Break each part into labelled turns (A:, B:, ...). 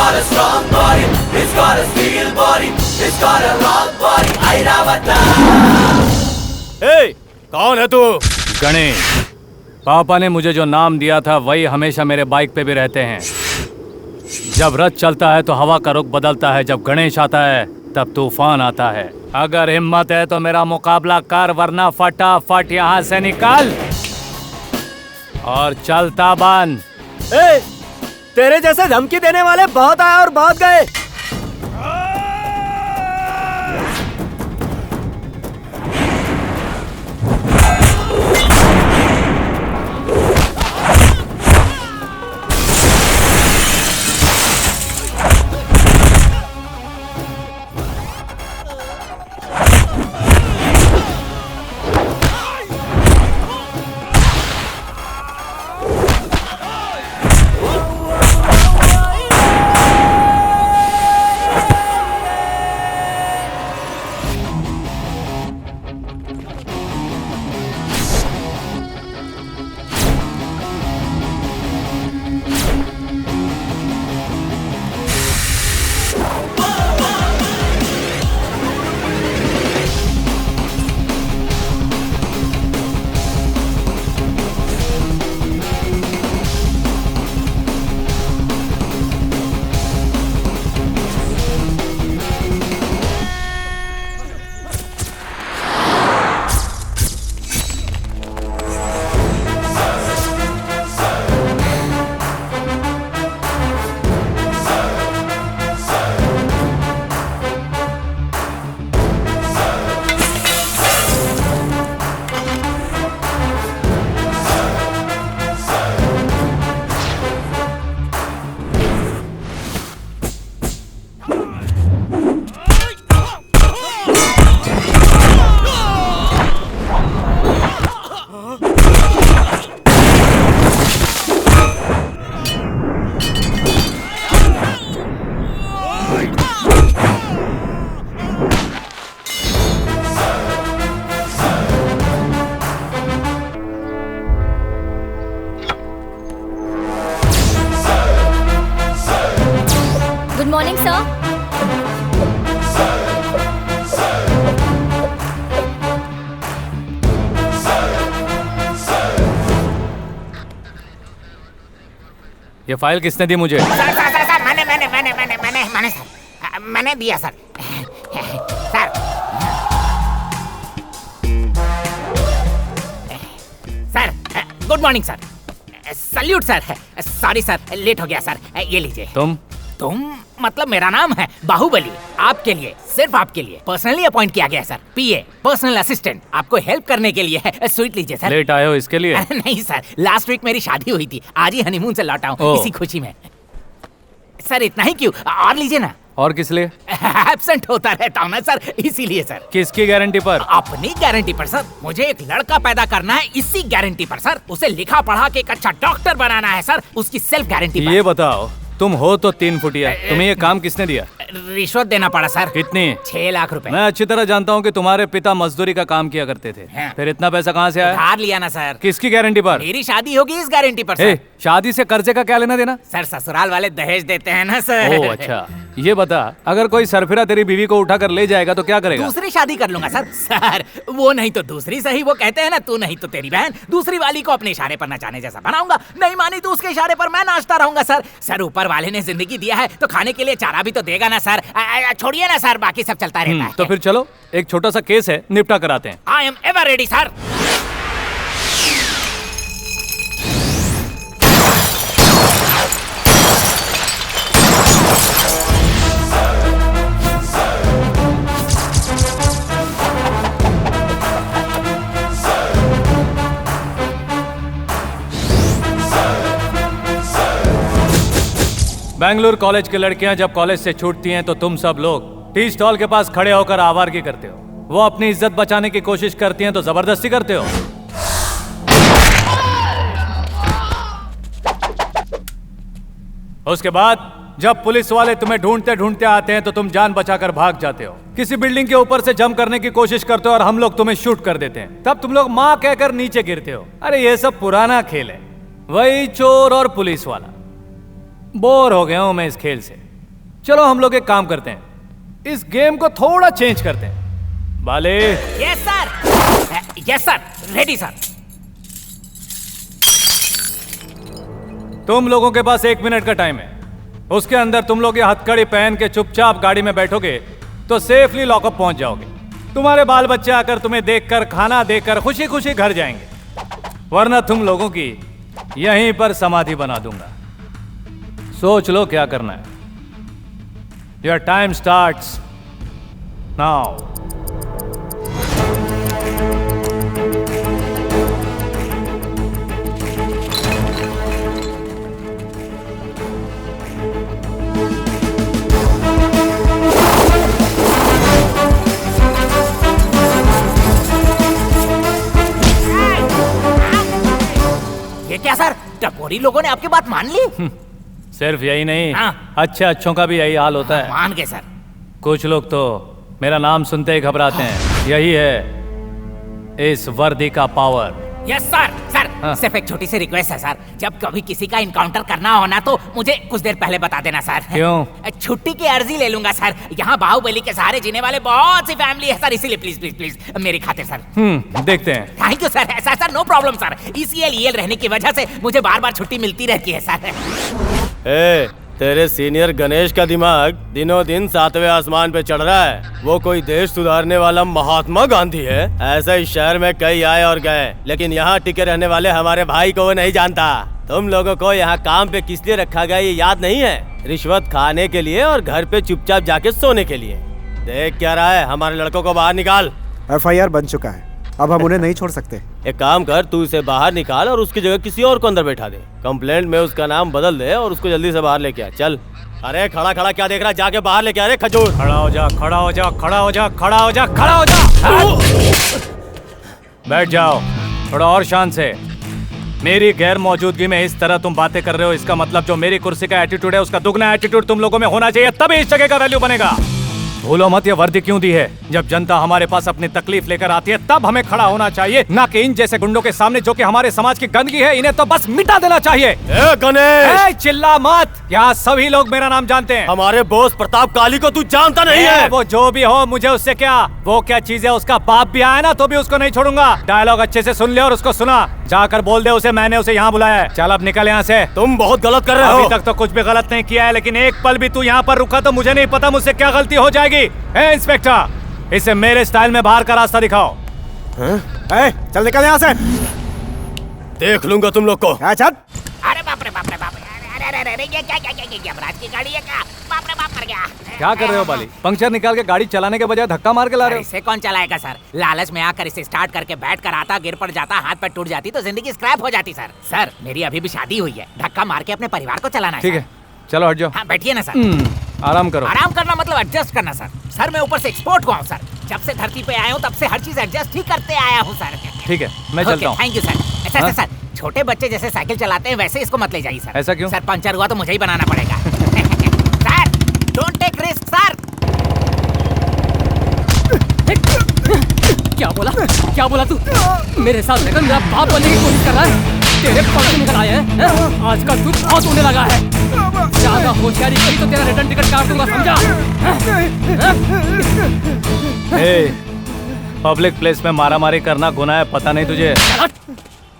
A: got a strong body, he's got a steel body, he's got a long body. Airavata.
B: ए, कौन है तू? गणेश। पापा ने मुझे जो नाम दिया था वही हमेशा मेरे बाइक पे भी रहते हैं। जब रथ चलता है तो हवा का रुख बदलता है, जब गणेश आता है तब तूफान आता है। अगर हिम्मत है तो मेरा मुकाबला कर, वरना फटाफट यहाँ से निकल और चलता बन।
C: ए, तेरे जैसे धमकी देने वाले बहुत आए और बहुत गए।
D: Good morning sir.
B: ये फाइल किसने दी मुझे?
E: सर मैंने दिया sir. Sir good morning sir. Salute sir. Sorry sir, late हो गया सर। ये लीजिए। तुम मतलब मेरा नाम है बाहुबली। आपके लिए, सिर्फ आपके लिए पर्सनली अपॉइंट किया गया सर। पीए, पर्सनल असिस्टेंट, आपको हेल्प करने के लिए है। स्वीट लीजिए सर।
B: लेट आए हो इसके लिए?
E: नहीं सर, लास्ट वीक मेरी शादी हुई थी, आज ही हनीमून से लौटा हूँ, इसी खुशी में। सर इतना ही क्यों, और लीजिए ना।
B: और किस लिए?
E: एब्सेंट होता रहता हूँ ना सर, इसीलिए सर।
B: किसकी गारंटी पर?
E: अपनी गारंटी पर सर। मुझे एक लड़का पैदा करना है, इसी गारंटी पर सर। उसे लिखा पढ़ा के एक अच्छा डॉक्टर बनाना है सर, उसकी सेल्फ गारंटी पर।
B: ये बताओ, तुम हो तो 3 फुटिया, तुम्हें ये काम किसने दिया?
E: रिश्वत देना पड़ा सर।
B: कितनी?
E: 6 लाख रुपए।
B: मैं अच्छी तरह जानता हूँ कि तुम्हारे पिता मजदूरी का काम किया करते थे। फिर इतना पैसा कहाँ से आया?
E: उधार लिया ना सर।
B: किसकी गारंटी पर?
E: मेरी शादी होगी इस गारंटी पर सर।
B: शादी से कर्जे का क्या लेना देना?
E: सर ससुराल वाले दहेज देते हैं ना सर।
B: ओह अच्छा। ये बता, अगर कोई सरफिरा तेरी बीवी को उठा कर ले जाएगा तो क्या करेगा?
E: दूसरी शादी कर लूंगा सर। सर वो नहीं तो दूसरी सही, वो कहते हैं ना तू नहीं तो तेरी बहन। दूसरी वाली को अपने इशारे पर नचाने जैसा बनाऊंगा, नहीं मानी तो उसके इशारे पर मैं नाचता रहूंगा सर। सर ऊपर वाले ने जिंदगी दिया है तो खाने के लिए चारा भी तो देगा ना सर। छोड़िए ना सर, बाकी सब चलता रहता है।
B: तो फिर चलो, एक छोटा सा केस है, निपटा कराते हैं।
E: I am ever ready sir.
B: Bengaluru college की लड़कियां जब कॉलेज से छूटती हैं तो तुम सब लोग टी स्टॉल के पास खड़े होकर आवारगी करते हो। वो अपनी इज्जत बचाने की कोशिश करती हैं तो जबरदस्ती करते हो। उसके बाद जब पुलिस वाले तुम्हें ढूंढते ढूंढते आते हैं तो तुम जान बचाकर भाग जाते हो। किसी बिल्डिंग के ऊपर से जंप करने की कोशिश करते हो और हम लोग तुम्हें शूट कर देते हैं। तब तुम लोग माँ कहकर नीचे गिरते हो। अरे ये सब पुराना खेल है, वही चोर और पुलिस वाला। बोर हो गया हूं मैं इस खेल से। चलो हम लोग एक काम करते हैं, इस गेम को थोड़ा चेंज करते हैं। बाले।
E: Yes sir. Yes sir, ready sir.
B: तुम लोगों के पास 1 मिनट का टाइम है। उसके अंदर तुम लोग ये हथकड़ी पहन के चुपचाप गाड़ी में बैठोगे तो सेफली लॉकअप पहुंच जाओगे। तुम्हारे बाल बच्चे आकर तुम्हें देखकर, खाना देकर खुशी खुशी घर जाएंगे, वरना तुम लोगों की यहीं पर समाधि बना दूंगा। सोच लो क्या करना है। Your time starts now.
E: ये क्या सर, टपोरी लोगों ने आपकी बात मान ली?
B: सिर्फ यही नहीं,
E: हाँ।
B: अच्छे अच्छों का भी यही हाल होता है।
E: मान गए सर।
B: कुछ लोग तो मेरा नाम सुनते ही घबराते हैं। यही है इस वर्दी का पावर।
E: Yes sir. सर
B: हाँ।
E: सिर्फ एक छोटी सी रिक्वेस्ट है सर, जब कभी किसी का इनकाउंटर करना हो ना तो मुझे कुछ देर पहले बता देना सर।
B: क्यों?
E: छुट्टी की अर्जी ले लूंगा सर। यहाँ बाहुबली के सहारे जीने वाले बहुत सी फैमिली है सर, इसीलिए प्लीज प्लीज प्लीज मेरी खातिर सर।
B: देखते हैं।
E: Thank you sir. ऐसा sir, no problem sir. ECL रहने की वजह से मुझे बार बार छुट्टी मिलती रहती है सर।
C: ए, तेरे सीनियर गणेश का दिमाग दिनों दिन 7वें आसमान पे चढ़ रहा है। वो कोई देश सुधारने वाला महात्मा गांधी है? ऐसे इस शहर में कई आए और गए, लेकिन यहाँ टिके रहने वाले हमारे भाई को वो नहीं जानता। तुम लोगों को यहाँ काम पे किस लिए रखा गया ये याद नहीं है? रिश्वत खाने के लिए और घर पे चुपचाप जाके सोने के लिए। देख क्या रहा है, हमारे लड़कों को बाहर निकाल।
F: FIR बन चुका है, अब हम उन्हें नहीं छोड़ सकते।
C: एक काम कर, तू इसे बाहर निकाल और उसकी जगह किसी और को अंदर बैठा दे। कंप्लेंट में उसका नाम बदल दे और उसको जल्दी से बाहर लेके आ। चल। अरे खड़ा खड़ा क्या देख रहा है, जाके बाहर लेके आ रे खजूर।
B: खड़ा हो जा, खड़ा हो जा, खड़ा हो जा, खड़ा हो जा, खड़ा हो जा। बैठ जाओ थोड़ा और शान से। मेरी गैर मौजूदगी में इस तरह तुम बातें कर रहे हो, इसका मतलब जो मेरी कुर्सी का एटीट्यूड है उसका दुगना एटीट्यूड तुम लोगों में होना चाहिए, तभी इस जगह का वैल्यू बनेगा। भूलो मत ये वर्दी क्यों दी है। जब जनता हमारे पास अपनी तकलीफ लेकर आती है तब हमें खड़ा होना चाहिए, ना कि इन जैसे गुंडों के सामने जो कि हमारे समाज की गंदगी है। इन्हें तो बस मिटा देना चाहिए।
C: गणेश,
B: चिल्ला मत, यहाँ सभी लोग मेरा नाम जानते हैं।
C: हमारे बॉस प्रताप काली को तू जानता नहीं है?
B: वो जो भी हो, मुझे उससे क्या। वो क्या चीज है, उसका बाप भी आया ना तो भी उसको नहीं छोड़ूंगा। डायलॉग अच्छे से सुन ले और उसको सुना। जाकर बोल दे उसे मैंने उसे यहाँ बुलाया है। चल अब निकल यहाँ से।
C: तुम बहुत गलत कर रहे हो।
B: अभी तक तो कुछ भी गलत नहीं किया है, लेकिन एक पल भी तू यहाँ पर रुका तो मुझे नहीं पता मुझसे क्या गलती हो जाएगी। इंस्पेक्टर, इसे मेरे स्टाइल में बाहर का रास्ता दिखाओ।
F: चल निकल यहाँ से।
C: देख लूंगा तुम लोग को।
F: चल।
E: अरे बाप रे बाप रे बाप रे, अरे अरे अरे, ये क्या अपराध की गाड़ी है क्या? बाप रे बाप कर गया।
B: क्या कर रहे हो बाली? पंक्चर निकाल के गाड़ी चलाने के बजाय धक्का मार के ला रहे हो।
E: इसे कौन चलाएगा सर? लालच में आकर इसे स्टार्ट करके बैठ कर आता, गिर पड़ जाता, हाथ पैर टूट जाती तो जिंदगी स्क्रैप हो जाती सर। सर मेरी अभी भी शादी हुई है, धक्का मार के अपने परिवार को चलाना है।
B: ठीक है, चलो हट जाओ।
E: हाँ बैठिए ना सर।
B: आराम करो।
E: आराम करना मतलब एडजस्ट करना सर। सर मैं ऊपर से एक्सपोर्ट हुआ हूँ सर। जब से धरती पे आया हूँ तब से हर चीज एडजस्ट ही करते आया हूँ सर।
B: ठीक है, मैं चलता हूँ।
E: Thank you sir. ऐसा सर, छोटे बच्चे जैसे साइकिल चलाते हैं वैसे इसको मत ले जाइए सर।
B: ऐसा क्यों?
E: सर पंचर हुआ तो मुझे ही बनाना पड़ेगा। Sir don't take risk sir.
G: क्या बोला? क्या बोला तू? मेरे साथ लेकर मेरा बाप बनने की कोशिश कर रहा है? तेरे पंख निकल आए हैं? आजकल तू बहुत होने लगा है। ज्यादा होशियारी करी तो तेरा रिटर्न टिकट काट दूंगा, समझा?
B: पब्लिक प्लेस में मारामारी करना गुनाह है, पता नहीं तुझे?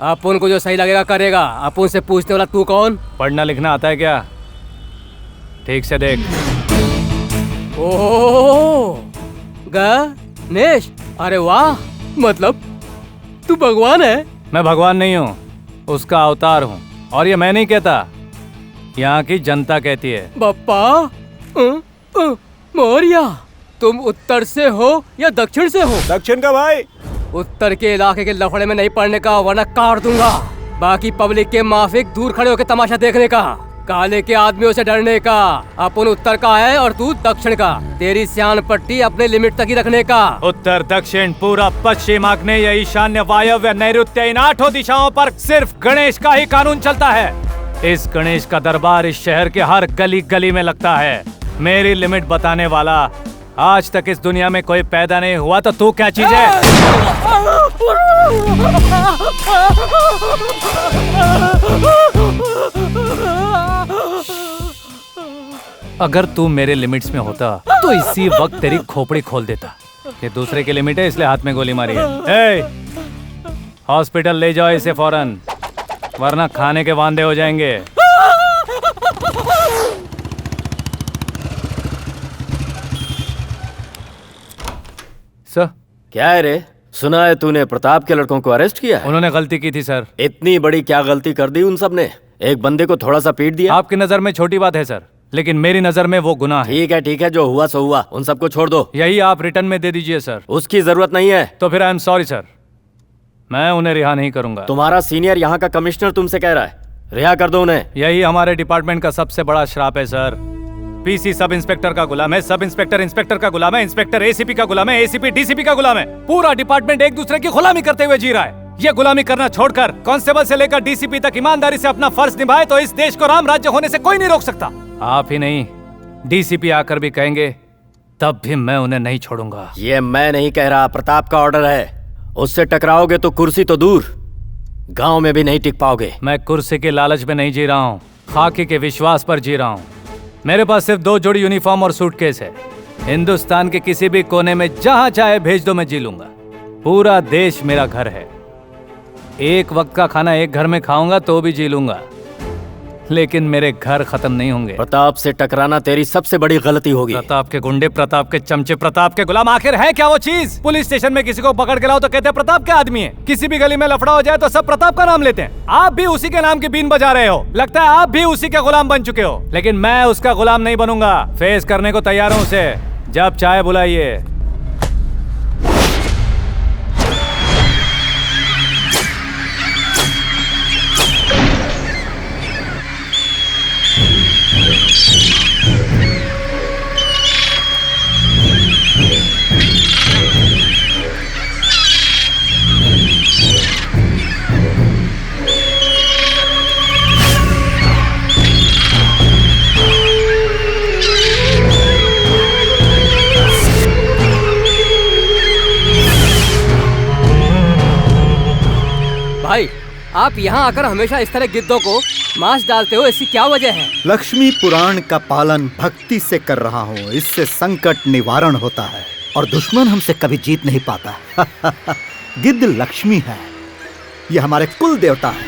G: अपन को जो सही लगेगा करेगा। अपन से पूछने वाला तू कौन?
B: पढ़ना लिखना आता है क्या? ठीक से देख।
G: ओह गणेश, अरे वाह, मतलब तू भगवान है?
B: मैं भगवान नहीं हूँ, उसका अवतार हूँ। और ये मैं नहीं कहता, यहाँ की जनता कहती है।
G: बप्पा मौर्या, तुम उत्तर से हो या दक्षिण से हो?
F: दक्षिण का भाई।
G: उत्तर के इलाके के लफड़े में नहीं पड़ने का, वरना काट दूंगा। बाकी पब्लिक के माफिक दूर खड़े होकर तमाशा देखने का, काले के आदमियों से डरने का। अपन उत्तर का है और तू दक्षिण का। तेरी सियान पट्टी अपने लिमिट तक ही रखने का।
B: उत्तर, दक्षिण, पूरा पश्चिम, आग्नेय, ईशान्य, वायव्य, नैऋत्य, इन 8 दिशाओं पर सिर्फ गणेश का ही कानून चलता है। इस गणेश का दरबार इस शहर के हर गली गली में लगता है। मेरी लिमिट बताने वाला आज तक इस दुनिया में कोई पैदा नहीं हुआ, तो तू क्या चीज है? अगर तू मेरे लिमिट्स में होता तो इसी वक्त तेरी खोपड़ी खोल देता। ये दूसरे की लिमिट है इसलिए हाथ में गोली मारी है। हॉस्पिटल ले जाओ इसे फौरन, वरना खाने के वांदे हो जाएंगे। सर
C: क्या है रे? सुना है तूने प्रताप के लड़कों को अरेस्ट किया है?
B: उन्होंने गलती की थी सर।
C: इतनी बड़ी क्या गलती कर दी उन सब ने? एक बंदे को थोड़ा सा पीट दिया।
B: आपकी नजर में छोटी बात है सर, लेकिन मेरी नजर में वो गुनाह है।
C: ठीक है, जो हुआ सो हुआ, उन सबको छोड़ दो।
B: यही आप रिटर्न में दे दीजिए सर।
C: उसकी जरूरत नहीं है।
B: तो फिर आई एम सॉरी सर, मैं उन्हें रिहा नहीं करूंगा।
C: तुम्हारा सीनियर यहाँ का कमिश्नर तुमसे कह रहा है, रिहा कर दो उन्हें।
B: यही हमारे डिपार्टमेंट का सबसे बड़ा श्राप है सर। पीसी सब इंस्पेक्टर का गुलाम है, सब इंस्पेक्टर इंस्पेक्टर का गुलाम है, इंस्पेक्टर एसीपी का गुलाम है, एसीपी डीसीपी का गुलाम है। पूरा डिपार्टमेंट एक दूसरे की गुलामी करते हुए जी रहा है। ये गुलामी करना छोड़कर कांस्टेबल से लेकर डीसीपी तक ईमानदारी से अपना फर्ज निभाए तो इस देश को राम राज्य होने से कोई नहीं रोक सकता। आप ही नहीं, डीसीपी आकर भी कहेंगे तब भी मैं उन्हें नहीं छोड़ूंगा।
C: ये मैं नहीं कह रहा, प्रताप का ऑर्डर है। उससे टकराओगे तो कुर्सी तो दूर, गांव में भी नहीं टिक पाओगे।
B: मैं कुर्सी के लालच में नहीं जी रहा हूँ, खाकी के विश्वास पर जी रहा हूँ। मेरे पास सिर्फ 2 जोड़ी यूनिफॉर्म और सूटकेस है। हिंदुस्तान के किसी भी कोने में जहां चाहे भेज दो, मैं जी लूंगा। पूरा देश मेरा घर है। एक वक्त का खाना एक घर में खाऊंगा तो भी जी लूंगा, लेकिन मेरे घर खत्म नहीं होंगे।
C: प्रताप से टकराना तेरी सबसे बड़ी गलती होगी।
B: प्रताप के गुंडे, प्रताप के चमचे, प्रताप के गुलाम, आखिर है क्या वो चीज? पुलिस स्टेशन में किसी को पकड़ के लाओ तो कहते हैं प्रताप के आदमी है। किसी भी गली में लफड़ा हो जाए तो सब प्रताप का नाम लेते हैं। आप भी उसी के नाम की बीन बजा रहे हो। लगता है आप भी उसी के गुलाम बन चुके हो, लेकिन मैं उसका गुलाम नहीं बनूंगा। फेस करने को तैयार हूँ उसे, जब चाहे बुलाइए।
G: भाई, आप यहाँ आकर हमेशा इस तरह गिद्धों को मांस डालते हो, इसकी क्या वजह है?
H: लक्ष्मी पुराण का पालन भक्ति से कर रहा हूँ। इससे संकट निवारण होता है और दुश्मन हमसे कभी जीत नहीं पाता। गिद्ध लक्ष्मी है, ये हमारे कुल देवता है।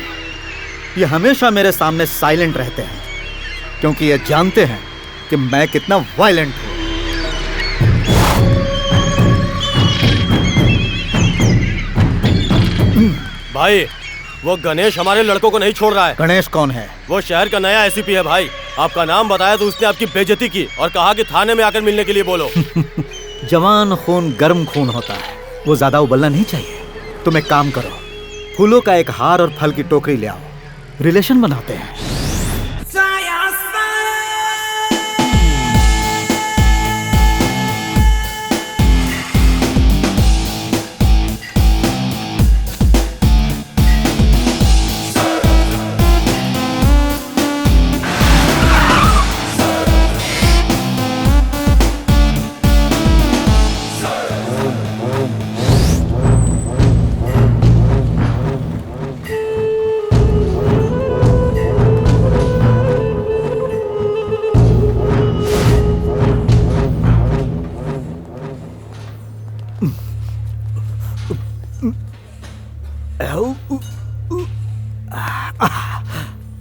H: ये हमेशा मेरे सामने साइलेंट रहते हैं क्योंकि ये जानते हैं कि मैं कितना वायलेंट हूँ।
C: भाई, वो गणेश हमारे लड़कों को नहीं छोड़ रहा है।
H: गणेश कौन है?
C: वो शहर का नया एसीपी है भाई। आपका नाम बताया तो उसने आपकी बेइज्जती की और कहा कि थाने में आकर मिलने के लिए बोलो।
H: जवान खून गर्म खून होता है, वो ज्यादा उबलना नहीं चाहिए। तुम एक काम करो, फूलों का एक हार और फल की टोकरी ले आओ, रिलेशन बनाते हैं।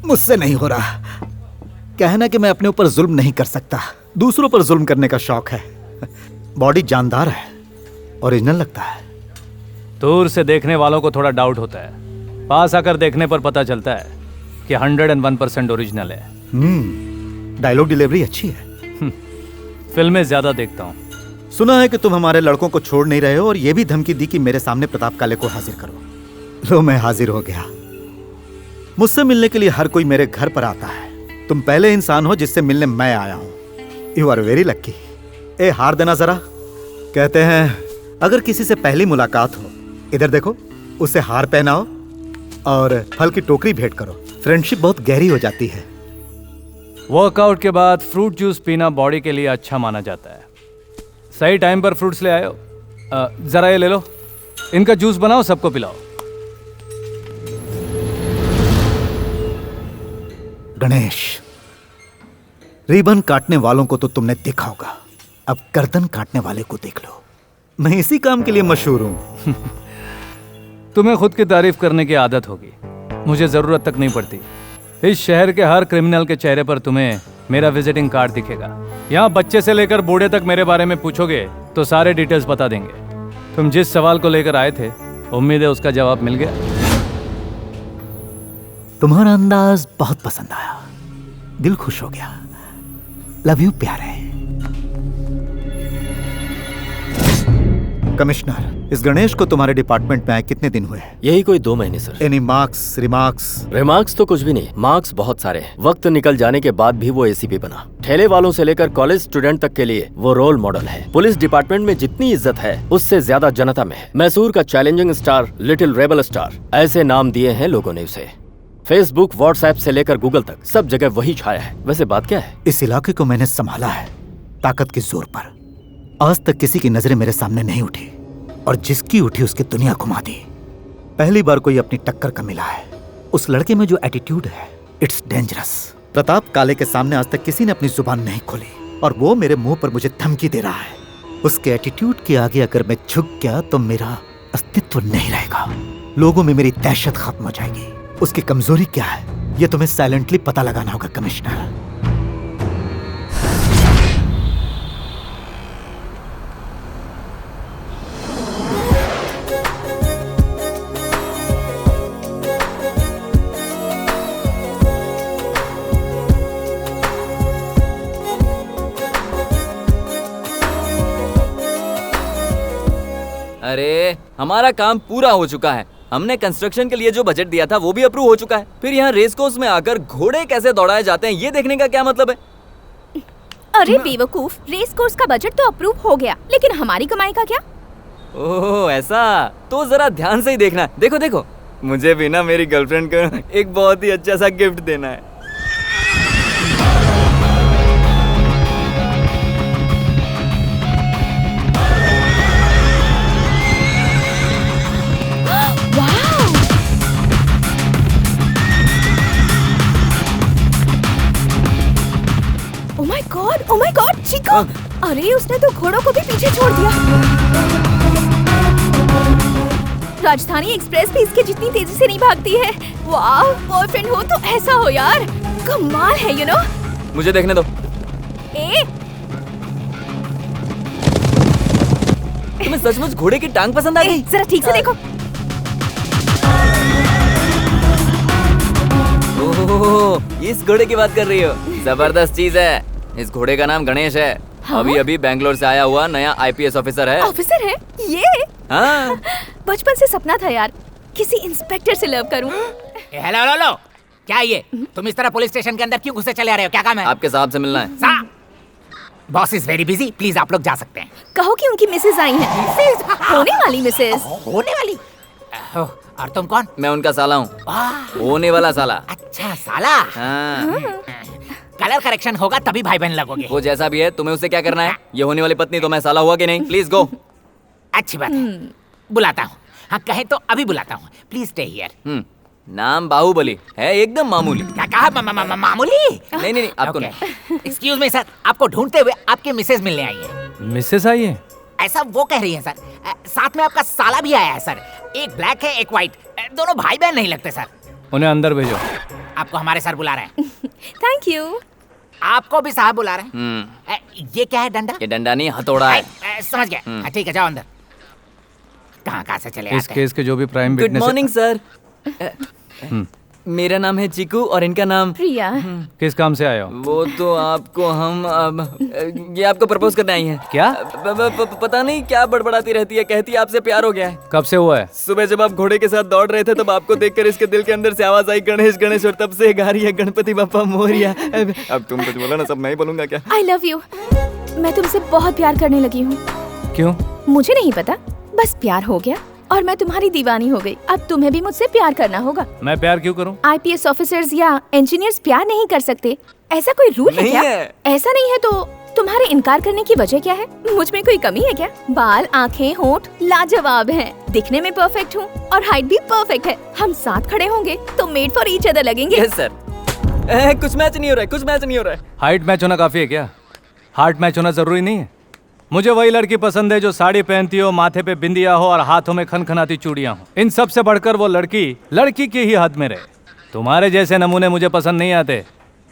H: मुझसे नहीं हो रहा। कहना कि मैं अपने ऊपर जुल्म नहीं कर सकता, दूसरों पर जुल्म करने का शौक है। बॉडी जानदार है, ओरिजिनल लगता है।
B: दूर से देखने वालों को थोड़ा डाउट होता है, पास आकर देखने पर पता चलता है कि 101% ओरिजिनल है।
H: डायलॉग डिलीवरी अच्छी है।
B: फिल्में ज्यादा देखता हूँ।
H: सुना है कि तुम हमारे लड़कों को छोड़ नहीं रहे हो और ये भी धमकी दी कि मेरे सामने प्रताप काले को हाजिर करो। लो, मैं हाजिर हो गया। मुझसे मिलने के लिए हर कोई मेरे घर पर आता है। तुम पहले इंसान हो जिससे मिलने मैं आया हूं। You are very lucky. ए, हार देना जरा। कहते हैं अगर किसी से पहली मुलाकात हो, इधर देखो, उसे हार पहनाओ और फल की टोकरी भेंट करो। फ्रेंडशिप बहुत गहरी हो जाती है।
B: वर्कआउट के बाद फ्रूट जूस पीना बॉडी के लिए अच्छा माना जाता है। सही टाइम पर फ्रूट्स ले आयो। जरा ये ले लो, इनका जूस बनाओ, सबको पिलाओ।
H: गणेश, रिबन काटने वालों को तो तुमने देखा होगा, अब गर्दन काटने वाले को देख लो। मैं इसी काम के लिए मशहूर हूं।
B: तुम्हें खुद की तारीफ करने की आदत होगी, मुझे जरूरत तक नहीं पड़ती। इस शहर के हर क्रिमिनल के चेहरे पर तुम्हें मेरा विजिटिंग कार्ड दिखेगा। यहाँ बच्चे से लेकर बूढ़े तक मेरे बारे में पूछोगे तो सारे डिटेल्स बता देंगे। तुम जिस सवाल को लेकर आए थे, उम्मीद है उसका जवाब मिल गया।
H: तुम्हारा अंदाज बहुत पसंद आया, दिल खुश हो गया। लव यू प्यारे। कमिश्नर, इस गणेश को तुम्हारे डिपार्टमेंट में आए कितने दिन हुए?
C: यही कोई 2 महीने sir.
H: Any marks, remarks?
C: Remarks तो कुछ भी नहीं, मार्क्स बहुत सारे हैं। वक्त निकल जाने के बाद भी वो एसीपी बना। ठेले वालों से लेकर कॉलेज स्टूडेंट तक के लिए वो रोल मॉडल है। पुलिस डिपार्टमेंट में जितनी इज्जत है उससे ज्यादा जनता में है। मैसूर का challenging star, little rebel star, ऐसे नाम दिए हैं लोगों ने उसे। फेसबुक, व्हाट्सएप से लेकर गूगल तक सब जगह वही छाया है। वैसे बात क्या है?
H: इस इलाके को मैंने संभाला है ताकत के जोर पर। आज तक किसी की नजरें मेरे सामने नहीं उठी, और जिसकी उठी उसकी दुनिया घुमा दी। पहली बार कोई अपनी टक्कर का मिला है। उस लड़के में जो एटीट्यूड है, इट्स डेंजरस। प्रताप काले के सामने आज तक किसी ने अपनी जुबान नहीं खोली, और वो मेरे मुंह पर मुझे धमकी दे रहा है। उसके एटीट्यूड के आगे अगर मैं झुक गया तो मेरा अस्तित्व नहीं रहेगा। लोगों में मेरी दहशत खत्म हो जाएगी। उसकी कमजोरी क्या है, ये तुम्हें साइलेंटली पता लगाना होगा कमिश्नर।
I: अरे हमारा काम पूरा हो चुका है। हमने कंस्ट्रक्शन के लिए जो बजट दिया था वो भी अप्रूव हो चुका है। फिर यहाँ रेस कोर्स में आकर घोड़े कैसे दौड़ाए जाते हैं ये देखने का क्या मतलब है?
D: अरे बेवकूफ, रेस कोर्स का बजट तो अप्रूव हो गया, लेकिन हमारी कमाई का क्या?
I: ओह ऐसा, तो जरा ध्यान से ही देखना। देखो देखो, मुझे भी ना मेरी गर्लफ्रेंड को एक बहुत ही अच्छा सा गिफ्ट देना है।
D: ओह माय गॉड, चिको! अरे उसने तो घोड़ों को भी पीछे छोड़ दिया। राजधानी एक्सप्रेस भी इसके जितनी तेजी से नहीं भागती है। वाह, बॉयफ्रेंड हो तो ऐसा हो यार, कमाल है यू नो।
I: मुझे देखने दो। तुम्हें सचमुच घोड़े की टांग पसंद आ गई?
D: जरा ठीक से देखो।
I: ओह, इस घोड़े की बात कर रही हो? जबरदस्त चीज है। इस घोड़े का नाम गणेश है। हाँ? अभी अभी बैंगलोर से आया हुआ नया आईपीएस ऑफिसर है।
D: ऑफिसर है ये?
I: हाँ।
D: बचपन से सपना था यार, किसी इंस्पेक्टर से लव करूं।
E: हेलो हेलो, क्या ये तुम इस तरह पुलिस स्टेशन के अंदर क्यों घुसे चले आ रहे हो? क्या काम है?
I: आपके साहब से मिलना है।
E: Boss is very busy, please आप लोग जा सकते हैं।
D: कहो कि उनकी मिसेज आई हैं। होने वाली मिसेज।
E: होने वाली? और तुम कौन?
I: मैं उनका साला हूँ, होने वाला साला।
E: अच्छा साला।
I: हाँ।
E: कलर करेक्शन होगा तभी भाई बहन लगोगे।
I: वो जैसा भी है, तुम्हें उससे क्या करना है? ये होने वाली पत्नी तो मैं साला हुआ कि नहीं? Please go.
E: अच्छी बात है, बुलाता हूँ। हाँ कहे तो अभी बुलाता हूँ, प्लीज स्टे हियर।
I: नाम बाहुबली है, एकदम मामूली।
E: क्या कहा? मामूली?
I: नहीं नहीं, आपको नहीं।
E: एक्सक्यूज मी सर, आपको ढूंढते हुए आपकी मिसेज मिलने आई है।
B: मिसेज आई है?
E: ऐसा वो कह रही है सर। साथ में आपका साला भी आया है सर। एक ब्लैक है, एक व्हाइट, दोनों भाई बहन नहीं लगते सर।
B: उन्हें अंदर भेजो।
E: आपको हमारे सर बुला रहे हैं।
D: Thank you.
E: आपको भी साहब बुला रहे हैं। ये क्या है? डंडा?
I: ये डंडा नहीं, हथौड़ा है।
E: समझ गया। ठीक है, जाओ अंदर। कहाँ से चले आते हैं?
B: इस केस के जो भी prime witness.
I: Good morning sir. मेरा नाम है चीकू और इनका नाम
D: प्रिया।
B: किस काम से आए हो?
I: वो तो आपको हम ये आपको प्रपोज करने आई है।
B: क्या?
I: पता नहीं क्या बड़बड़ाती रहती है, कहती है आपसे प्यार हो गया है।
B: कब से हुआ है?
I: सुबह जब आप घोड़े के साथ दौड़ रहे थे तब आपको देखकर इसके दिल के अंदर से आवाज आई गणेश गणेश, और तब से गा रही है गणपति बप्पा मोरिया। अब तुम कुछ बोलो ना, सब मैं ही बोलूंगा क्या?
D: I love you. मैं तुमसे बहुत प्यार करने लगी हूँ।
B: क्यों?
D: मुझे नहीं पता, बस प्यार हो गया और मैं तुम्हारी दीवानी हो गई। अब तुम्हें भी मुझसे प्यार करना होगा।
B: मैं प्यार क्यों करूं?
D: आईपीएस ऑफिसर्स या इंजीनियर्स प्यार नहीं कर सकते, ऐसा कोई रूल है क्या? ऐसा नहीं है तो तुम्हारे इनकार करने की वजह क्या है? मुझ में कोई कमी है क्या? बाल, आँखें, होंठ लाजवाब हैं, दिखने में परफेक्ट हूँ और हाइट भी परफेक्ट है। हम साथ खड़े होंगे तो मेड फॉर ईच अदर लगेंगे।
I: Yes sir. कुछ मैच नहीं हो रहा है, कुछ मैच नहीं हो रहा है।
B: हाइट मैच होना काफी है क्या? हार्ट मैच होना जरूरी नहीं है। मुझे वही लड़की पसंद है जो साड़ी पहनती हो, माथे पे बिंदिया हो और हाथों में खनखनाती चूड़ियां हो। इन सब से बढ़कर वो लड़की के ही हद में रहे। तुम्हारे जैसे नमूने मुझे पसंद नहीं आते।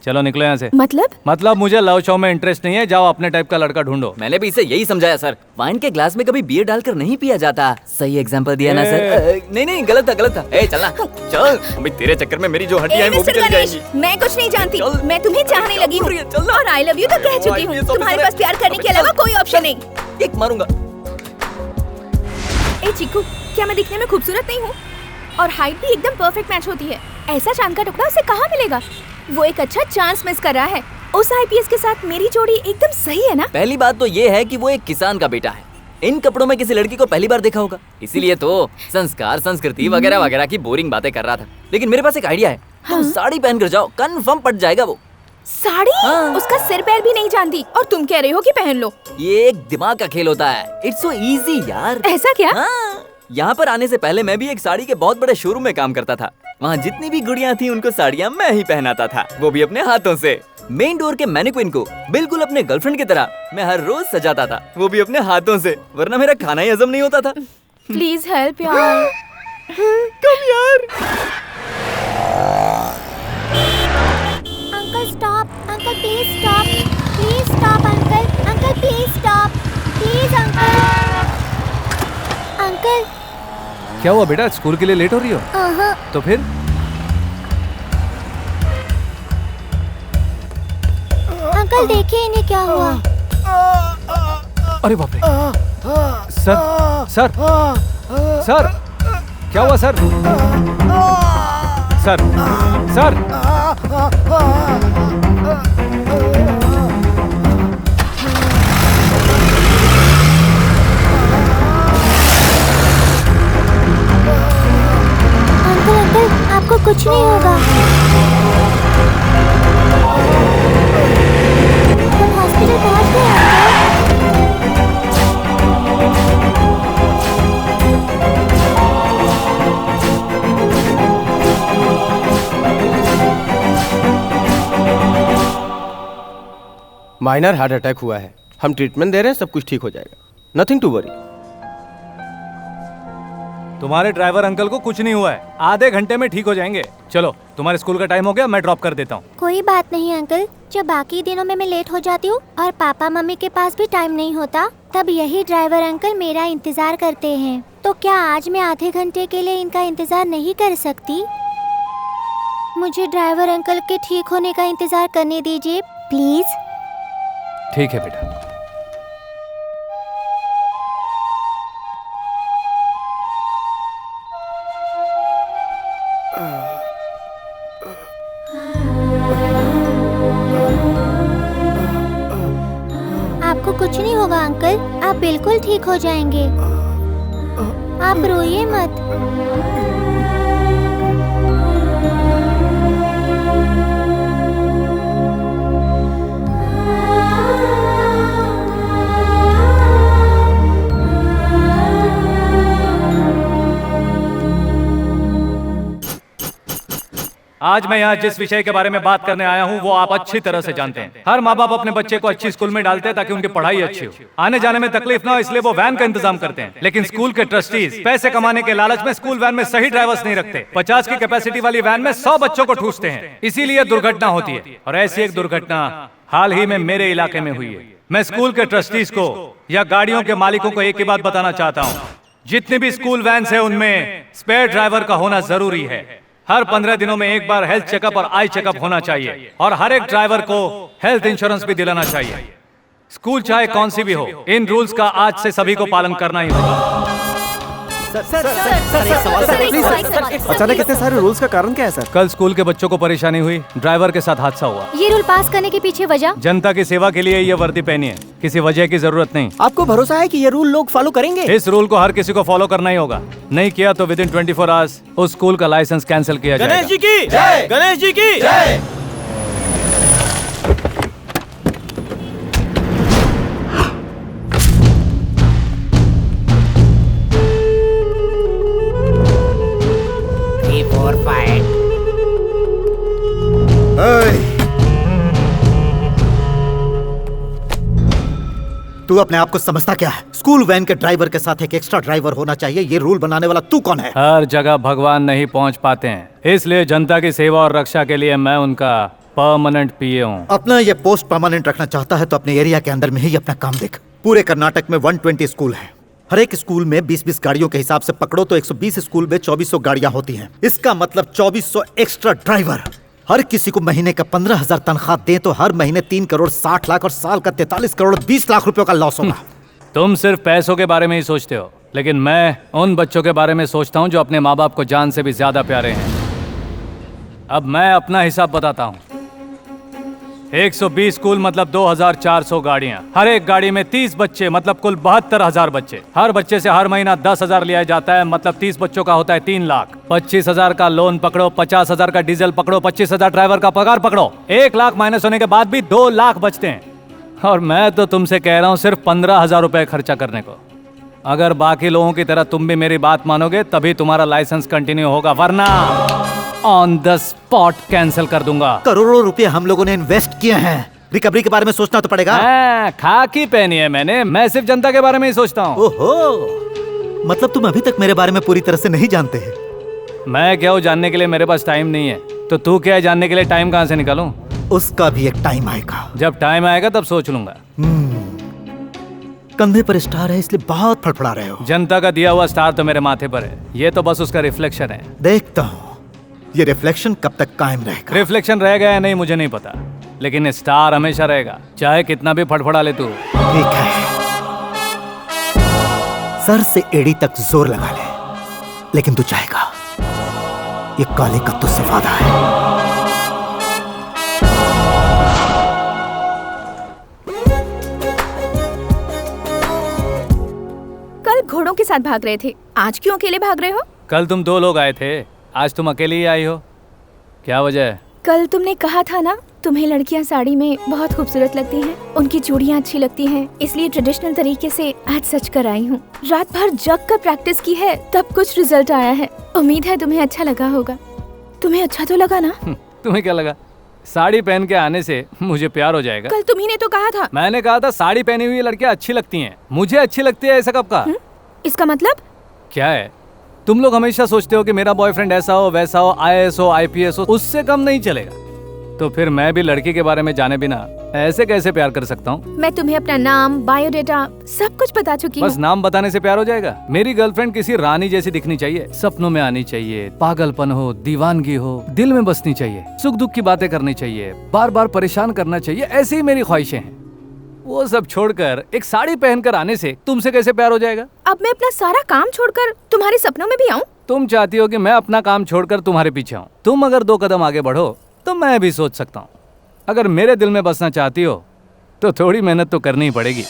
B: चलो निकलो यहाँ से। मतलब मुझे लव शो में इंटरेस्ट नहीं है। जाओ अपने टाइप का लड़का ढूंढो।
I: मैंने भी इसे यही समझाया सर, वाइन के ग्लास में कभी बियर डालकर नहीं पिया जाता। सही एग्जांपल दिया ना सर? नहीं गलत था। ए चलना, चल। अभी तेरे चक्कर में मेरी जो हड्डियां हैं वो भी चली जाएंगी।
D: मैं कुछ नहीं जानती, मैं तुम्हें चाहने लगी हूँ और आई लव यू तो कह चुकी हूँ। तुम्हारे पास प्यार करने के अलावा कोई ऑप्शन नहीं।
I: एक मारूंगा।
D: ए चिक्कू, क्या मैं दिखने में खूबसूरत नहीं हूँ? और हाइट भी एकदम परफेक्ट मैच होती है। ऐसा चांद का टुकड़ा उसे कहाँ मिलेगा? वो एक अच्छा चांस मिस कर रहा है। उस आईपीएस के साथ मेरी जोड़ी एकदम सही है ना?
I: पहली बात तो ये है कि वो एक किसान का बेटा है। इन कपड़ों में किसी लड़की को पहली बार देखा होगा, इसीलिए तो संस्कार, संस्कृति वगैरह वगैरह की बोरिंग बातें कर रहा था। लेकिन मेरे पास एक आइडिया है। तुम साड़ी पहन कर जाओ, कंफर्म पट जाएगा वो।
D: साड़ी? उसका सिर पैर भी नहीं जानती और तुम कह रहे हो कि पहन लो।
I: ये एक दिमाग का खेल होता है। इट्स सो इजी यार।
D: ऐसा क्या?
I: यहाँ पर आने से पहले मैं भी एक साड़ी के बहुत बड़े शोरूम में काम करता था। वहाँ जितनी भी गुड़ियाँ थी उनको साड़ियाँ मैं ही पहनाता था, वो भी अपने हाथों से। मेन डोर के मैनिक्विन को बिल्कुल अपने गर्लफ्रेंड की तरह मैं हर रोज सजाता था, वो भी अपने हाथों से, वरना मेरा खाना ही हजम नहीं होता था।
D: प्लीज हेल्प यार।
I: कम यार।
J: Uncle stop, uncle please stop uncle please stop, please uncle.
B: क्या हुआ बेटा, स्कूल के लिए लेट हो रही हो? तो फिर?
J: अंकल देखिए इन्हें क्या हुआ।
B: अरे बाप रे। सर क्या हुआ सर? सर
J: अंकल आपको कुछ नहीं होगा। तुम हॉस्पिटल पहुंच गए
C: माइनर हार्ट अटैक हुआ है। हम ट्रीटमेंट दे रहे हैं, सब कुछ ठीक हो जाएगा। Nothing to worry.
B: तुम्हारे ड्राइवर अंकल को कुछ नहीं हुआ है, आधे घंटे में ठीक हो जाएंगे। चलो तुम्हारे स्कूल का टाइम हो गया, मैं ड्रॉप कर देता हूँ।
J: कोई बात नहीं अंकल, जब बाकी दिनों में मैं लेट हो जाती हूँ और पापा मम्मी के पास भी टाइम नहीं होता, तब यही ड्राइवर अंकल मेरा इंतजार करते हैं। तो क्या आज मैं आधे घंटे के लिए इनका इंतजार नहीं कर सकती? मुझे ड्राइवर अंकल के ठीक होने का इंतजार करने दीजिए प्लीज।
B: ठीक है बेटा।
J: आपको कुछ नहीं होगा अंकल, आप बिल्कुल ठीक हो जाएंगे। आप रोइए मत।
B: आज मैं यहाँ जिस विषय के बारे में बात करने आया हूँ वो आप अच्छी तरह से जानते हैं। हर माँ बाप अपने बच्चे को अच्छी स्कूल में डालते हैं ताकि उनकी पढ़ाई अच्छी हो, आने जाने में तकलीफ ना हो, इसलिए वो वैन का इंतजाम करते हैं। लेकिन स्कूल के ट्रस्टीज पैसे कमाने के लालच में स्कूल वैन में सही ड्राइवर्स नहीं रखते। 50 की कैपेसिटी वाली वैन में 100 बच्चों को ठूसते हैं, इसीलिए दुर्घटना होती है। और ऐसी एक दुर्घटना हाल ही में मेरे इलाके में हुई है। मैं स्कूल के ट्रस्टीज को या गाड़ियों के मालिकों को एक ही बात बताना चाहता हूँ, जितनी भी स्कूल वैन है उनमें स्पेयर ड्राइवर का होना जरूरी है। हर 15 दिनों में एक बार हेल्थ चेकअप और आई चेकअप होना चाहिए और हर एक ड्राइवर को हेल्थ इंश्योरेंस भी दिलाना चाहिए। स्कूल चाहे कौन सी भी हो, इन रूल्स का आज से सभी को पालन करना ही होगा।
F: अचानक इतने सारे रूल्स का कारण क्या है सर?
B: कल स्कूल के बच्चों को परेशानी हुई, ड्राइवर के साथ हादसा हुआ।
J: ये रूल पास करने के पीछे वजह?
B: जनता की सेवा के लिए ये वर्दी पहनी है, किसी वजह की जरूरत नहीं।
K: आपको भरोसा है कि ये रूल लोग फॉलो करेंगे?
B: इस रूल को हर किसी को फॉलो करना ही होगा, नहीं किया तो विद इन 24 आवर्स उस स्कूल का लाइसेंस कैंसिल किया जाएगा।
C: गणेश जी की जय, गणेश जी की जय।
H: तू अपने आप को समझता क्या है? स्कूल वैन के ड्राइवर के साथ एक एक्स्ट्रा ड्राइवर होना चाहिए, ये रूल बनाने वाला तू कौन है?
B: हर जगह भगवान नहीं पहुंच पाते हैं, इसलिए जनता की सेवा और रक्षा के लिए मैं उनका परमानेंट पीए हूँ।
H: अपना ये पोस्ट परमानेंट रखना चाहता है तो अपने एरिया के अंदर में ही अपना काम देख। पूरे कर्नाटक में 120 स्कूल हैं। हर एक स्कूल में 20-20 गाड़ियों के हिसाब से पकड़ो तो 120 स्कूल में 2400 गाड़ियां होती हैं। इसका मतलब 2400 एक्स्ट्रा ड्राइवर। हर किसी को महीने का 15,000 तनख्वाह दे तो हर महीने 3 करोड़ 60 लाख और साल का 43 करोड़ 20 लाख रुपयों का लॉस होगा।
B: तुम सिर्फ पैसों के बारे में ही सोचते हो, लेकिन मैं उन बच्चों के बारे में सोचता हूँ जो अपने माँ बाप को जान से भी ज्यादा प्यारे हैं। अब मैं अपना हिसाब बताता हूँ। 120 स्कूल मतलब 2400 गाड़ियां, हर एक गाड़ी में 30 बच्चे मतलब कुल 72,000 बच्चे। हर बच्चे से हर महीना 10,000 लिया जाता है, मतलब 30 बच्चों का होता है 3 लाख। 25,000 का लोन पकड़ो, 50,000 का डीजल पकड़ो, 25,000 ड्राइवर का पगार पकड़ो, 1 लाख माइनस होने के बाद भी 2 लाख बचते हैं। और मैं तो तुमसे कह रहा हूँ सिर्फ 15,000 रुपए खर्चा करने को। अगर बाकी लोगों की तरह तुम भी मेरी बात मानोगे तभी तुम्हारा लाइसेंस कंटिन्यू होगा, वरना ऑन द स्पॉट कैंसिल कर दूंगा।
H: करोड़ों रुपए हम लोगों ने इन्वेस्ट किए हैं, रिकवरी के बारे में सोचना तो पड़ेगा।
B: खाकी पहनी है मैंने, मैं सिर्फ जनता के बारे में ही सोचता हूँ।
H: ओहो, मतलब तुम अभी तक मेरे बारे में पूरी तरह से नहीं जानते हैं।
B: मैं क्या हूँ जानने के लिए? मेरे पास टाइम नहीं है, तो तू क्या है जानने के लिए टाइम कहाँ से निकालूं?
H: उसका भी एक टाइम आएगा।
B: जब टाइम आएगा तब सोच लूंगा।
H: कंधे पर स्टार है इसलिए बहुत फड़फड़ा रहे हो।
B: जनता का दिया हुआ स्टार तो मेरे माथे पर है, ये तो बस उसका रिफ्लेक्शन है।
H: देखता हूँ ये रिफ्लेक्शन कब तक कायम रहेगा।
B: रिफ्लेक्शन रहेगा या नहीं मुझे नहीं पता, लेकिन स्टार हमेशा रहेगा, चाहे कितना भी फड़फड़ा ले तू।
H: ठीक है, सर से एड़ी तक जोर लगा ले, लेकिन तू चाहेगा ये काले का तुझसे वादा है।
D: कल घोड़ों के साथ भाग रहे थे, आज क्यों अकेले भाग रहे हो?
B: कल तुम 2 लोग आए थे, आज तुम अकेले ही आई हो, क्या वजह है?
D: कल तुमने कहा था ना तुम्हें लड़कियां साड़ी में बहुत खूबसूरत लगती हैं, उनकी चूड़ियां अच्छी लगती हैं, इसलिए ट्रेडिशनल तरीके से आज सच कर आई हूँ। रात भर जग कर प्रैक्टिस की है, तब कुछ रिजल्ट आया है। उम्मीद है तुम्हें अच्छा लगा होगा। तुम्हें अच्छा तो लगा ना?
B: तुम्हें क्या लगा साड़ी पहन के आने से मुझे प्यार हो जाएगा?
D: कल तुम्ही ने तो कहा था।
B: मैंने कहा था साड़ी पहनी हुई लड़कियां अच्छी लगती हैं, मुझे अच्छी लगती है, ऐसा कब कहा?
D: इसका मतलब क्या
B: है? तुम लोग हमेशा सोचते हो कि मेरा बॉयफ्रेंड ऐसा हो वैसा हो, IAS हो IPS हो, उससे कम नहीं चलेगा। तो फिर मैं भी लड़की के बारे में जाने बिना ऐसे कैसे प्यार कर सकता हूँ?
D: मैं तुम्हें अपना नाम, बायोडेटा सब कुछ बता चुकी हूँ।
B: बस नाम बताने से प्यार हो जाएगा? मेरी गर्लफ्रेंड किसी रानी जैसी दिखनी चाहिए, सपनों में आनी चाहिए, पागलपन हो, दीवानगी हो, दिल में बसनी चाहिए, सुख दुख की बातें करनी चाहिए, बार बार परेशान करना चाहिए, ऐसी ही मेरी ख्वाहिशें हैं। वो सब छोड़कर एक साड़ी पहनकर आने से तुमसे कैसे प्यार हो जाएगा?
D: अब मैं अपना सारा काम छोड़कर तुम्हारे सपनों में भी आऊँ?
B: तुम चाहती हो कि मैं अपना काम छोड़कर तुम्हारे पीछे आऊँ। तुम अगर 2 कदम आगे बढ़ो तो मैं भी सोच सकता हूँ। अगर मेरे दिल में बसना चाहती हो तो थोड़ी मेहनत तो करनी ही पड़ेगी।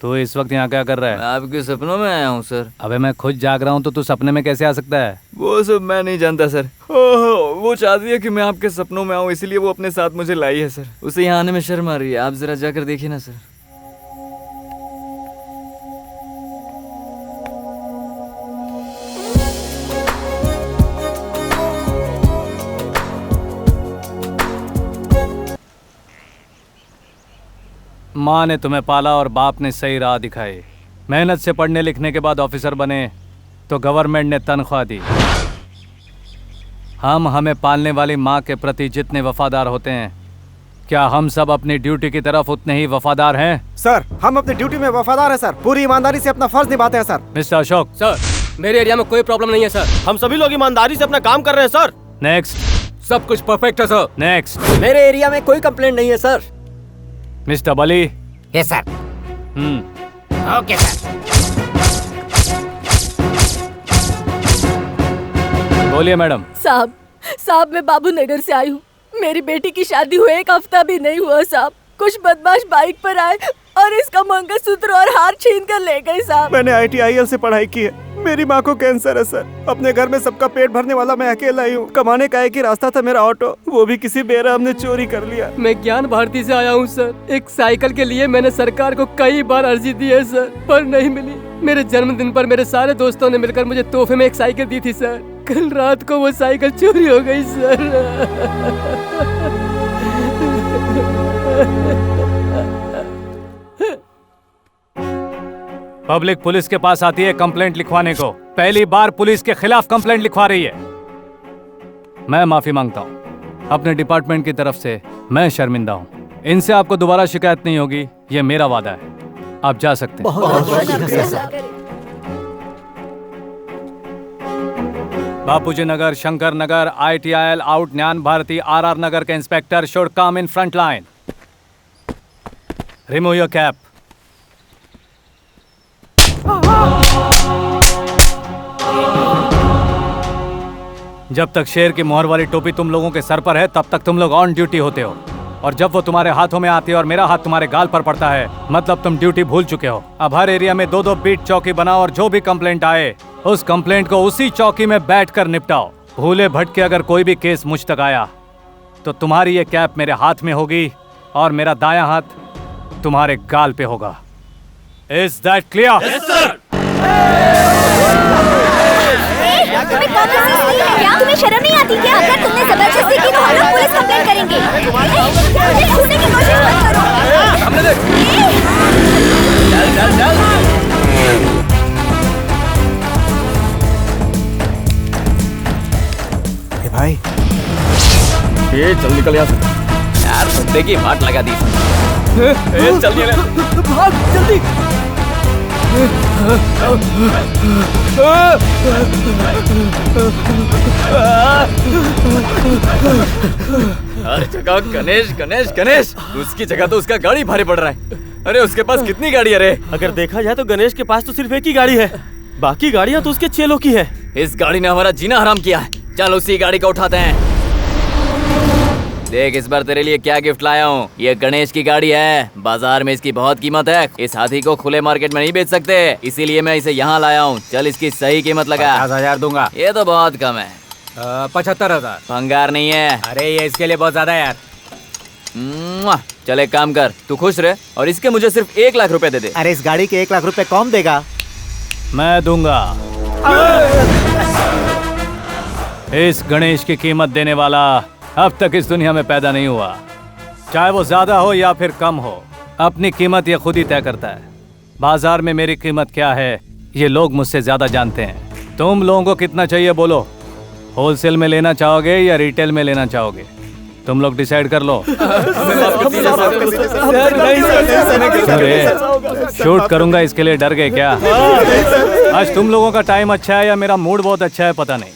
B: तू इस वक्त यहाँ क्या कर रहा है?
I: मैं आपके सपनों में आया हूँ सर।
B: अबे मैं खुद जाग रहा हूँ तो तू सपने में कैसे आ सकता है?
I: वो सब मैं नहीं जानता सर। वो चाहती है कि मैं आपके सपनों में आऊँ, इसलिए वो अपने साथ मुझे लाई है सर। उसे यहाँ आने में शर्म आ रही है, आप जरा जाकर देखिए ना सर।
B: माँ ने तुम्हें पाला और बाप ने सही राह दिखाई। मेहनत से पढ़ने लिखने के बाद ऑफिसर बने तो गवर्नमेंट ने तनख्वाह दी। हम हमें पालने वाली माँ के प्रति जितने वफादार होते हैं, क्या हम सब अपनी ड्यूटी की तरफ उतने ही वफादार हैं?
F: सर, हम अपनी ड्यूटी में वफादार हैं सर, पूरी ईमानदारी से अपना फर्ज निभाते हैं सर।
B: मिस्टर अशोक।
G: सर, मेरे एरिया में कोई प्रॉब्लम नहीं है सर।
C: हम सभी लोग ईमानदारी से अपना काम कर रहे हैं सर।
B: नेक्स्ट।
G: सब कुछ परफेक्ट है सर।
B: नेक्स्ट।
K: मेरे एरिया में कोई कंप्लेंट नहीं है sir.
B: Mister Bali.
E: Yes sir. Okay sir.
B: बोलिए मैडम।
L: साहब मैं बाबू नगर से आई हूँ। मेरी बेटी की शादी हुए 1 हफ्ता भी नहीं हुआ साहब। कुछ बदमाश बाइक पर आए और इसका मंगलसूत्र और हार छीन कर ले गए साहब।
F: मैंने ITIL से पढ़ाई की है। मेरी माँ को कैंसर है सर। अपने घर में सबका पेट भरने वाला मैं अकेला ही हूँ। कमाने का एक ही रास्ता था मेरा ऑटो, वो भी किसी बेरहम ने चोरी कर लिया।
G: मैं ज्ञान भारती से आया हूँ सर। एक साइकिल के लिए मैंने सरकार को कई बार अर्जी दी है सर, पर नहीं मिली। मेरे जन्मदिन पर मेरे सारे दोस्तों ने मिलकर मुझे तोहफे में एक साइकिल दी थी सर। कल रात को वो साइकिल चोरी हो गई सर।
B: पब्लिक पुलिस के पास आती है कंप्लेंट लिखवाने को। पहली बार पुलिस के खिलाफ कंप्लेंट लिखवा रही है। मैं माफी मांगता हूँ अपने डिपार्टमेंट की तरफ से। मैं शर्मिंदा हूँ। इनसे आपको दोबारा शिकायत नहीं होगी, ये मेरा वादा है। आप जा सकते हैं। बापूजी नगर, शंकर नगर, ITIL आउट, ज्ञान भारती, RR नगर के inspector should come in front line. Remove your cap. जब तक शेर की मोहर वाली टोपी तुम लोगों के सर पर है तब तक तुम लोग ऑन ड्यूटी होते हो, और जब वो तुम्हारे हाथों में आती है और मेरा हाथ तुम्हारे गाल पर पड़ता है मतलब तुम ड्यूटी भूल चुके हो। अब हर एरिया में 2-2 बीट चौकी बनाओ और जो भी कंप्लेंट आए उस कंप्लेंट को उसी चौकी में बैठकर निपटाओ। भूले भटके अगर कोई भी केस मुझ तक आया तो तुम्हारी ये कैप मेरे हाथ में होगी और मेरा दायां हाथ तुम्हारे गाल पे होगा। Is that clear?
D: Yes sir. तुम्हें शर्म नहीं आती क्या? अगर तुमने जबरदस्ती की तो हम लोग पुलिस कंप्लेंट करेंगे। मुझे छूने की कोशिश मत करो।
I: सामने देख। चल चल चल।
F: भाई
I: ये चल निकल यहाँ से। यार बंदे की वाट लगा दी। चल ये
G: भाग जल्दी।
I: हर जगह गणेश गणेश गणेश। उसकी जगह तो उसका गाड़ी भारी पड़ रहा है। अरे उसके पास कितनी गाड़ी है रे?
C: अगर देखा जाए तो गणेश के पास तो सिर्फ एक ही गाड़ी है, बाकी गाड़ियाँ तो उसके चेलों की है।
I: इस गाड़ी ने हमारा जीना हराम किया है। चल उसी गाड़ी को उठाते हैं। देख इस बार तेरे लिए क्या गिफ्ट लाया हूँ। ये गणेश की गाड़ी है। बाजार में इसकी बहुत कीमत है। इस हाथी को खुले मार्केट में नहीं बेच सकते, इसीलिए मैं इसे यहाँ लाया हूँ। चल इसकी सही कीमत लगा।
G: 50,000 दूंगा।
I: ये तो बहुत कम है।
G: 75,000।
I: भंगार नहीं है।
G: अरे ये इसके लिए बहुत ज्यादा है यार।
I: चल एक काम कर, तू खुश रहे और इसके मुझे सिर्फ 1 लाख रुपए दे दे।
H: अरे इस गाड़ी के 1 लाख रुपए कौन देगा?
B: मैं दूंगा। इस गणेश की कीमत देने वाला अब तक इस दुनिया में पैदा नहीं हुआ। चाहे वो ज्यादा हो या फिर कम हो, अपनी कीमत ये खुद ही तय करता है। बाजार में मेरी कीमत क्या है ये लोग मुझसे ज्यादा जानते हैं। तुम लोगों को कितना चाहिए बोलो? होलसेल में लेना चाहोगे या रिटेल में लेना चाहोगे? तुम लोग डिसाइड कर लो। शूट करूंगा इसके लिए डर गए क्या? आज तुम लोगों का टाइम अच्छा है या मेरा मूड बहुत अच्छा है पता नहीं।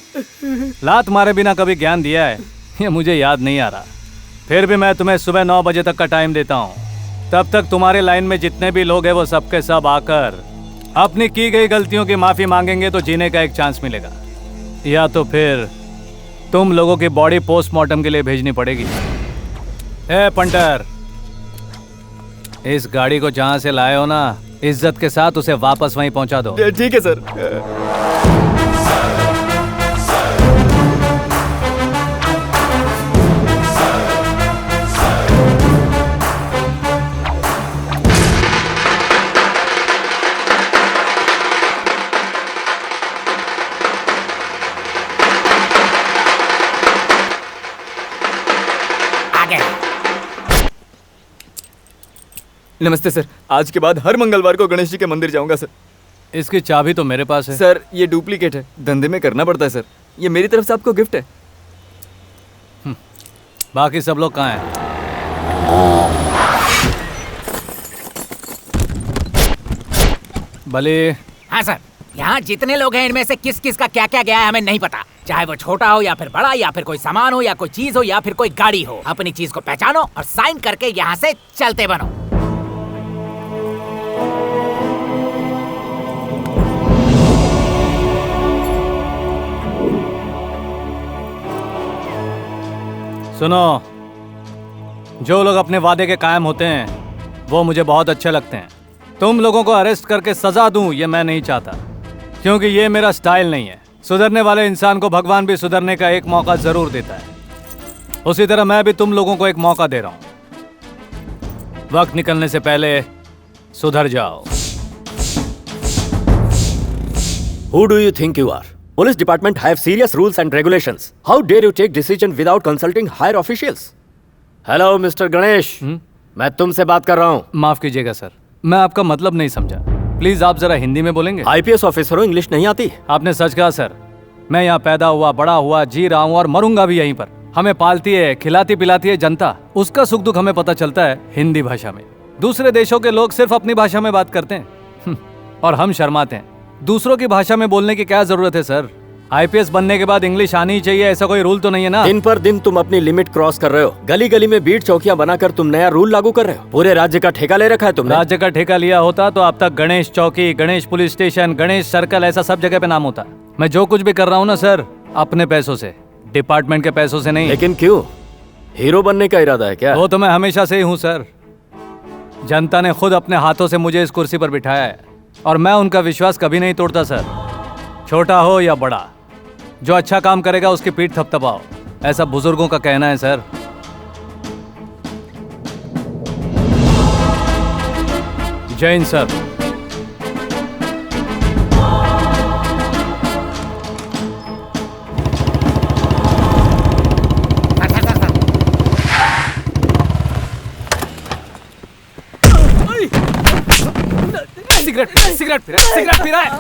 B: लात मारे बिना कभी ज्ञान दिया है ये मुझे याद नहीं आ रहा। फिर भी मैं तुम्हें सुबह 9 बजे तक का टाइम देता हूँ। तब तक तुम्हारे लाइन में जितने भी लोग हैं वो सबके सब आकर अपनी की गई गलतियों की माफी मांगेंगे तो जीने का एक चांस मिलेगा, या तो फिर तुम लोगों की बॉडी पोस्टमार्टम के लिए भेजनी पड़ेगी। ए पंटर, इस गाड़ी को जहां से लाए हो ना, इज्जत के साथ उसे वापस वहीं पहुंचा दो।
I: ठीक है सर। नमस्ते सर। आज के बाद हर मंगलवार को गणेश जी के मंदिर जाऊंगा सर।
B: इसकी चाबी तो मेरे पास है।
I: सर ये डुप्लीकेट है, धंधे में करना पड़ता है सर। ये मेरी तरफ से आपको गिफ्ट है।
B: बाकी सब लोग कहाँ हैं? भले।
E: हाँ सर, यहाँ जितने लोग हैं इनमें से किस किस का क्या क्या गया है हमें नहीं पता। चाहे वो छोटा हो या फिर बड़ा, या फिर कोई सामान हो या कोई चीज हो या फिर कोई गाड़ी हो। अपनी चीज को पहचानो और साइन करके यहाँ से चलते बनो।
B: सुनो, जो लोग अपने वादे के कायम होते हैं वो मुझे बहुत अच्छे लगते हैं। तुम लोगों को अरेस्ट करके सजा दूं ये मैं नहीं चाहता, क्योंकि ये मेरा स्टाइल नहीं है। सुधरने वाले इंसान को भगवान भी सुधरने का एक मौका जरूर देता है। उसी तरह मैं भी तुम लोगों को एक मौका दे रहा हूं। वक्त निकलने से पहले सुधर जाओ।
M: Who do you think you are?
K: Police department have serious rules and regulations. How dare you take decision without consulting higher officials?
C: Hello mister Ganesh, मैं तुमसे बात कर रहा हूँ।
B: माफ कीजिएगा सर, मैं आपका मतलब नहीं समझा। प्लीज आप जरा हिंदी में बोलेंगे।
K: IPS ऑफिसर हो, इंग्लिश नहीं आती?
B: आपने सच कहा सर। मैं यहाँ पैदा हुआ, बड़ा हुआ, जी रहा हूँ और मरूंगा भी यहीं पर। हमें पालती है, खिलाती पिलाती है जनता। उसका सुख दुख हमें पता चलता है हिंदी भाषा में। दूसरे देशों के लोग सिर्फ अपनी भाषा में बात करते हैं और हम शर्माते हैं। दूसरों की भाषा में बोलने की क्या जरूरत है सर? IPS बनने के बाद इंग्लिश आनी ही चाहिए, ऐसा कोई रूल तो नहीं है ना?
K: दिन पर दिन तुम अपनी लिमिट क्रॉस कर रहे हो। गली गली में बीट चौकियां बनाकर तुम नया रूल लागू कर रहे हो। पूरे राज्य का ठेका ले रखा है तुमने।
B: राज्य का ठेका लिया होता तो अब तक गणेश चौकी, Ganesh police station, Ganesh circle ऐसा सब जगह पे नाम होता। मैं जो कुछ भी कर रहा हूँ ना सर, अपने पैसों से, डिपार्टमेंट के पैसों से नहीं।
K: लेकिन क्यों? हीरो बनने का इरादा है क्या?
B: वो तो मैं हमेशा से ही हूँ सर। जनता ने खुद अपने हाथों से मुझे इस कुर्सी पर बिठाया है और मैं उनका विश्वास कभी नहीं तोड़ता सर। छोटा हो या बड़ा, जो अच्छा काम करेगा उसकी पीठ थपथपाओ, ऐसा बुजुर्गों का कहना है सर। जय हिंद सर। सिगरेट पी रहा है।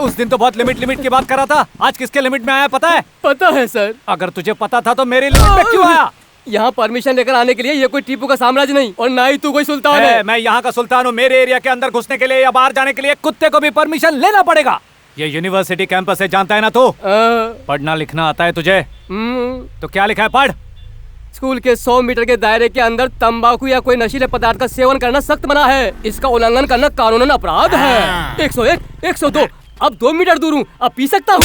B: उस दिन तो बहुत लिमिट की बात कर रहा था, आज किसके लिमिट में आया पता है?
G: पता है सर।
B: अगर तुझे पता था तो मेरे लिमिट में क्यों आया?
G: यहाँ परमिशन लेकर आने के लिए ये कोई टीपू का साम्राज्य नहीं और ना ही तू कोई सुल्तान है।
B: मैं यहाँ का सुल्तान हूँ। मेरे एरिया के अंदर घुसने के लिए या बाहर जाने के लिए कुत्ते को भी परमिशन लेना पड़ेगा। ये यूनिवर्सिटी कैंपस है, जानता है ना तू? पढ़ना लिखना आता है तुझे? तो क्या लिखा है, पढ़।
G: स्कूल के 100 मीटर के दायरे के अंदर तंबाकू या कोई नशीले पदार्थ का सेवन करना सख्त मना है। इसका उल्लंघन करना कानूनन अपराध है। 101, 102, अब 2 मीटर दूर हूँ, अब पी सकता हूँ।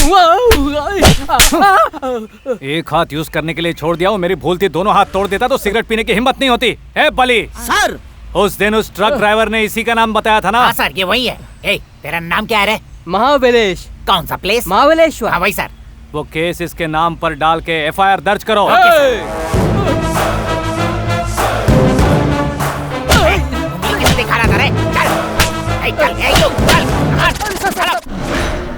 B: एक हाथ यूज करने के लिए छोड़ दिया, वो मेरी भूल थी। दोनों हाथ तोड़ देता तो सिगरेट पीने की हिम्मत नहीं होती। है बली
E: सर,
B: उस दिन उस ट्रक ड्राइवर ने इसी का नाम बताया था ना?
E: हाँ सर, ये वही है। ए, तेरा नाम क्या है?
G: महाबलेश।
E: कौन सा प्लेस?
G: महाबलेश्वर।
E: हाँ वही सर।
B: वो केस इसके नाम पर डाल के FIR दर्ज करो।
E: दिखा रहा था रे। चल, चल।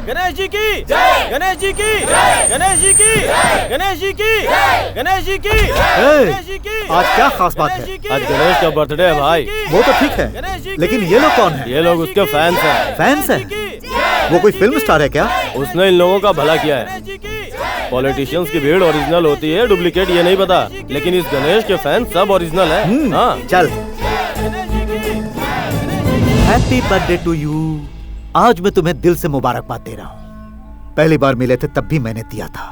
C: गणेश जी की जय, गणेश जी की जय, गणेश जी की जय, गणेश जी की जय, गणेश जी की जय, गणेश जी की।
H: आज क्या खास बात है?
C: आज गणेश का बर्थडे है भाई।
H: वो तो ठीक है, लेकिन ये लोग कौन है?
C: ये लोग उसके फैंस हैं।
H: फैंस हैं? वो कोई फिल्म स्टार है क्या?
C: उसने इन लोगों का भला किया है। पॉलिटिशियंस की भीड़ ओरिजिनल होती है, डुप्लीकेट ये नहीं पता, लेकिन इस गणेश के फैंस सब ओरिजिनल है। हाँ
H: चल। Happy birthday to you. आज मैं तुम्हें दिल से मुबारकबाद दे रहा हूँ। पहली बार मिले थे तब भी मैंने दिया था,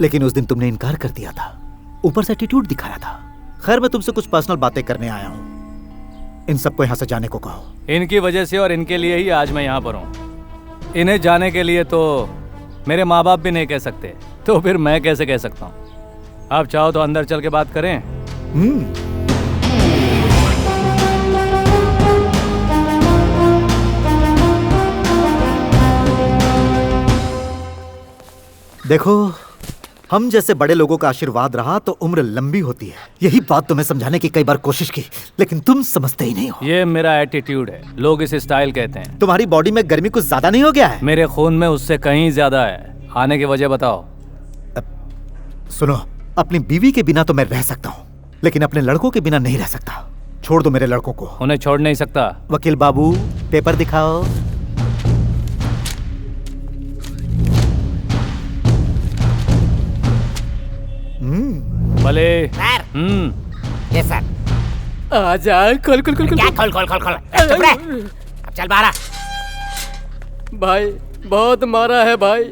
H: लेकिन उस दिन तुमने इनकार कर दिया था, ऊपर से एटीट्यूड दिखाया था। खैर, मैं तुमसे कुछ पर्सनल बातें करने आया हूँ। इन सबको यहाँ से जाने को कहो।
B: इनकी वजह से और इनके लिए ही आज मैं यहाँ पर हूँ। इन्हें जाने के लिए तो मेरे माँ बाप भी नहीं कह सकते, तो फिर मैं कैसे कह सकता हूँ? आप चाहो तो अंदर चल के बात करें।
H: देखो, हम जैसे बड़े लोगों का आशीर्वाद रहा तो उम्र लंबी होती है। यही बात तुम्हें समझाने की कई बार कोशिश की, लेकिन तुम समझते ही नहीं हो।
B: ये मेरा एटीट्यूड है, लोग इसे स्टाइल कहते हैं।
H: तुम्हारी बॉडी में गर्मी कुछ ज्यादा नहीं हो गया है?
B: मेरे खून में उससे कहीं ज्यादा है। आने की वजह बताओ।
H: सुनो, अपनी बीवी के बिना तो मैं रह सकता हूँ, लेकिन अपने लड़कों के बिना नहीं रह सकता। छोड़ दो मेरे लड़कों को।
B: उन्हें छोड़ नहीं सकता।
H: वकील बाबू, पेपर दिखाओ।
B: भले
E: सर। Yes sir.
G: आजा, खोल।
E: क्या खोल? चुप रह। अब चल बाहर।
G: भाई बहुत मारा है भाई।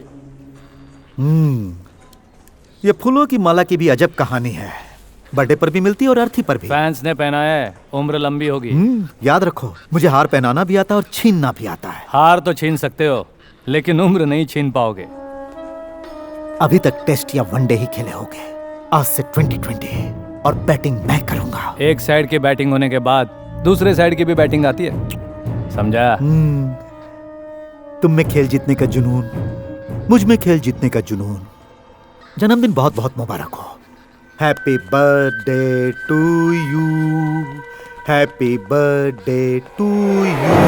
H: ये फूलों की माला की भी अजब कहानी है। बर्थडे पर भी मिलती है और अर्थी पर भी।
B: फैंस ने पहनाया है, उम्र लंबी होगी।
H: याद रखो, मुझे हार पहनाना भी आता है और छीनना भी आता है।
B: हार तो छीन सकते हो, लेकिन उम्र नहीं छीन पाओगे।
H: अभी तक टेस्ट या वनडे ही खेले होगे, आज से 2020 और बैटिंग मैं करूंगा।
B: एक साइड की बैटिंग होने के बाद दूसरे साइड की भी बैटिंग आती है, समझा?
H: तुम में खेल जीतने का जुनून, मुझ में खेल जीतने का जुनून। जन्मदिन बहुत बहुत मुबारक हो। Happy birthday to you, happy birthday to you.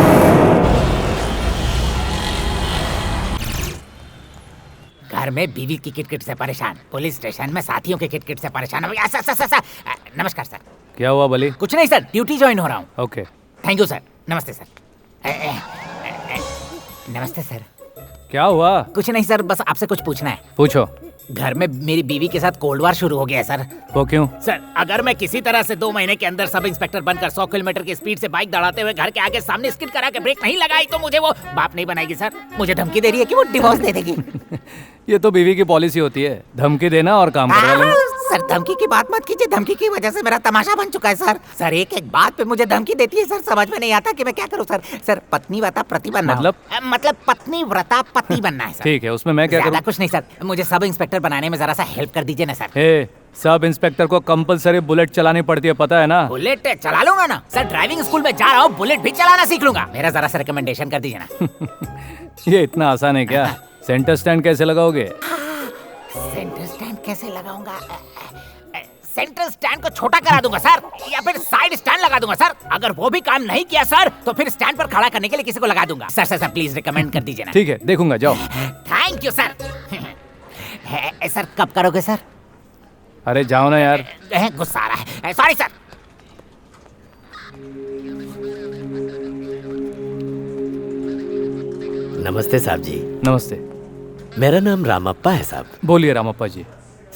E: घर में बीवी की किटकिट से परेशान, पुलिस स्टेशन में साथियों के किटकिट से परेशान। नमस्कार सर।
B: क्या हुआ बली?
E: कुछ नहीं सर, ड्यूटी ज्वाइन हो रहा हूँ।
B: Okay,
E: thank you sir. नमस्ते सर। नमस्ते सर।
B: क्या हुआ?
E: कुछ नहीं सर, बस आपसे कुछ पूछना है।
B: पूछो।
E: घर में मेरी बीवी के साथ कोल्ड वार शुरू हो गया है सर।
B: वो क्यों?
E: सर, अगर मैं किसी तरह से 2 महीने के अंदर सब इंस्पेक्टर बनकर 100 किलोमीटर की स्पीड से बाइक दौड़ाते हुए घर के आगे सामने स्किड करा के ब्रेक नहीं लगाई तो मुझे वो बाप नहीं बनाएगी सर। मुझे धमकी दे रही है कि वो डिवोर्स दे देगी।
B: ये तो बीवी की पॉलिसी होती है, धमकी देना और काम करवा लेना।
E: सर धमकी की बात मत कीजिए, धमकी की वजह से मेरा तमाशा बन चुका है सर। सर एक एक बात पे मुझे धमकी देती है सर, समझ में नहीं आता कि मैं क्या करूं सर। सर पत्नी व्रता पति बनना, मतलब पत्नी व्रता पति बनना है सर।
B: ठीक है, उसमें मैं क्या करूं?
E: कुछ नहीं सर, मुझे सब इंस्पेक्टर बनाने में जरा सा हेल्प कर दीजिए ना सर।
B: सब इंस्पेक्टर को कंपलसरी बुलेट चलानी पड़ती है, पता है ना?
E: बुलेट चला लूंगा ना सर, ड्राइविंग स्कूल में जा रहा हूँ, बुलेट भी चलाना सीख लूंगा। मेरा जरा सा रिकमेंडेशन कर दीजिए ना।
B: ये इतना आसान है क्या? सेंटर स्टैंड कैसे लगाओगे?
E: सेंटर स्टैंड कैसे लगाऊंगा? सेंटर स्टैंड को छोटा करा दूंगा सर, या फिर साइड स्टैंड लगा दूंगा सर। अगर वो भी काम नहीं किया सर तो फिर स्टैंड पर खड़ा करने के लिए किसी को लगा दूंगा। Sir sir sir please recommend कर दीजिए ना।
B: ठीक है, देखूंगा, जाओ।
E: Thank you sir. सर कब करोगे सर?
B: अरे जाओ ना यार।
E: गुस्सा आ रहा है, सॉरी सर।
K: नमस्ते साहब जी।
B: नमस्ते।
K: मेरा नाम रामप्पा है साहब।
B: बोलिए रामप्पा जी।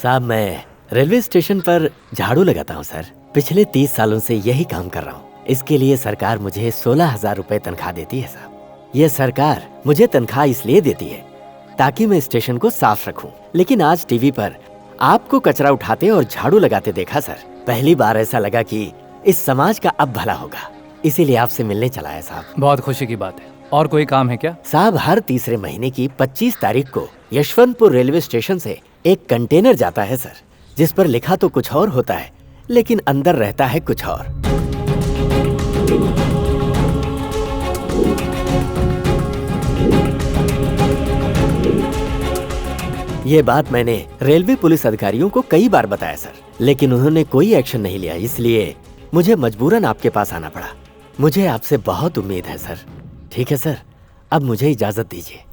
K: साहब मैं रेलवे स्टेशन पर झाड़ू लगाता हूँ सर। पिछले 30 सालों से यही काम कर रहा हूँ। इसके लिए सरकार मुझे 16,000 रुपए तनख्वाह देती है साहब। ये सरकार मुझे तनख्वाह इसलिए देती है ताकि मैं स्टेशन को साफ रखूं। लेकिन आज टीवी पर आपको कचरा उठाते और झाड़ू लगाते देखा सर। पहली बार ऐसा लगा कि इस समाज का अब भला होगा, इसीलिए आपसे मिलने चला है साहब।
B: बहुत खुशी की बात है। और कोई काम है क्या?
K: साहब हर तीसरे महीने की 25 तारीख को यशवंतपुर रेलवे स्टेशन से एक कंटेनर जाता है सर, जिस पर लिखा तो कुछ और होता है लेकिन अंदर रहता है कुछ और। ये बात मैंने रेलवे पुलिस अधिकारियों को कई बार बताया सर, लेकिन उन्होंने कोई एक्शन नहीं लिया। इसलिए मुझे मजबूरन आपके पास आना पड़ा। मुझे आपसे बहुत उम्मीद है सर। ठीक है सर, अब मुझे इजाजत दीजिए।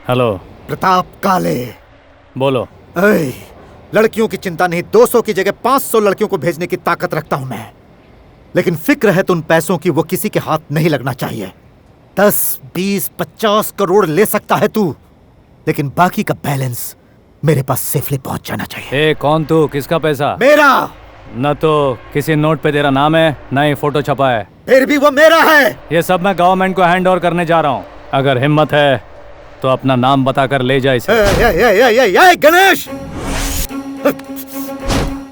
B: हेलो।
H: प्रताप काले।
B: बोलो।
H: ऐ, लड़कियों की चिंता नहीं, 200 की जगह 500 लड़कियों को भेजने की ताकत रखता हूं मैं, लेकिन फिक्र है तो उन पैसों की वो किसी के हाथ नहीं लगना चाहिए। 10, 20, 50 करोड़ ले सकता है तू, लेकिन बाकी का बैलेंस मेरे पास सेफली पहुंच जाना चाहिए।
B: कौन तू? किसका पैसा?
H: मेरा।
B: न तो किसी नोट पे तेरा नाम है, न ही फोटो छपा है।
H: फिर भी वो मेरा है।
B: ये सब मैं गवर्नमेंट को हैंड ओवर करने जा रहा हूँ। अगर हिम्मत है तो अपना नाम बताकर ले जा इसे।
H: गणेश।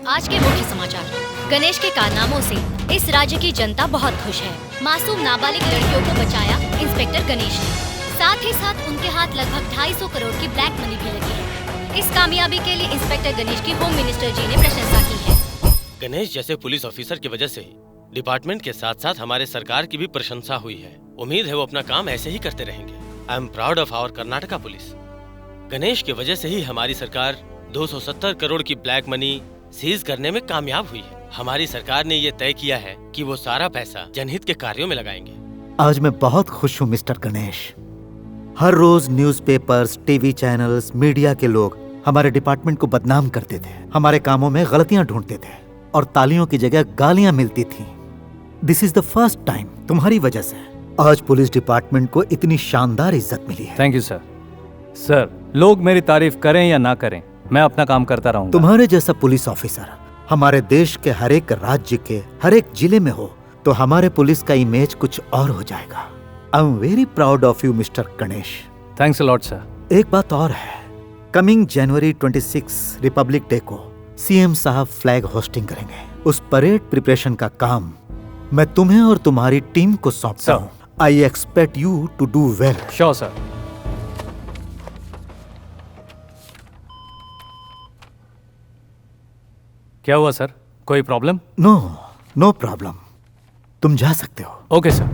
M: आज के मुख्य समाचार। गणेश के कारनामों से इस राज्य की जनता बहुत खुश है। मासूम नाबालिग लड़कियों को बचाया इंस्पेक्टर गणेश ने। साथ ही साथ उनके हाथ लगभग 250 करोड़ की ब्लैक मनी भी लगी है। इस कामयाबी के लिए इंस्पेक्टर गणेश की होम मिनिस्टर जी ने प्रशंसा की है।
C: गणेश जैसे पुलिस ऑफिसर की वजह से डिपार्टमेंट के साथ साथ हमारे सरकार की भी प्रशंसा हुई है। उम्मीद है वो अपना काम ऐसे ही करते रहेंगे। I am proud of our Karnataka police. Ganesh की वजह से ही हमारी सरकार 270 करोड़ की ब्लैक मनी सीज करने में कामयाब हुई है। हमारी सरकार ने ये तय किया है कि वो सारा पैसा जनहित के कार्यों में लगाएंगे।
H: आज मैं बहुत खुश हूँ मिस्टर गणेश। हर रोज न्यूज़पेपर्स, टीवी चैनल्स, मीडिया के लोग हमारे डिपार्टमेंट को बदनाम करते थे, हमारे कामों में गलतियां ढूंढते थे और तालियों की जगह गालियां मिलती थी। This is the first time तुम्हारी वजह से आज पुलिस डिपार्टमेंट को इतनी शानदार इज्जत मिली है।
B: Thank you sir. सर, लोग मेरी तारीफ करें या ना करें, मैं अपना काम करता रहूंगा।
H: तुम्हारे जैसा पुलिस ऑफिसर हमारे देश के हर एक राज्य के हर एक जिले में हो तो हमारे पुलिस का इमेज कुछ और हो जाएगा। I am very proud of you mister Ganesh.
B: Thanks a lot sir.
H: एक बात और है, कमिंग जनवरी 26 रिपब्लिक डे को सीएम साहब फ्लैग होस्टिंग करेंगे। उस परेड प्रिपरेशन का काम मैं तुम्हें और तुम्हारी टीम को सौंपता हूँ। I expect you to do well.
B: Sure sir. क्या हुआ सर? कोई प्रॉब्लम?
H: No problem. तुम जा सकते हो।
B: Okay sir.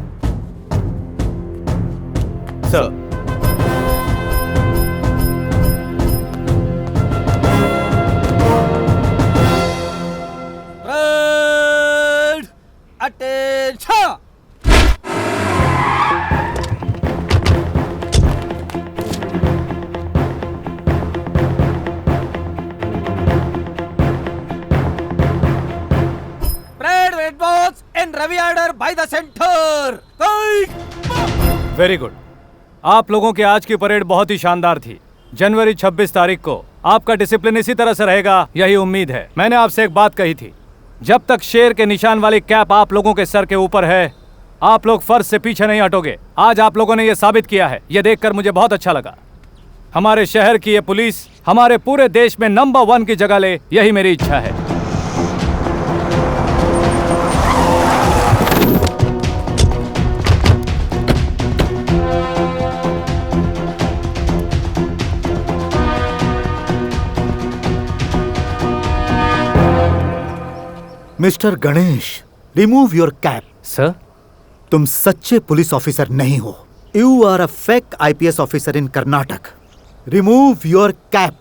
B: Sir,
N: attention. Parade with boats in Ravi order by the center.
B: Very good. आप लोगों की आज की परेड बहुत ही शानदार थी। जनवरी 26 तारीख को आपका डिसिप्लिन इसी तरह से रहेगा, यही उम्मीद है। मैंने आपसे एक बात कही थी, जब तक शेर के निशान वाली कैप आप लोगों के सर के ऊपर है, आप लोग फर्ज से पीछे नहीं हटोगे। आज आप लोगों ने यह साबित किया है। यह देखकर मुझे बहुत अच्छा लगा। हमारे शहर की ये पुलिस हमारे पूरे देश में नंबर 1 की जगह ले, यही मेरी इच्छा है।
H: Mister Ganesh, remove your cap.
B: Sir,
H: तुम सच्चे पुलिस ऑफिसर नहीं हो। You are a fake IPS officer in Karnataka. Remove your cap.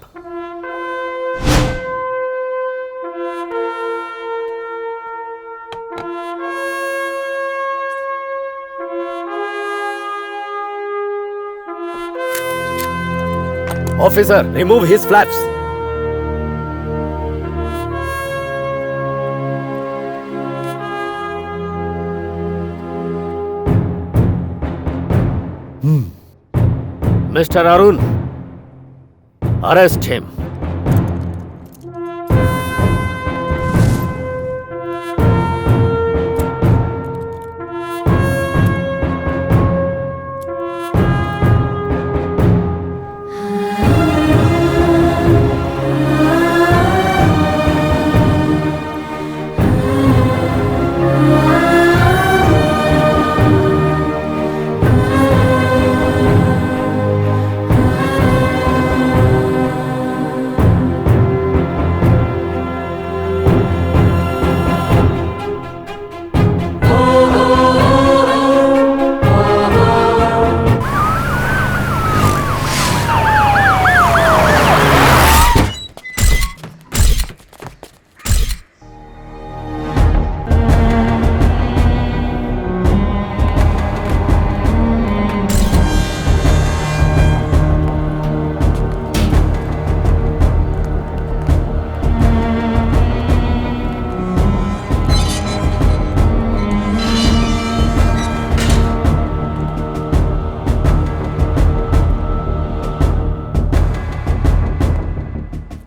K: Officer, remove his flaps. Mr. Arun, arrest him.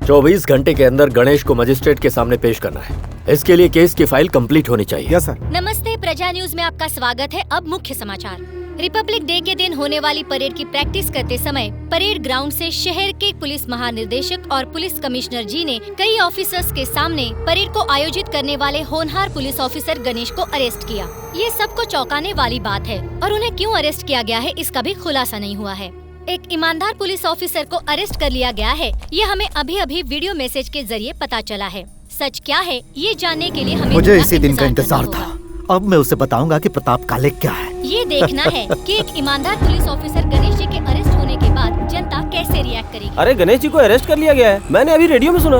K: 24 घंटे के अंदर गणेश को मजिस्ट्रेट के सामने पेश करना है। इसके लिए केस की फाइल कंप्लीट होनी चाहिए।
F: Yes sir.
M: नमस्ते, प्रजा न्यूज में आपका स्वागत है। अब मुख्य समाचार। रिपब्लिक डे के दिन होने वाली परेड की प्रैक्टिस करते समय परेड ग्राउंड से शहर के पुलिस महानिदेशक और पुलिस कमिश्नर जी ने कई ऑफिसर्स के सामने परेड को आयोजित करने वाले होनहार पुलिस ऑफिसर गणेश को अरेस्ट किया। ये सबको चौंकाने वाली बात है और उन्हें क्यों अरेस्ट किया गया है इसका भी खुलासा नहीं हुआ है। एक ईमानदार पुलिस ऑफिसर को अरेस्ट कर लिया गया है, ये हमें अभी अभी वीडियो मैसेज के जरिए पता चला है। सच क्या है ये जानने के लिए हमें
H: मुझे इसी दिन का इंतजार था। अब मैं उसे बताऊंगा कि प्रताप काले क्या है।
M: ये देखना है कि एक ईमानदार पुलिस ऑफिसर गणेश जी के अरेस्ट होने के बाद जनता कैसे रिएक्ट करेगी।
C: अरे गणेश जी को अरेस्ट कर लिया गया है, मैंने अभी रेडियो में सुना।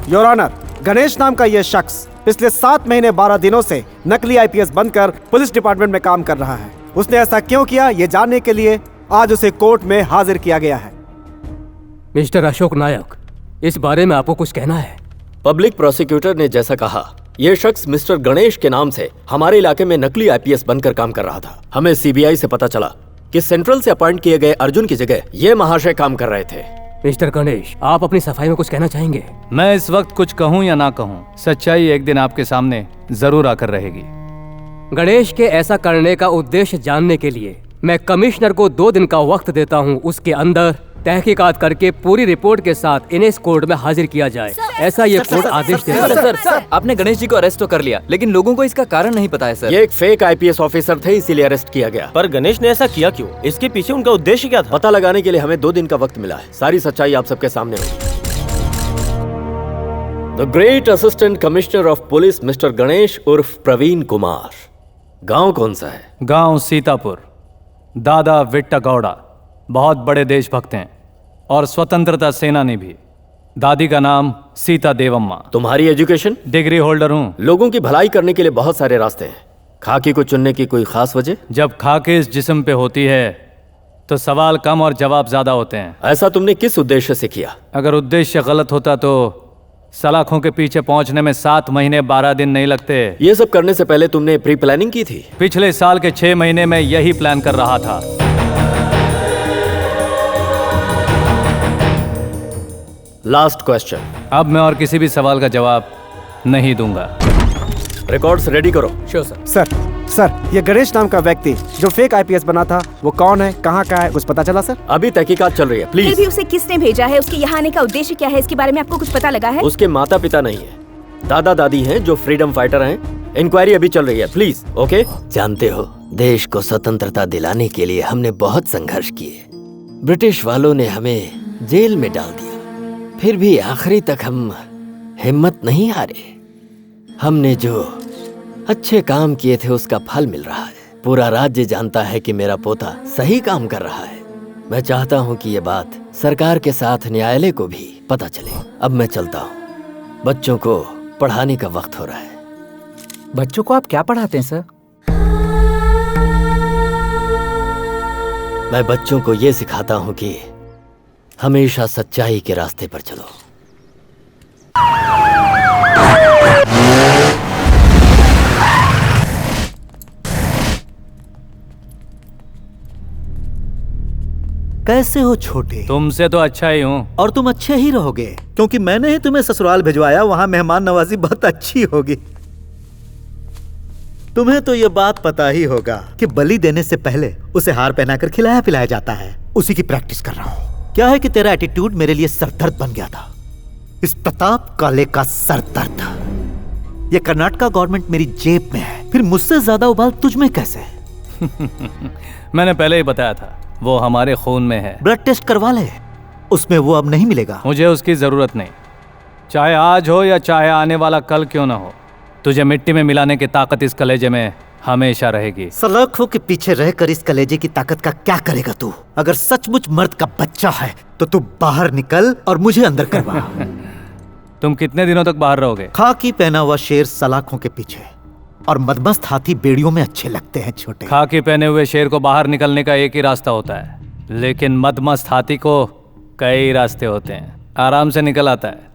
F: योर ऑनर, गणेश नाम का ये शख्स पिछले 7 महीने 12 दिनों से नकली आईपीएस बनकर पुलिस डिपार्टमेंट में काम कर रहा है। उसने ऐसा क्यों किया ये जानने के लिए आज उसे कोर्ट में हाजिर किया गया है।
G: मिस्टर अशोक नायक, इस बारे में आपको कुछ कहना है?
K: पब्लिक प्रोसिक्यूटर ने जैसा कहा, ये शख्स मिस्टर गणेश के नाम से हमारे इलाके में नकली आईपीएस बनकर काम कर रहा था। हमें सीबीआई से पता चला कि सेंट्रल से अपॉइंट किए गए अर्जुन की जगह ये महाशय काम कर रहे थे।
G: मिस्टर गणेश, आप अपनी सफाई में कुछ कहना चाहेंगे?
B: मैं इस वक्त कुछ कहूँ या ना कहूँ, सच्चाई एक दिन आपके सामने जरूर आकर रहेगी।
G: गणेश के ऐसा करने का उद्देश्य जानने के लिए मैं कमिश्नर को 2 दिन का वक्त देता हूँ। उसके अंदर तहकीकात करके पूरी रिपोर्ट के साथ इन्हें इस कोर्ट में हाजिर किया जाए, ऐसा ये कोर्ट आदेश देता है।
I: सर, आपने गणेश जी को अरेस्ट तो कर लिया, लेकिन लोगों को इसका कारण नहीं पता है सर।
K: ये एक फेक आईपीएस ऑफिसर थे, इसीलिए अरेस्ट किया गया।
C: पर गणेश ने ऐसा किया क्यों? इसके पीछे उनका उद्देश्य क्या था?
K: पता लगाने के लिए हमें 2 दिन का वक्त मिला है। सारी सच्चाई आप सबके सामने होगी। The great assistant commissioner of police mister Ganesh उर्फ प्रवीण कुमार। गांव कौन सा है?
B: गांव सीतापुर। दादा विट्टा गौड़ा बहुत बड़े देशभक्त हैं और स्वतंत्रता सेनानी भी। दादी का नाम सीता देवम्मा।
K: तुम्हारी एजुकेशन?
B: डिग्री होल्डर हूँ।
K: लोगों की भलाई करने के लिए बहुत सारे रास्ते हैं। खाकी को चुनने की कोई खास वजह?
B: जब खाकी इस जिस्म पे होती है तो सवाल कम और जवाब ज्यादा होते हैं।
K: ऐसा तुमने किस उद्देश्य से किया?
B: अगर उद्देश्य गलत होता तो सलाखों के पीछे पहुंचने में 7 महीने 12 दिन नहीं लगते।
K: ये सब करने से पहले तुमने प्री प्लानिंग की थी?
B: पिछले साल के 6 महीने में यही प्लान कर रहा था।
K: Last question.
B: अब मैं और किसी भी सवाल का जवाब नहीं दूंगा।
K: रिकॉर्ड्स रेडी करो।
G: Sure sir.
F: सर, ये गणेश नाम का व्यक्ति जो फेक आईपीएस बना था, वो कौन है, कहाँ का है, कुछ पता चला सर?
K: अभी तहकीकात चल रही है,
D: फिर भी
K: प्लीज।
D: उसे किसने भेजा है, उसके यहाँ आने का उद्देश्य क्या है, इसके बारे में आपको कुछ पता लगा है?
K: उसके माता पिता नहीं है, दादा दादी हैं जो फ्रीडम फाइटर हैं। इंक्वायरी अभी चल रही है, प्लीज। ओके? जानते हो, देश को स्वतंत्रता दिलाने के लिए हमने बहुत संघर्ष किए। ब्रिटिश वालों ने हमें जेल में डाल दिया, फिर भी आखिरी तक हम हिम्मत नहीं हारे। हमने जो अच्छे काम किए थे उसका फल मिल रहा है। पूरा राज्य जानता है कि मेरा पोता सही काम कर रहा है। मैं चाहता हूँ कि ये बात सरकार के साथ न्यायालय को भी पता चले। अब मैं चलता हूँ, बच्चों को पढ़ाने का वक्त हो रहा है।
E: बच्चों को आप क्या पढ़ाते हैं सर?
K: मैं बच्चों को ये सिखाता हूँ कि हमेशा सच्चाई के रास्ते पर चलो।
H: कैसे हो छोटे?
B: तुमसे तो अच्छा ही हूँ।
H: और तुम अच्छे ही रहोगे क्योंकि मैंने ही तुम्हें ससुराल भिजवाया, वहां मेहमान नवाजी बहुत अच्छी होगी। तुम्हें तो ये बात पता ही होगा कि बलि देने से पहले उसे हार पहनाकर खिलाया पिलाया जाता है। उसी की प्रैक्टिस कर रहा हूँ। क्या है कि तेरा एटीट्यूड मेरे लिए सरदर्द बन गया था। इस प्रताप काले का सरदर्द। ये कर्नाटका गवर्नमेंट मेरी जेब में है, फिर मुझसे ज्यादा उबाल तुझ में कैसे?
B: मैंने पहले ही बताया था, वो हमारे खून में है।
H: ब्लड टेस्ट करवा ले, उसमें वो अब नहीं मिलेगा।
B: मुझे उसकी जरूरत नहीं, चाहे आज हो या चाहे आने वाला कल क्यों ना हो। तुझे मिट्टी में मिलाने की ताकत इस कलेजे में हमेशा रहेगी।
H: सलाखों के पीछे रहकर इस कलेजे की ताकत का क्या करेगा तू? अगर सचमुच मर्द का बच्चा है तो तू बाहर निकल और मुझे अंदर करवा।
B: तुम कितने दिनों तक बाहर रहोगे?
H: खाकी पहना हुआ शेर सलाखों के पीछे और मदमस्त हाथी बेड़ियों में अच्छे लगते हैं छोटे।
B: खाकी पहने हुए शेर को बाहर निकलने का एक ही रास्ता होता है, लेकिन मदमस्त हाथी को कई रास्ते होते हैं। आराम से निकल आता है।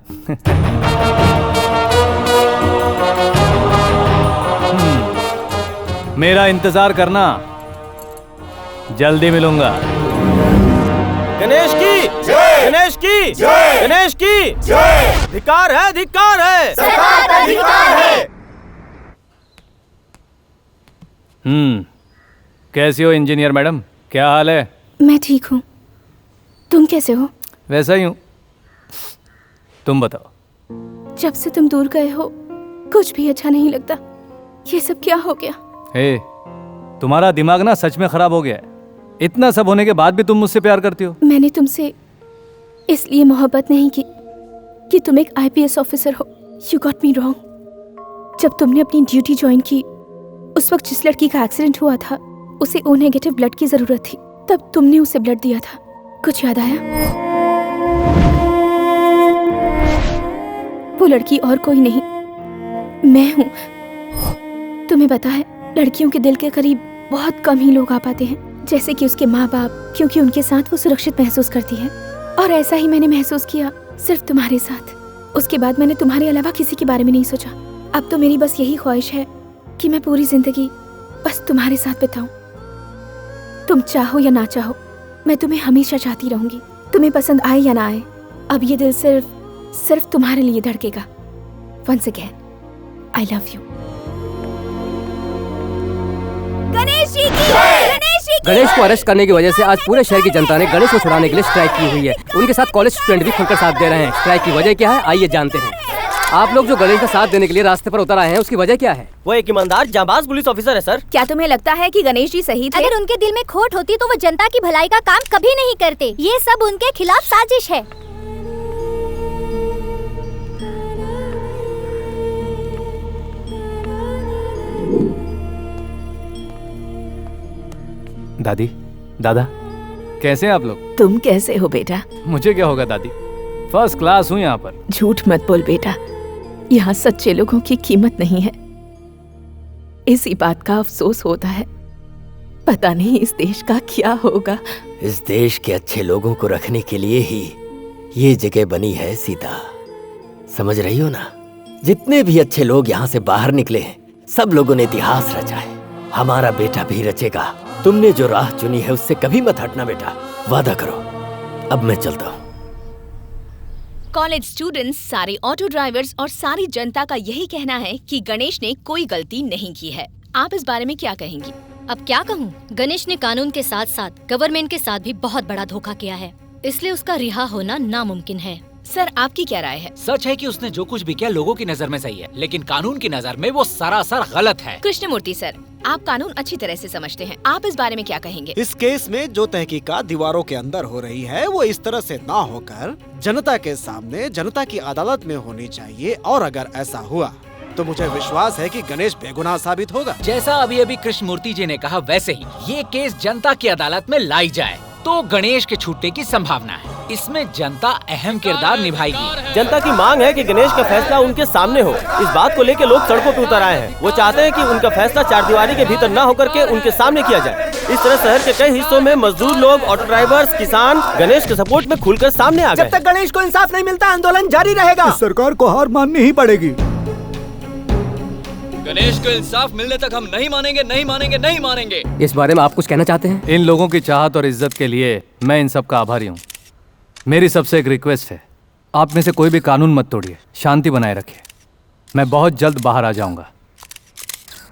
B: मेरा इंतजार करना, जल्दी मिलूंगा।
C: गणेश की गणेश की गणेश की धिक्कार है, धिक्कार है,
A: सरकार का धिक्कार है।
B: कैसी हो इंजीनियर मैडम, क्या हाल है?
D: मैं ठीक हूँ, तुम कैसे हो?
B: वैसा ही हूँ, तुम बताओ।
D: जब से तुम दूर गए हो कुछ भी अच्छा नहीं लगता। ये सब क्या हो गया?
B: हे, तुम्हारा दिमाग ना सच में खराब हो गया है। इतना सब होने के बाद भी तुम मुझसे प्यार करती हो?
D: मैंने तुमसे इसलिए मोहब्बत नहीं की कि तुम एक IPS ऑफिसर हो। You got me wrong. जब तुमने अपनी ड्यूटी ज्वाइन की, उस वक्त जिस लड़की का एक्सीडेंट हुआ था उसे O नेगेटिव ब्लड की जरूरत थी, तब तुमने उसे ब्लड दिया था। कुछ याद आया? वो लड़की और कोई नहीं, मैं हूँ। तुम्हें पता है, लड़कियों के दिल के करीब बहुत कम ही लोग आ पाते हैं, जैसे कि उसके माँ बाप, क्योंकि उनके साथ वो सुरक्षित महसूस करती है। और ऐसा ही मैंने महसूस किया सिर्फ तुम्हारे साथ। उसके बाद मैंने तुम्हारे अलावा किसी के बारे में नहीं सोचा। अब तो मेरी बस यही ख्वाहिश है कि मैं पूरी जिंदगी बस तुम्हारे साथ बिताऊं। तुम चाहो या ना चाहो, मैं तुम्हें हमेशा चाहती रहूंगी, तुम्हें पसंद आए या ना आए। अब ये दिल सिर्फ तुम्हारे लिए धड़केगा। Once again, I love you.
L: Ganesh ji की, गणेश जी की।
G: गणेश को अरेस्ट करने की वजह से आज पूरे शहर की जनता ने गणेश को छुड़ाने के लिए स्ट्राइक की हुई है। उनके साथ कॉलेज स्टूडेंट भी खुलकर साथ दे रहे हैं। स्ट्राइक की वजह क्या है, आइए जानते हैं। आप लोग जो गणेश का साथ देने के लिए रास्ते पर उतर आए हैं, उसकी वजह क्या है?
C: वो एक ईमानदार जांबाज पुलिस ऑफिसर है सर।
D: क्या तुम्हें लगता है कि गणेश जी सही थे?
J: अगर उनके दिल में खोट होती तो वो जनता की भलाई का काम कभी नहीं करते। ये सब उनके खिलाफ साजिश है।
B: दादी, दादा, कैसे हैं आप लोग?
O: तुम कैसे हो बेटा?
B: मुझे क्या होगा दादी, फर्स्ट क्लास हूँ यहाँ पर।
O: झूठ मत बोल बेटा, यहाँ सच्चे लोगों की कीमत नहीं है। इसी बात का अफसोस होता है। पता नहीं इस देश का क्या होगा।
K: इस देश के अच्छे लोगों को रखने के लिए ही ये जगह बनी है सीता, समझ रही हो ना? जितने भी अच्छे लोग यहाँ से बाहर निकले हैं, सब लोगों ने इतिहास रचा है। हमारा बेटा भी रचेगा। तुमने जो राह चुनी है उससे कभी मत हटना बेटा, वादा करो। अब मैं चलता हूँ।
D: कॉलेज स्टूडेंट्स, सारे ऑटो ड्राइवर्स और सारी जनता का यही कहना है कि गणेश ने कोई गलती नहीं की है। आप इस बारे में क्या कहेंगी?
M: अब क्या कहूँ, गणेश ने कानून के साथ साथ गवर्नमेंट के साथ भी बहुत बड़ा धोखा किया है, इसलिए उसका रिहा होना नामुमकिन है।
D: सर, आपकी क्या राय है?
E: सच है कि उसने जो कुछ भी किया लोगों की नजर में सही है, लेकिन कानून की नजर में वो सरासर गलत है।
D: कृष्णमूर्ति सर, आप कानून अच्छी तरह से समझते हैं, आप इस बारे में क्या कहेंगे?
F: इस केस में जो तहकीकात दीवारों के अंदर हो रही है वो इस तरह से ना होकर जनता के सामने जनता की अदालत में होनी चाहिए। और अगर ऐसा हुआ तो मुझे विश्वास है कि गणेश बेगुनाह साबित होगा।
E: जैसा अभी अभी कृष्णमूर्ति जी ने कहा, वैसे ही ये केस जनता की अदालत में लाई जाए तो गणेश के छूटने की संभावना है। इसमें जनता अहम किरदार निभाएगी।
C: जनता की मांग है कि गणेश का फैसला उनके सामने हो। इस बात को लेकर लोग सड़कों पर उतर आए हैं। वो चाहते हैं कि उनका फैसला चारदीवारी के भीतर न होकर के उनके सामने किया जाए। इस तरह शहर के कई हिस्सों में मजदूर लोग, ऑटो ड्राइवर्स, किसान गणेश के सपोर्ट में खुलकर सामने आ गए।
N: जब तक गणेश को इंसाफ नहीं मिलता आंदोलन जारी रहेगा।
H: सरकार को हार माननी ही पड़ेगी।
I: गणेश को इंसाफ मिलने तक हम नहीं मानेंगे, नहीं मानेंगे, नहीं मानेंगे।
G: इस बारे में आप कुछ कहना चाहते हैं?
B: इन लोगों की चाहत और इज्जत के लिए मैं इन सब का आभारी हूँ। मेरी सबसे एक रिक्वेस्ट है, आप में से कोई भी कानून मत तोड़िए, शांति बनाए रखिए। मैं बहुत जल्द बाहर आ जाऊंगा।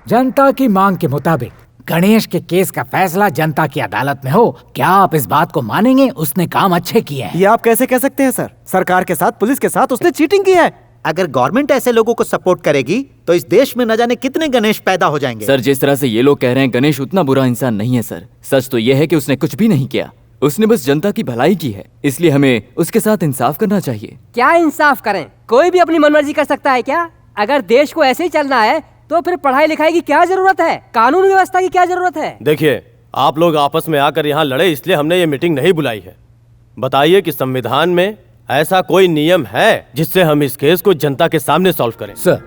E: जनता की मांग के मुताबिक गणेश के केस का फैसला जनता की अदालत में हो। क्या आप इस बात को मानेंगे? उसने काम अच्छे किए हैं।
F: ये आप कैसे कह सकते हैं सर? सरकार के साथ, पुलिस के साथ उसने चीटिंग की है।
H: अगर गवर्नमेंट ऐसे लोगों को सपोर्ट करेगी तो इस देश में न जाने कितने गणेश पैदा हो जाएंगे।
I: सर, जिस तरह से ये लोग कह रहे हैं, गणेश उतना बुरा इंसान नहीं है सर। सच तो ये है कि उसने कुछ भी नहीं किया, उसने बस जनता की भलाई की है। इसलिए हमें उसके साथ इंसाफ करना चाहिए।
G: क्या इंसाफ करें? कोई भी अपनी मनमर्जी कर सकता है क्या? अगर देश को ऐसे ही चलना है तो फिर पढ़ाई लिखाई की क्या जरूरत है? कानून व्यवस्था की क्या जरूरत है?
C: देखिए, आप लोग आपस में आकर यहाँ लड़े, इसलिए हमने ये मीटिंग नहीं बुलाई है। बताइए कि संविधान में ऐसा कोई नियम है जिससे हम इस केस को जनता के सामने सॉल्व करें?
E: सर,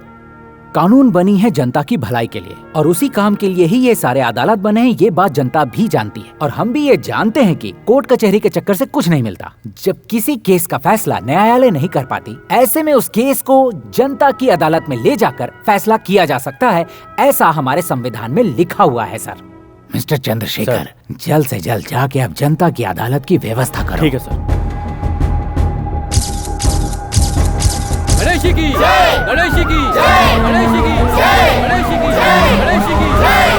E: कानून बनी है जनता की भलाई के लिए और उसी काम के लिए ही ये सारे अदालत बने हैं। ये बात जनता भी जानती है और हम भी ये जानते हैं कि कोर्ट कचहरी के चक्कर से कुछ नहीं मिलता। जब किसी केस का फैसला न्यायालय नहीं कर पाती, ऐसे में उस केस को जनता की अदालत में ले जाकर फैसला किया जा सकता है। ऐसा हमारे संविधान में लिखा हुआ है सर। मिस्टर चंद्रशेखर, जल्द से जल्द जाके अब जनता की अदालत की व्यवस्था करो।
C: ठीक है सर।
G: गणेश जी की जय, गणेश जी की जय, गणेश जी की जय, गणेश जी की जय, गणेश जी की जय।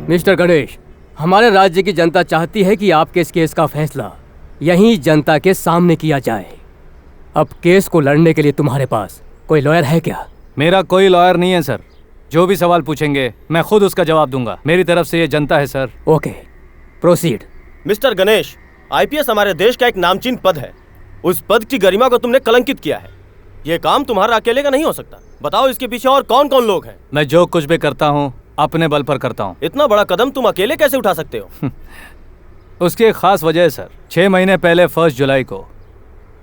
G: मिस्टर गणेश, हमारे राज्य की जनता चाहती है कि आपके इस केस का फैसला यहीं जनता के सामने किया जाए। अब केस को लड़ने के लिए तुम्हारे पास कोई लॉयर है क्या?
B: मेरा कोई लॉयर नहीं है सर। जो भी सवाल पूछेंगे मैं खुद उसका जवाब दूंगा। मेरी तरफ से ये जनता है sir.
G: Okay, proceed.
C: Mister Ganesh, IPS हमारे देश का एक नामचीन पद है। उस पद की गरिमा को तुमने कलंकित किया है। ये काम तुम्हारा अकेले का नहीं हो सकता। बताओ इसके पीछे और कौन कौन लोग हैं?
B: मैं जो कुछ भी करता हूँ अपने बल पर करता हूँ।
C: इतना बड़ा कदम तुम अकेले कैसे उठा सकते हो?
B: उसकी एक खास वजह है सर। 6 महीने पहले 1 जुलाई को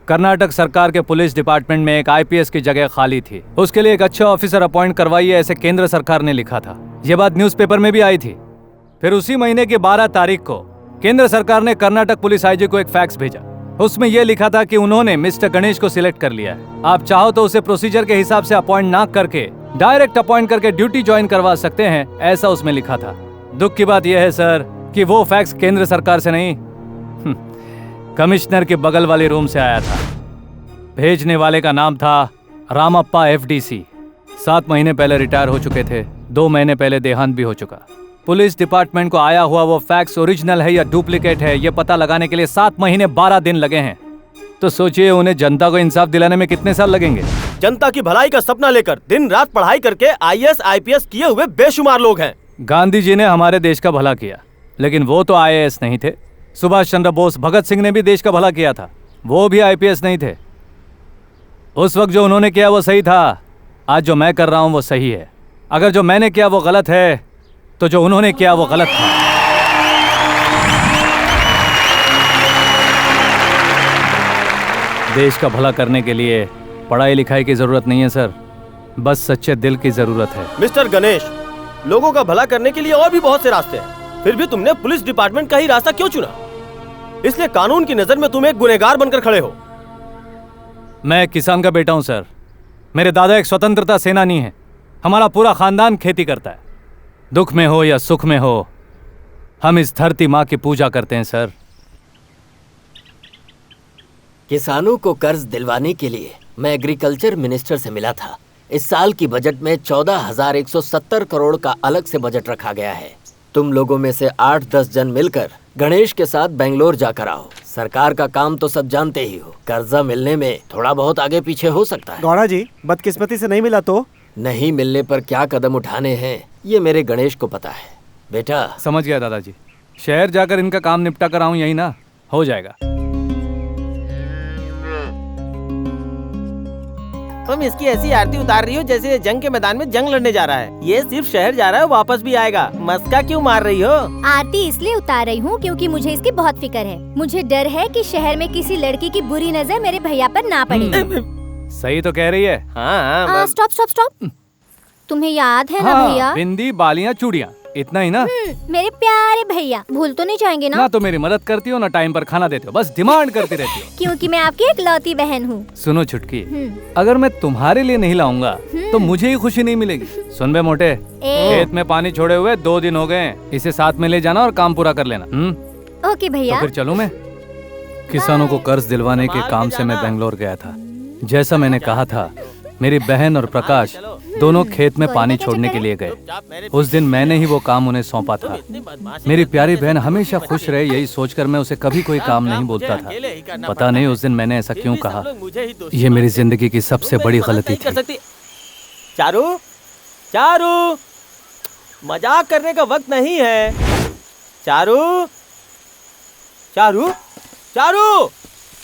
B: कर्नाटक सरकार के पुलिस डिपार्टमेंट में एक आईपीएस की जगह खाली थी। उसके लिए एक अच्छा ऑफिसर अपॉइंट करवाइए, ऐसे केंद्र सरकार ने लिखा था। ये बात न्यूज़पेपर में भी आई थी। फिर उसी महीने की 12 तारीख को केंद्र सरकार ने कर्नाटक पुलिस आईजी को एक फैक्स भेजा। उसमें यह लिखा था कि उन्होंने मिस्टर गणेश को सिलेक्ट कर लिया है। आप चाहो तो उसे प्रोसीजर के हिसाब से अपॉइंट ना करके डायरेक्ट अपॉइंट करके ड्यूटी ज्वाइन करवा सकते हैं, ऐसा उसमें लिखा था। दुख की बात यह है सर कि वो फैक्स केंद्र सरकार से नहीं, कमिश्नर के बगल वाले रूम से आया था। भेजने वाले का नाम था रामप्पा एफडीसी। 7 महीने पहले रिटायर हो चुके थे। 2 महीने पहले देहांत भी हो चुका। पुलिस डिपार्टमेंट को आया हुआ वो फैक्स ओरिजिनल है या डुप्लीकेट है, ये पता लगाने के लिए 7 महीने 12 दिन लगे हैं। तो सोचिए उन्हें जनता को इंसाफ दिलाने में कितने साल लगेंगे।
C: जनता की भलाई का सपना लेकर दिन रात पढ़ाई करके आईएएस आईपीएस किए हुए बेशुमार लोग हैं।
B: गांधी जी ने हमारे देश का भला किया, लेकिन वो तो आईएएस नहीं थे। सुभाष चंद्र बोस, भगत सिंह ने भी देश का भला किया था, वो भी आईपीएस नहीं थे। उस वक्त जो उन्होंने किया वो सही था। आज जो मैं कर रहा हूं वो सही है। अगर जो मैंने किया वो गलत है तो जो उन्होंने किया वो गलत था। देश का भला करने के लिए पढ़ाई लिखाई की जरूरत नहीं है सर, बस सच्चे दिल की जरूरत है।
C: मिस्टर गणेश, लोगों का भला करने के लिए और भी बहुत से रास्ते हैं, फिर भी तुमने पुलिस डिपार्टमेंट का ही रास्ता क्यों चुना? इसलिए कानून की नजर में तुम एक गुनहगार बनकर खड़े हो।
B: मैं एक किसान का बेटा हूं सर। मेरे दादा एक स्वतंत्रता सेनानी है। हमारा पूरा खानदान खेती करता है। दुख में हो या सुख में हो, हम इस धरती माँ की पूजा करते हैं सर।
K: किसानों को कर्ज दिलवाने के लिए मैं एग्रीकल्चर मिनिस्टर से मिला था। इस साल की बजट में 14,170 करोड़ का अलग से बजट रखा गया है। तुम लोगों में से 8-10 जन मिलकर गणेश के साथ बेंगलोर जाकर आओ। सरकार का काम तो सब जानते ही हो, कर्जा मिलने में थोड़ा बहुत आगे पीछे हो सकता है।
F: गौड़ा जी, बदकिस्मती से नहीं मिला तो?
K: नहीं मिलने पर क्या कदम उठाने हैं ये मेरे गणेश को पता है। बेटा
B: समझ गया दादाजी। शहर जाकर इनका काम निपटा कर आऊं, यही ना हो जाएगा।
C: तुम इसकी ऐसी आरती उतार रही हो जैसे जंग के मैदान में जंग लड़ने जा रहा है। ये सिर्फ शहर जा रहा है, वापस भी आएगा। मस्का क्यों मार रही हो?
J: आरती इसलिए उतार रही हूँ क्योंकि मुझे इसकी बहुत फिक्र है। मुझे डर है कि शहर में किसी लड़की की बुरी नजर मेरे भैया पर ना पड़े।
B: सही तो कह रही है।
C: हाँ,
J: स्टॉप स्टॉप स्टॉप। तुम्हें याद है ना भैया?
B: बिंदी, बालियां, चूड़ियां, इतना ही ना?
J: मेरे प्यारे भैया, भूल तो नहीं जाएंगे ना?
B: ना तो मेरी मदद करती हो ना टाइम पर खाना देते हो, बस डिमांड करती रहती हो।
J: क्योंकि मैं आपकी इकलौती बहन हूँ।
B: सुनो छुटकी, अगर मैं तुम्हारे लिए नहीं लाऊंगा तो मुझे ही खुशी नहीं मिलेगी। सुन बे मोटे, खेत में पानी छोड़े हुए 2 दिन हो गए। इसे साथ में ले जाना और काम पूरा कर लेना।
J: ओके भैया।
B: तो फिर चलूं मैं? किसानों को कर्ज दिलवाने के काम से मैं बेंगलोर गया था। जैसा मैंने कहा था, मेरी बहन और प्रकाश दोनों खेत में पानी छोड़ने के लिए गए। उस दिन मैंने ही वो काम उन्हें सौंपा था। मेरी प्यारी बहन हमेशा खुश रहे यही सोचकर मैं उसे कभी कोई काम नहीं बोलता था। पता नहीं उस दिन मैंने ऐसा क्यों कहा। ये मेरी जिंदगी की सबसे बड़ी गलती थी।
C: चारू, चारू, मजाक करने का वक्त नहीं है। चारू, चारू, चारू,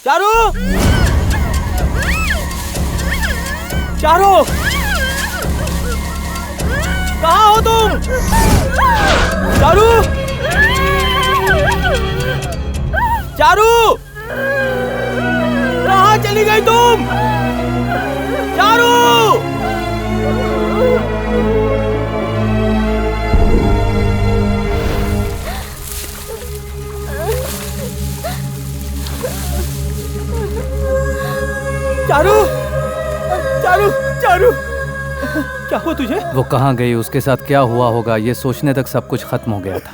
C: चारू। चारू, कहाँ हो तुम? चारू, चारू, कहाँ चली गई तुम? चारू! चारू, चारू, चारू, क्या हुआ तुझे?
B: वो कहाँ गई, उसके साथ क्या हुआ होगा, ये सोचने तक सब कुछ खत्म हो गया था।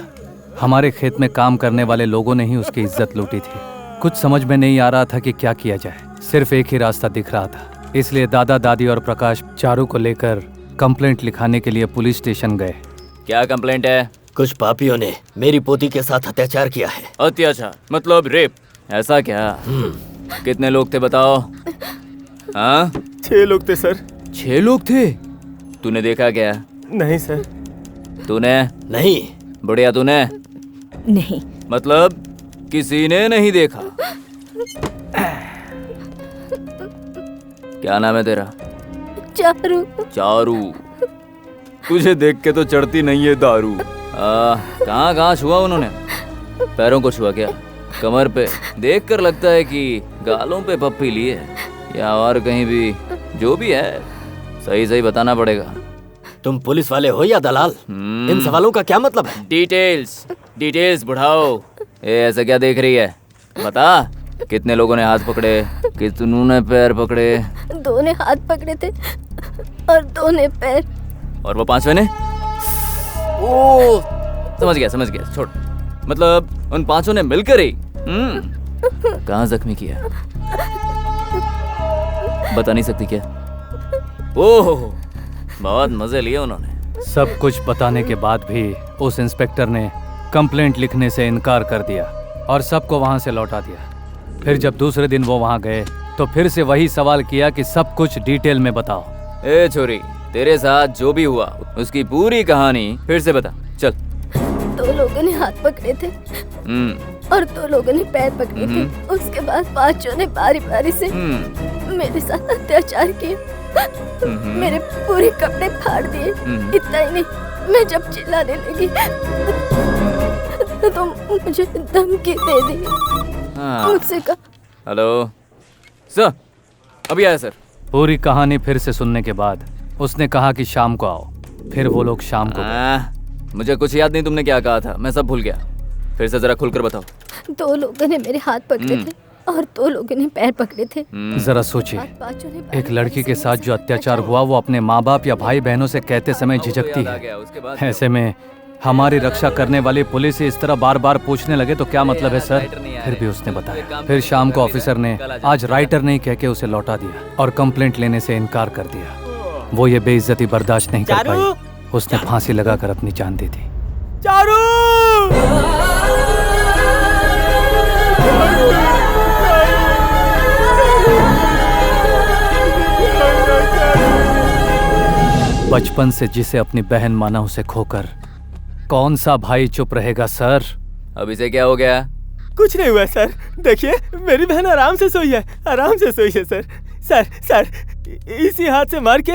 B: हमारे खेत में काम करने वाले लोगों ने ही उसकी इज्जत लूटी थी। कुछ समझ में नहीं आ रहा था कि क्या किया जाए। सिर्फ एक ही रास्ता दिख रहा था, इसलिए दादा दादी और प्रकाश चारू को लेकर कंप्लेंट लिखाने के लिए पुलिस स्टेशन गए।
I: क्या कंप्लेंट है?
K: कुछ पापियों ने मेरी पोती के साथ अत्याचार किया है।
I: अत्याचार मतलब रेप? ऐसा क्या? कितने लोग थे बताओ? हाँ?
C: 6 लोग थे सर।
I: 6 लोग थे? तूने देखा क्या?
C: नहीं सर।
I: तूने?
K: नहीं।
I: बुढ़िया तूने?
O: नहीं।
I: मतलब किसी ने नहीं देखा? क्या नाम है तेरा?
L: चारू।
I: चारू, तुझे देख के तो चढ़ती नहीं है दारू। कहाँ कहाँ छुआ उन्होंने? पैरों को छुआ क्या? कमर पे? देख कर लगता है कि गालों पे पप्पी ली है, या और कहीं भी। जो भी है सही सही बताना पड़ेगा।
K: तुम पुलिस वाले हो या दलाल? इन सवालों का क्या मतलब है?
I: डिटेल्स बढ़ाओ। ऐसा क्या देख रही है? बता, कितने लोगों ने हाथ पकड़े, कितनों ने पैर पकड़े?
L: 2 ने हाथ पकड़े थे और 2 ने पैर।
I: और वो 5वें ने? ओ, समझ गया, छोड़। मतलब उन 5 ने मिलकर ही कहाँ जख्मी किया? बता नहीं सकती क्या? ओह, बहुत मजे लिए उन्होंने।
B: सब कुछ बताने के बाद भी उस इंस्पेक्टर ने कंप्लेंट लिखने से इनकार कर दिया और सबको वहां से लौटा दिया। फिर जब दूसरे दिन वो वहां गए तो फिर से वही सवाल किया कि सब कुछ डिटेल में बताओ।
I: ए छोरी, तेरे साथ जो भी हुआ उसकी पूरी कहानी फिर से बता, चल।
L: 2 लोगों ने हाथ पकड़े थे और 2 लोगों ने पैर पकड़े थे। उसके बाद 5 ने बारी बारी से मेरे साथ अत्याचार किए। मेरे पूरे कपड़े फाड़ दिए। इतना ही नहीं, मैं जब चिल्लाने लगी तो मुझे धमकी दे दी। मुझसे कहा,
I: हेलो सर, अभी आया सर।
B: पूरी कहानी फिर से सुनने के बाद उसने कहा कि शाम को आओ। फिर वो लोग शाम को गए।
I: मुझे कुछ याद नहीं तुमने क्या कहा था, मैं सब भूल गया। फिर से जरा खुलकर बताओ।
L: 2 लोगों ने मेरे हाथ पकड़े थे और 2 लोगों ने पैर पकड़े थे।
B: जरा सोचिए, एक लड़की के साथ जो अत्याचार हुआ वो अपने माँ बाप या भाई बहनों से कहते समय झिझकती है। ऐसे में हमारी रक्षा करने वाली पुलिस इस तरह बार बार पूछने लगे तो क्या मतलब है सर? फिर भी उसने बताया। फिर शाम को ऑफिसर ने आज राइटर नहीं कह के उसे लौटा दिया और कंप्लेंट लेने से इनकार कर दिया। वो ये बेइज्जती बर्दाश्त नहीं कर पाई, उसने फांसी लगाकर अपनी जान दी थी।
C: चारू!
B: बचपन से जिसे अपनी बहन माना उसे खोकर कौन सा भाई चुप रहेगा सर?
I: अब इसे क्या हो गया?
C: कुछ नहीं हुआ सर। देखिए, मेरी बहन आराम से सोई है, आराम से सोई है सर। सर, इसी हाथ से मार के,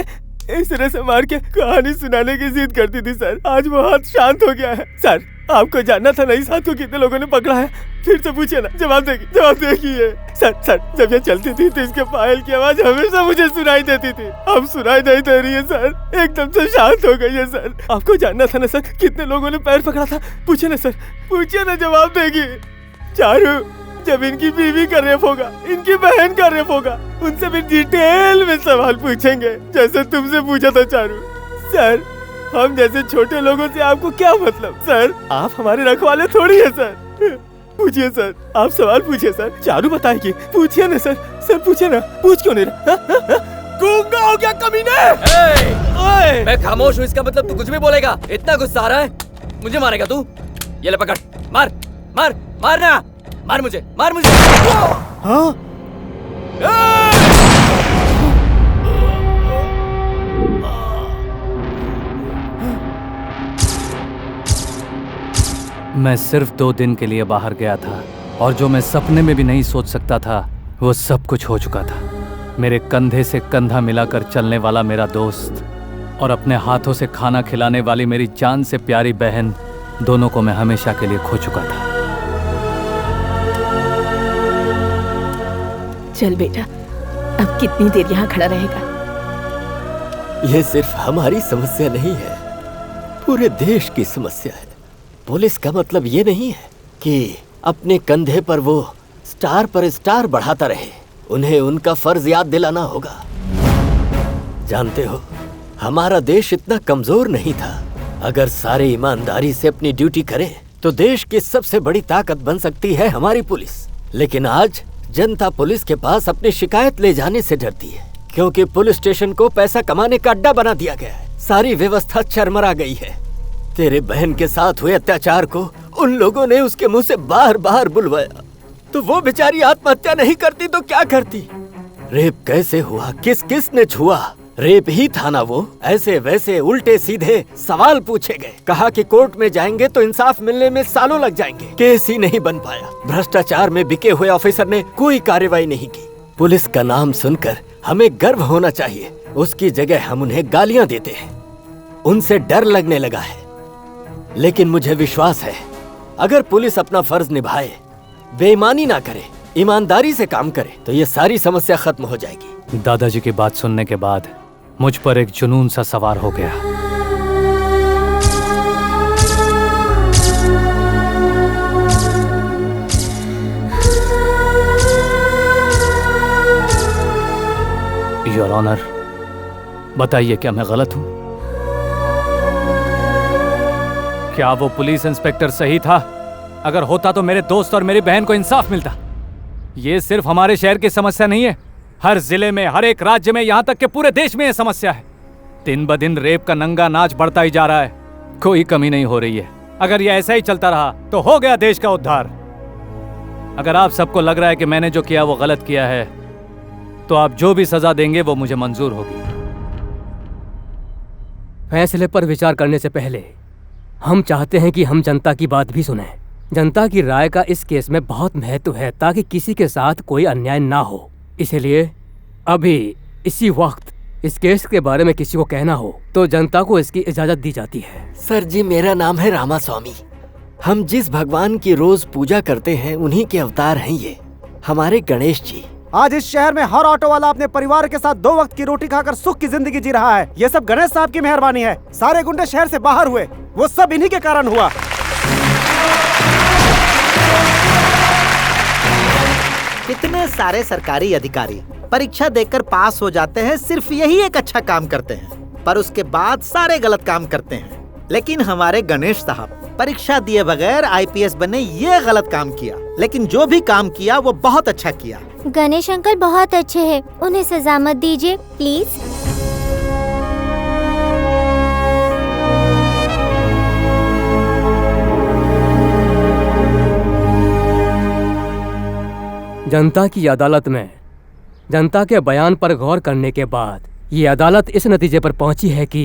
C: इस तरह से मार के कहानी सुनाने की जिद करती थी सर। आज वो हाथ शांत हो गया है सर। आपको जानना था ना इस हाथ को कितने लोगों ने पकड़ा है? फिर से पूछिए ना, जवाब देखिए। सर, जब ये चलती थी तो इसके पायल की आवाज हमेशा मुझे सुनाई देती थी। अब सुनाई नहीं दे रही है सर, एकदम से शांत हो गई है सर। आपको जानना था ना सर, कितने लोगों ने पैर पकड़ा था? पूछिए ना, जवाब देगी। चारू, जब इनकी बीवी का रेप होगा, इनकी बहन का रेप होगा, उनसे भी डिटेल में सवाल पूछेंगे, जैसे तुमसे पूछा था चारू। सर, हम जैसे छोटे लोगों से आपको क्या मतलब? सर, आप हमारे रखवाले थोड़ी है सर। पूछिए सर, आप सवाल पूछिए सर, चारू बताएगी। पूछिए ना सर, पूछिए ना। पूछ क्यों नहीं रहा? गूंगा हो गया कमीने?
I: मैं खामोश हूँ, इसका मतलब तू कुछ भी बोलेगा? इतना गुस्सा आ रहा है? मुझे मारेगा तू? ये ले पकड़, मारना, मार मुझे।
C: हाँ?
B: मैं सिर्फ 2 दिन के लिए बाहर गया था और जो मैं सपने में भी नहीं सोच सकता था वो सब कुछ हो चुका था। मेरे कंधे से कंधा मिलाकर चलने वाला मेरा दोस्त और अपने हाथों से खाना खिलाने वाली मेरी जान से प्यारी बहन, दोनों को मैं हमेशा के लिए खो चुका था।
O: चल बेटा, अब कितनी देर यहाँ खड़ा रहेगा?
K: ये सिर्फ हमारी समस्या नहीं है, पूरे देश की समस्या है। पुलिस का मतलब ये नहीं है कि अपने कंधे पर वो स्टार पर स्टार बढ़ाता रहे। उन्हें उनका फर्ज याद दिलाना होगा। जानते हो, हमारा देश इतना कमजोर नहीं था। अगर सारे ईमानदारी से अपनी ड्यूटी करें तो देश की सबसे बड़ी ताकत बन सकती है हमारी पुलिस। लेकिन आज जनता पुलिस के पास अपनी शिकायत ले जाने से डरती है, क्योंकि पुलिस स्टेशन को पैसा कमाने का अड्डा बना दिया गया है। सारी व्यवस्था चरमरा गई है। तेरे बहन के साथ हुए अत्याचार को उन लोगों ने उसके मुंह से बार बार बुलवाया, तो वो बेचारी आत्महत्या नहीं करती तो क्या करती? रेप कैसे हुआ, किस किस ने छुआ? रेप ही था ना वो? ऐसे वैसे उल्टे सीधे सवाल पूछे गए। कहा कि कोर्ट में जाएंगे तो इंसाफ मिलने में सालों लग जाएंगे। केस ही नहीं बन पाया। भ्रष्टाचार में बिके हुए ऑफिसर ने कोई कार्रवाई नहीं की। पुलिस का नाम सुनकर हमें गर्व होना चाहिए, उसकी जगह हम उन्हें गालियां देते हैं। उनसे डर लगने लगा है। लेकिन मुझे विश्वास है, अगर पुलिस अपना फर्ज निभाए, बेईमानी ना करे, ईमानदारी से काम करे, तो ये सारी समस्या खत्म हो जाएगी।
B: दादाजी की बात सुनने के बाद मुझ पर एक जुनून सा सवार हो गया। योर ऑनर, बताइए क्या मैं गलत हूं? क्या वो पुलिस इंस्पेक्टर सही था? अगर होता तो मेरे दोस्त और मेरी बहन को इंसाफ मिलता। ये सिर्फ हमारे शहर की समस्या नहीं है, हर जिले में, हर एक राज्य में, यहाँ तक कि पूरे देश में ये समस्या है। दिन ब दिन रेप का नंगा नाच बढ़ता ही जा रहा है, कोई कमी नहीं हो रही है। अगर ये ऐसा ही चलता रहा तो हो गया देश का उद्धार। अगर आप सबको लग रहा है कि मैंने जो किया वो गलत किया है, तो आप जो भी सजा देंगे वो मुझे मंजूर होगी।
G: फैसले पर विचार करने से पहले हम चाहते हैं कि हम जनता की बात भी सुनें। जनता की राय का इस केस में बहुत महत्व है, ताकि किसी के साथ कोई अन्याय ना हो। इसलिए अभी इसी वक्त इस केस के बारे में किसी को कहना हो तो जनता को इसकी इजाजत दी जाती है।
K: सर जी, मेरा नाम है रामास्वामी। हम जिस भगवान की रोज पूजा करते हैं उन्हीं के अवतार हैं ये, हमारे गणेश जी।
F: आज इस शहर में हर ऑटो वाला अपने परिवार के साथ 2 वक्त की रोटी खाकर सुख की जिंदगी जी रहा है। ये सब गणेश साहब की मेहरबानी है। सारे गुंडे शहर से बाहर हुए, वो सब इन्हीं के कारण हुआ।
H: कितने सारे सरकारी अधिकारी परीक्षा देकर पास हो जाते हैं, सिर्फ यही एक अच्छा काम करते हैं, पर उसके बाद सारे गलत काम करते हैं। लेकिन हमारे गणेश साहब परीक्षा दिए बगैर आईपीएस बने, ये गलत काम किया, लेकिन जो भी काम किया वो बहुत अच्छा किया।
J: गणेश अंकल बहुत अच्छे हैं, उन्हें सजा मत दीजिए प्लीज।
G: जनता की अदालत में जनता के बयान पर गौर करने के बाद ये अदालत इस नतीजे पर पहुंची है कि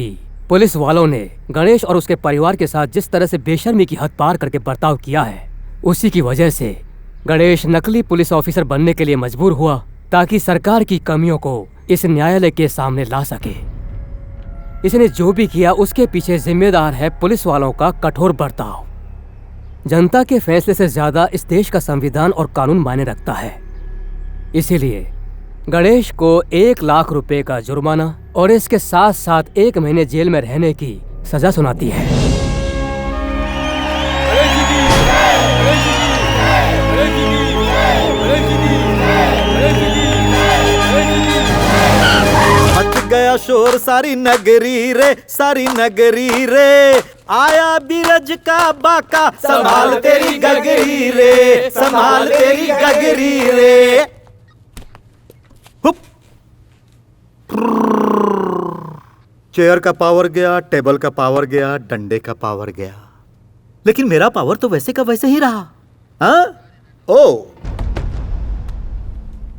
G: पुलिस वालों ने गणेश और उसके परिवार के साथ जिस तरह से बेशर्मी की हद पार करके बर्ताव किया है, उसी की वजह से गणेश नकली पुलिस ऑफिसर बनने के लिए मजबूर हुआ, ताकि सरकार की कमियों को इस न्यायालय के सामने ला सके। इसने जो भी किया उसके पीछे जिम्मेदार है पुलिस वालों का कठोर बर्ताव। जनता के फैसले से ज्यादा इस देश का संविधान और कानून मायने रखता है। इसीलिए गणेश को 1 लाख रुपए का जुर्माना और इसके साथ साथ 1 महीने जेल में रहने की सजा सुनाती है।
H: मच गया शोर सारी नगरी रे, सारी नगरी रे, आया बीरज का बाका, संभाल तेरी गगरी रे, संभाल तेरी गगरी रे। चेयर का पावर गया, टेबल का पावर गया, डंडे का पावर गया, लेकिन मेरा पावर तो वैसे का वैसे ही रहा। हाँ? ओ,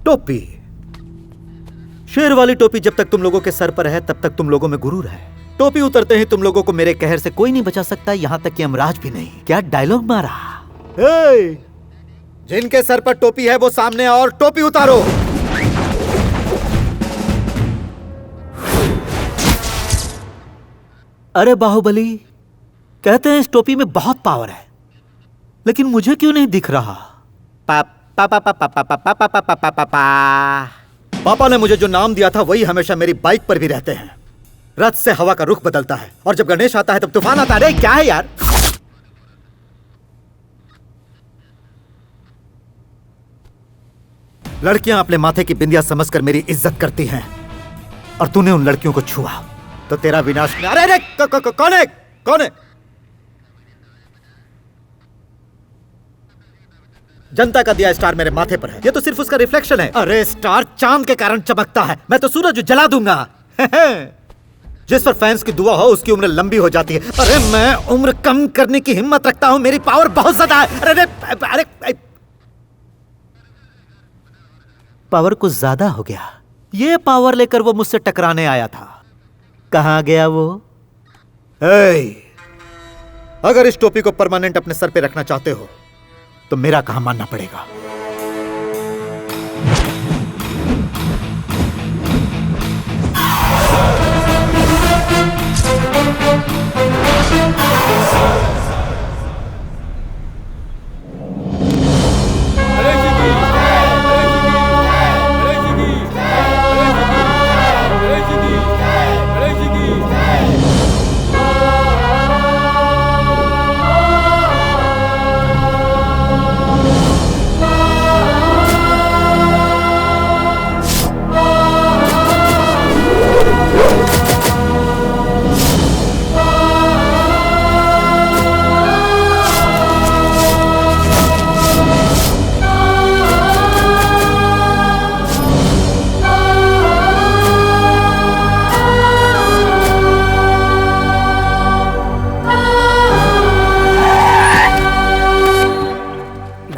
H: टोपी, शेर वाली टोपी जब तक तुम लोगों के सर पर है तब तक तुम लोगों में गुरूर है। टोपी उतरते ही तुम लोगों को मेरे कहर से कोई नहीं बचा सकता, यहां तक कि यमराज भी नहीं। क्या डायलॉग मारा? जिनके सर पर टोपी है वो सामने और टोपी उतारो। अरे बाहुबली, कहते हैं इस टोपी में बहुत पावर है, लेकिन मुझे क्यों नहीं दिख रहा? पापा ने मुझे जो नाम दिया था वही हमेशा मेरी बाइक पर भी रहते हैं। रथ से हवा का रुख बदलता है और जब गणेश आता है तब तूफान आता है। अरे क्या है यार? लड़कियां अपने माथे की बिंदिया समझकर मेरी इज्जत करती हैं और तूने उन लड़कियों को छुआ तो तेरा विनाश। अरे अरे कौन है? कौन है? जनता का दिया स्टार मेरे माथे पर है, ये तो सिर्फ उसका रिफ्लेक्शन है। अरे स्टार चांद के कारण चमकता है, मैं तो सूरज जला दूंगा। जिस पर फैंस की दुआ हो उसकी उम्र लंबी हो जाती है। अरे मैं उम्र कम करने की हिम्मत रखता हूं, मेरी पावर बहुत ज्यादा है। अरे अरे अरे पावर कुछ ज्यादा हो गया। ये पावर लेकर वो मुझसे टकराने आया था, कहां गया वो? अगर इस टोपी को परमानेंट अपने सर पे रखना चाहते हो तो मेरा कहां मानना पड़ेगा।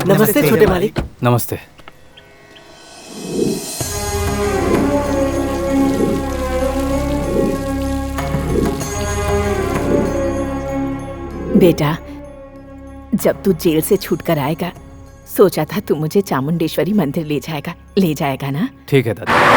K: नमस्ते छोटे मालिक।
B: नमस्ते।
O: बेटा, जब तू जेल से छूटकर आएगा सोचा था तू मुझे चामुंडेश्वरी मंदिर ले जाएगा ना?
B: ठीक है दादा।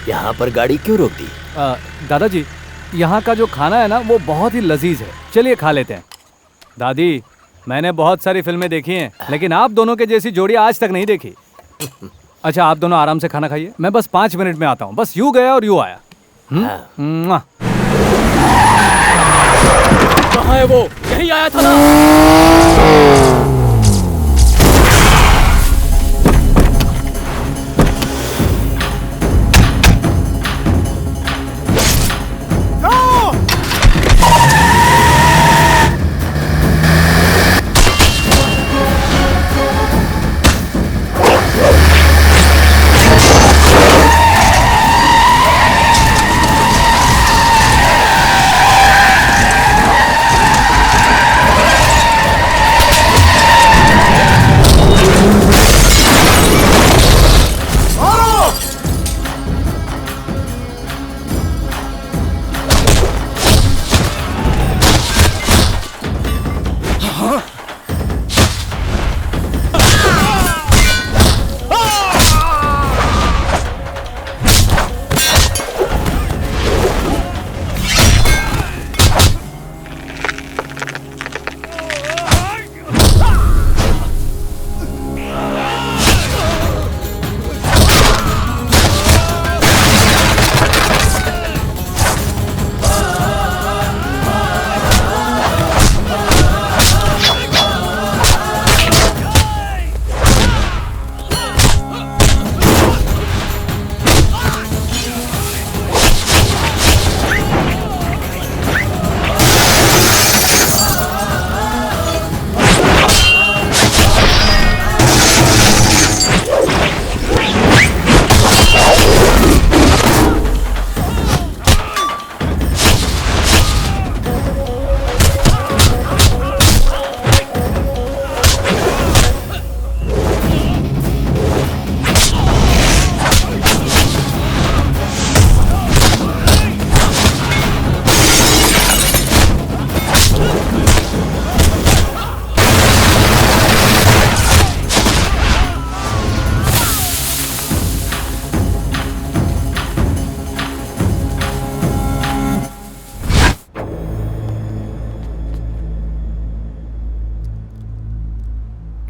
K: यहाँ पर गाड़ी क्यों रोक दी?
B: दादाजी, यहाँ का जो खाना है ना वो बहुत ही लजीज है, चलिए खा लेते हैं। दादी, मैंने बहुत सारी फिल्में देखी हैं लेकिन आप दोनों के जैसी जोड़ी आज तक नहीं देखी। अच्छा, आप दोनों आराम से खाना खाइए, मैं बस 5 मिनट में आता हूँ। बस यूं गया और यूं आया।
G: कहाँ है वो? यहीं आया था ना।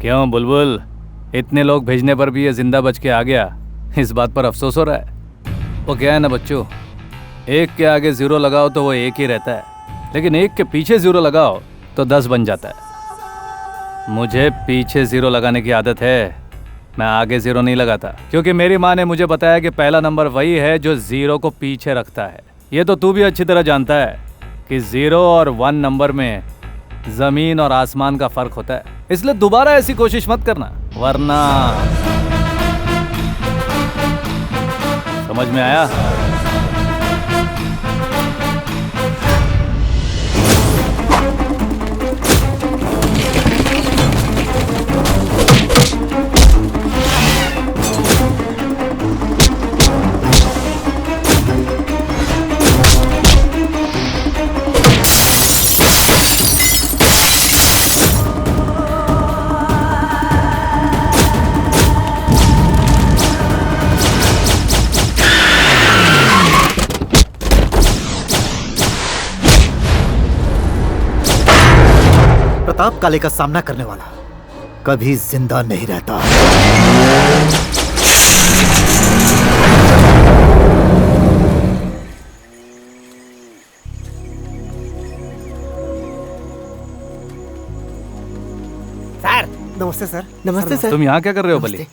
B: क्यों बुलबुल, इतने लोग भेजने पर भी ये जिंदा बच के आ गया, इस बात पर अफसोस हो रहा है? वो क्या है ना बच्चों, एक के आगे 0 लगाओ तो वो एक ही रहता है, लेकिन एक के पीछे 0 लगाओ तो 10 बन जाता है। मुझे पीछे 0 लगाने की आदत है, मैं आगे 0 नहीं लगाता, क्योंकि मेरी माँ ने मुझे बताया कि पहला नंबर वही है जो 0 को पीछे रखता है। ये तो तू भी अच्छी तरह जानता है कि 0 और 1 नंबर में जमीन और आसमान का फर्क होता है, इसलिए दोबारा ऐसी कोशिश मत करना, वरना। समझ में आया?
H: प्रताप काले का सामना करने वाला कभी जिंदा नहीं रहता।
E: सर।
F: नमस्ते सर।
G: नमस्ते सर।
B: तुम यहाँ क्या कर रहे हो बली?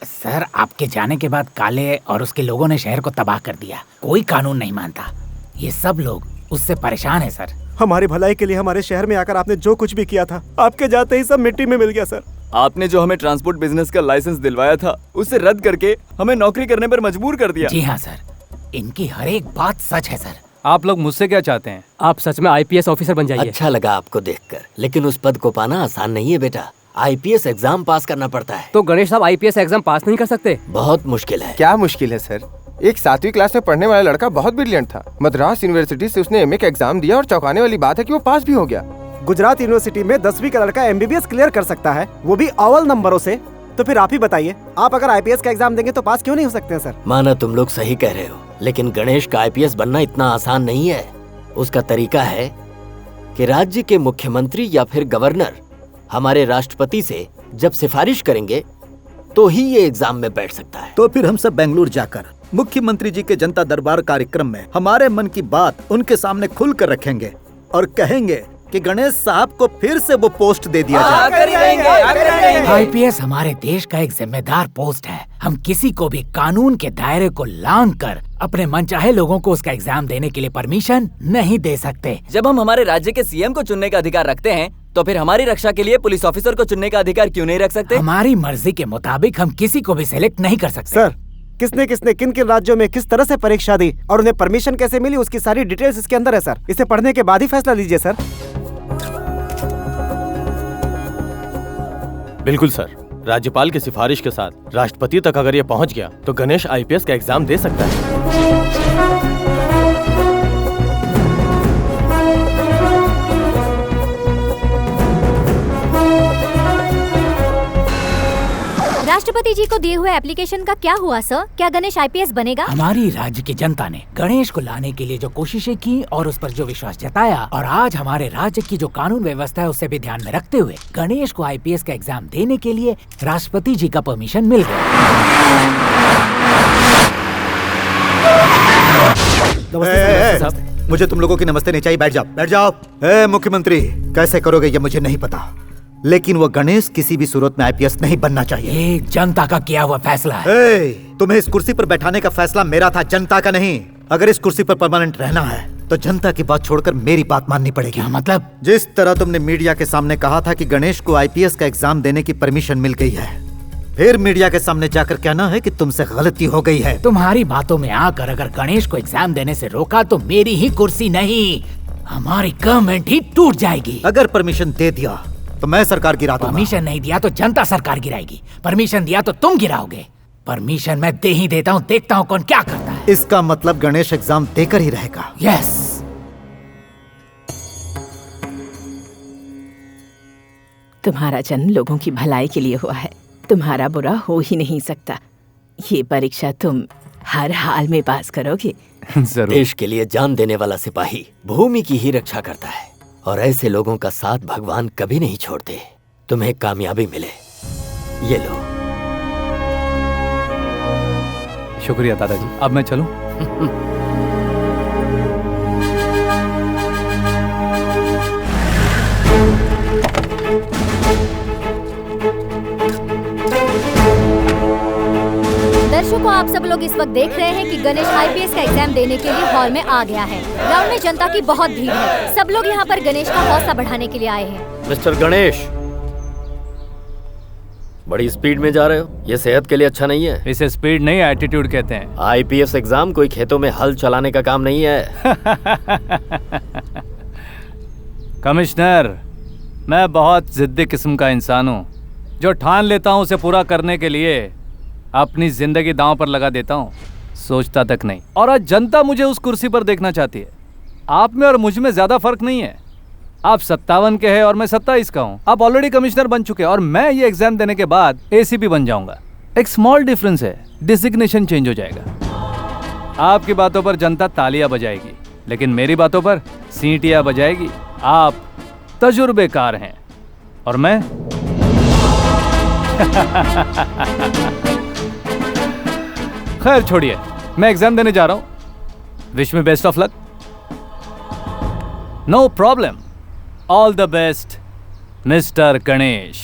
E: सर, आपके जाने के बाद काले और उसके लोगों ने शहर को तबाह कर दिया। कोई कानून नहीं मानता। ये सब लोग उससे परेशान है सर।
F: हमारी भलाई के लिए हमारे शहर में आकर आपने जो कुछ भी किया था, आपके जाते ही सब मिट्टी में मिल गया सर।
I: आपने जो हमें ट्रांसपोर्ट बिजनेस का लाइसेंस दिलवाया था, उसे रद्द करके हमें नौकरी करने पर मजबूर कर दिया।
E: जी हाँ सर, इनकी हर एक बात सच है सर।
B: आप लोग मुझसे क्या चाहते हैं?
G: आप सच में IPS ऑफिसर बन जाइए।
K: अच्छा लगा आपको देखकर, लेकिन उस पद को पाना आसान नहीं है बेटा। IPS एग्जाम पास करना पड़ता है।
G: तो गणेश साहब IPS एग्जाम पास नहीं कर सकते?
K: बहुत मुश्किल है।
P: क्या मुश्किल है सर? एक 7वीं क्लास में पढ़ने वाला लड़का बहुत ब्रिलियंट था। मद्रास यूनिवर्सिटी से उसने MA का एग्जाम दिया और चौंकाने वाली बात है कि वो पास भी हो गया।
F: गुजरात यूनिवर्सिटी में 10वीं का लड़का MBBS क्लियर कर सकता है, वो भी अव्वल नंबरों से। तो फिर आप ही बताइए, आप अगर IPS का एग्जाम देंगे तो पास क्यों नहीं हो सकते हैं सर?
K: माना तुम लोग सही कह रहे हो, लेकिन गणेश का IPS बनना इतना आसान नहीं है। उसका तरीका है कि राज्य के मुख्यमंत्री या फिर गवर्नर हमारे राष्ट्रपति से जब सिफारिश करेंगे तो ही ये एग्जाम में बैठ सकता है।
H: तो फिर हम सब बेंगलुरु जाकर मुख्यमंत्री जी के जनता दरबार कार्यक्रम में हमारे मन की बात उनके सामने खुल कर रखेंगे और कहेंगे कि गणेश साहब को फिर से वो पोस्ट दे दिया जाए।
E: IPS हमारे देश का एक जिम्मेदार पोस्ट है। हम किसी को भी कानून के दायरे को लांघकर अपने मनचाहे लोगों को उसका एग्जाम देने के लिए परमिशन नहीं दे सकते।
I: जब हम हमारे राज्य के CM को चुनने का अधिकार रखते हैं, तो फिर हमारी रक्षा के लिए पुलिस ऑफिसर को चुनने का अधिकार क्यों नहीं रख सकते?
E: हमारी मर्जी के मुताबिक हम किसी को भी सिलेक्ट नहीं कर सकते।
F: सर, किसने किसने किन किन राज्यों में किस तरह से परीक्षा दी और उन्हें परमिशन कैसे मिली, उसकी सारी डिटेल्स इसके अंदर है सर। इसे पढ़ने के बाद ही फैसला लीजिए सर।
C: बिल्कुल सर, राज्यपाल की सिफारिश के साथ राष्ट्रपति तक अगर ये पहुंच गया तो गणेश IPS का एग्जाम दे सकता है।
J: राष्ट्रपति जी को दिए हुए एप्लीकेशन का क्या हुआ सर? क्या गणेश IPS बनेगा?
E: हमारी राज्य की जनता ने गणेश को लाने के लिए जो कोशिशें की और उस पर जो विश्वास जताया, और आज हमारे राज्य की जो कानून व्यवस्था है उसे भी ध्यान में रखते हुए गणेश को IPS का एग्जाम देने के लिए राष्ट्रपति जी का परमिशन मिल गया।
H: मुझे तुम लोगों की नमस्ते नहीं चाहिए, बैठ जाओ बैठ जाओ। मुख्यमंत्री, कैसे करोगे ये मुझे नहीं पता, लेकिन वो गणेश किसी भी सूरत में IPS नहीं बनना चाहिए।
E: ये जनता का किया हुआ फैसला है।
H: तुम्हें इस कुर्सी पर बैठाने का फैसला मेरा था, जनता का नहीं। अगर इस कुर्सी पर परमानेंट रहना है तो जनता की बात छोड़कर मेरी बात माननी पड़ेगी।
E: क्या मतलब?
H: जिस तरह तुमने मीडिया के सामने कहा था कि गणेश को IPS का एग्जाम देने की परमिशन मिल गई है, फिर मीडिया के सामने जाकर कहना है कि तुमसे गलती हो गई है।
E: तुम्हारी बातों में आकर अगर गणेश को एग्जाम देने से रोका तो मेरी ही कुर्सी नहीं, हमारी गवर्नमेंट ही टूट जाएगी।
H: अगर परमिशन दे दिया तो मैं सरकार गिरा दूंगा।
E: परमिशन नहीं दिया तो जनता सरकार गिराएगी। परमिशन दिया तो तुम गिराओगे। परमिशन मैं दे ही देता हूँ, देखता हूँ कौन क्या करता है।
H: इसका मतलब गणेश एग्जाम देकर ही रहेगा।
E: यस।
O: तुम्हारा जन्म लोगों की भलाई के लिए हुआ है, तुम्हारा बुरा हो ही नहीं सकता। ये परीक्षा तुम हर हाल में पास करोगे।
K: देश के लिए जान देने वाला सिपाही भूमि की ही रक्षा करता है, और ऐसे लोगों का साथ भगवान कभी नहीं छोड़ते। तुम्हें कामयाबी मिले। ये लो।
B: शुक्रिया दादाजी, अब मैं चलूं?
L: दर्शकों, आप सब लोग इस वक्त देख रहे हैं कि गणेश आईपीएस का एग्जाम देने के लिए हॉल में आ गया है। ग्राउंड में जनता की बहुत भीड़ है। सब लोग यहाँ पर गणेश का हौसला बढ़ाने के लिए आए हैं।
Q: मिस्टर गणेश, बड़ी स्पीड में जा रहे हो, ये सेहत के लिए अच्छा नहीं है।
B: इसे स्पीड नहीं, एटीट्यूड कहते हैं।
Q: आईपीएस एग्जाम कोई खेतों में हल चलाने का काम नहीं है।
B: कमिश्नर, मैं बहुत जिद्दी किस्म का इंसान हूँ। जो ठान लेता हूँ उसे पूरा करने के लिए अपनी जिंदगी दांव पर लगा देता हूँ, सोचता तक नहीं। और आज जनता मुझे उस कुर्सी पर देखना चाहती है। आप में और मुझ में ज्यादा फर्क नहीं है। आप 57 के हैं और मैं 27 का हूँ। आप ऑलरेडी कमिश्नर बन चुके हैं और मैं ये एग्जाम देने के बाद एसीपी बन जाऊंगा। एक स्मॉल डिफरेंस है, डिजिग्नेशन चेंज हो जाएगा। आपकी बातों पर जनता तालियां बजाएगी, लेकिन मेरी बातों पर सीटियां बजाएगी। आप तजुर्बेकार हैं और मैं खैर छोड़िए, मैं एग्जाम देने जा रहा हूं। Wish me best of luck. No problem, all the best mister Ganesh.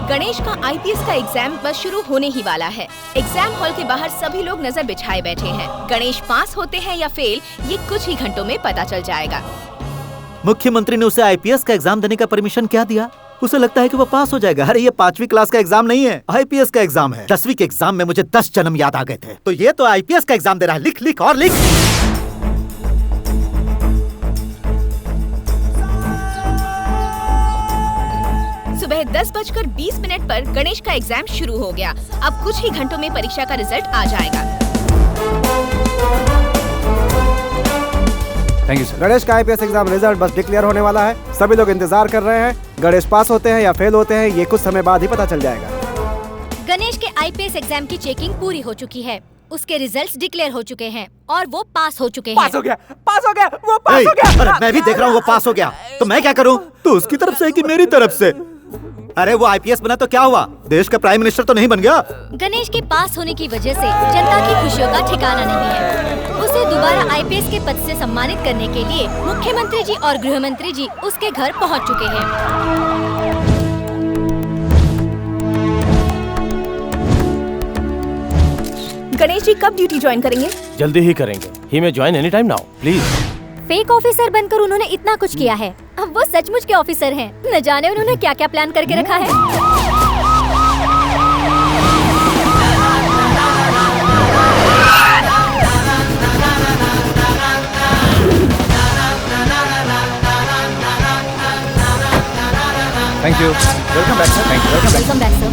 D: Ganesh का आईपीएस का एग्जाम बस शुरू होने ही वाला है। एग्जाम हॉल के बाहर सभी लोग नजर बिछाए बैठे हैं। गणेश पास होते हैं या फेल, ये कुछ ही घंटों में पता चल जाएगा।
H: मुख्यमंत्री ने उसे आईपीएस का एग्जाम देने का परमिशन क्या दिया? उसे लगता है कि वो पास हो जाएगा। अरे ये 5वीं क्लास का एग्जाम नहीं है, आईपीएस का एग्जाम है। 10वीं के एग्जाम में मुझे 10 जन्म याद आ गए थे, तो ये तो आईपीएस का एग्जाम दे रहा है। लिख लिख और लिख।
D: सुबह 10:20 पर गणेश का एग्जाम शुरू हो गया। अब कुछ ही घंटों में परीक्षा का रिजल्ट आ जाएगा।
B: Thank you sir.
F: गणेश का आईपीएस एग्जाम रिजल्ट बस डिक्लेयर होने वाला है। सभी लोग इंतजार कर रहे हैं। गणेश पास होते हैं या फेल होते हैं, ये कुछ समय बाद ही पता चल जाएगा।
M: गणेश के आईपीएस एग्जाम की चेकिंग पूरी हो चुकी है। उसके रिजल्ट्स डिक्लेयर हो चुके हैं और वो पास हो चुके हैं।
N: पास हो गया, वो पास हो गया।
H: अरे मैं भी देख रहा हूँ वो पास हो गया, तो मैं क्या करूँ? तो उसकी तरफ से कि मेरी तरफ से? अरे वो आईपीएस बना तो क्या हुआ? देश का प्राइम मिनिस्टर तो नहीं बन गया।
M: गणेश के पास होने की वजह से जनता की खुशियों का ठिकाना नहीं है। उसे दोबारा आईपीएस के पद से सम्मानित करने के लिए मुख्यमंत्री जी और गृह मंत्री जी उसके घर पहुंच चुके हैं।
D: गणेश जी कब ड्यूटी ज्वाइन करेंगे?
C: जल्दी ही करेंगे। ही में join any time now please.
L: Fake officer बनकर उन्होंने इतना कुछ किया है, अब वो सचमुच के ऑफिसर हैं। न जाने उन्होंने क्या क्या प्लान करके रखा है।
B: Thank you. Welcome back sir. Thank you.
L: Welcome back sir.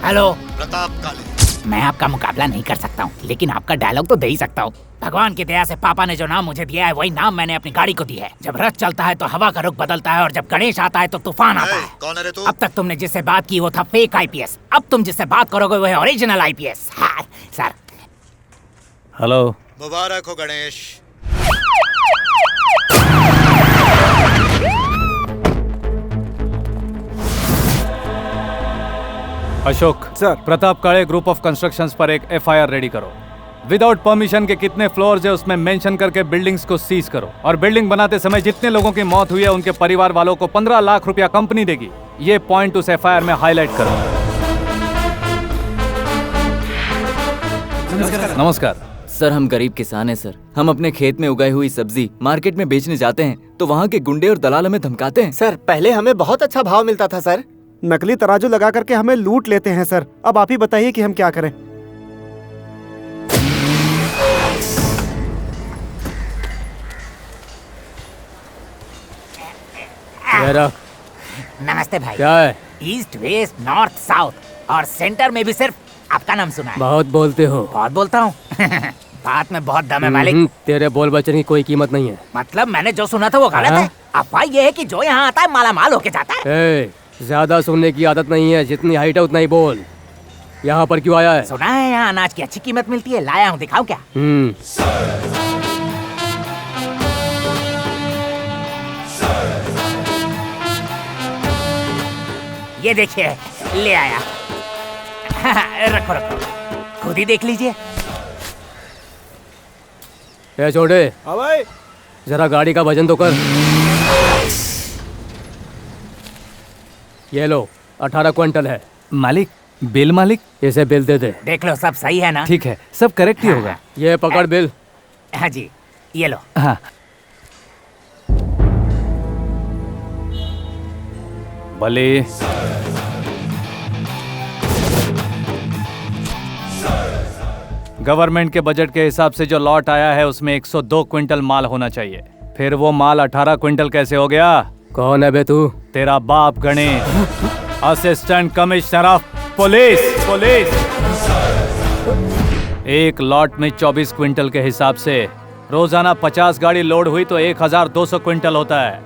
E: Hello
H: Pratap काले।
E: मैं आपका मुकाबला नहीं कर सकता हूँ, लेकिन आपका डायलॉग तो दे ही सकता हूँ। भगवान की दया से पापा ने जो नाम मुझे दिया है वही नाम मैंने अपनी गाड़ी को दिया है। जब रथ चलता है तो हवा का रुख बदलता है और जब गणेश आता है तो तूफान आता है।
H: कौन है तू?
E: अब तक तुमने जिससे बात की वो था फेक आईपीएस। अब तुम जिससे बात करोगे वो है ओरिजिनल आईपीएस। हाँ, सर।
B: हेलो।
H: मुबारक हो गणेश।
B: अशोक सर, प्रताप काले ग्रुप ऑफ कंस्ट्रक्शंस पर एक एफआईआर रेडी करो। विदाउट परमिशन के कितने फ्लोर्स है उसमें मेंशन करके बिल्डिंग्स को सीज करो और बिल्डिंग बनाते समय जितने लोगों की मौत हुई है उनके परिवार वालों को 15 लाख रुपया कंपनी देगी। ये पॉइंट उस एफआईआर में हाईलाइट करो। नमस्कार
I: सर, हम गरीब किसान हैं सर। हम अपने खेत में उगाई हुई सब्जी मार्केट में बेचने जाते हैं तो वहाँ के गुंडे और दलाल हमें धमकाते हैं।
R: सर, पहले हमें बहुत अच्छा भाव मिलता था सर।
F: नकली तराजू लगा करके हमें लूट लेते हैं सर। अब आप ही बताइए कि हम क्या करें।
E: नमस्ते भाई।
G: क्या है?
E: ईस्ट वेस्ट नॉर्थ साउथ और सेंटर में भी सिर्फ आपका नाम सुना है।
G: बहुत बोलते हो।
E: बहुत बोलता हूँ। बात में बहुत दम है मालिक।
G: तेरे बोल बचन की कोई कीमत नहीं है।
E: मतलब मैंने जो सुना था वो गलत है। अफवाह ये है कि जो यहाँ आता है माला माल होके जाता है।
G: ज्यादा सुनने की आदत नहीं है, जितनी हाइट है उतना ही बोल। यहाँ पर क्यों आया है?
E: सुना है यहाँ अनाज की अच्छी कीमत मिलती है, लाया हूँ, दिखाऊं क्या? ये देखिए, ले आया। रखो रखो, खुद ही देख लीजिए।
G: ए छोटे,
C: हाँ भाई।
G: जरा गाड़ी का वजन तो कर। ये लो, 18 क्विंटल है।
B: मालिक, बिल मालिक।
G: इसे बिल दे दे।
E: देख लो, सब सही है ना?
B: ठीक है, सब करेक्ट ही होगा।
G: ये पकड़ बिल।
E: हाँ जी, ये लो।
B: हाँ। बली, गवर्नमेंट के बजट के हिसाब से जो लॉट आया है उसमें 102 क्विंटल माल होना चाहिए। फिर वो माल 18 क्विंटल कैसे हो गया?
G: कौन है बे तू?
B: तेरा बाप Ganesh, assistant commissioner of police. एक लॉट में 24 क्विंटल के हिसाब से रोजाना 50 गाड़ी लोड हुई तो 1200 क्विंटल होता है,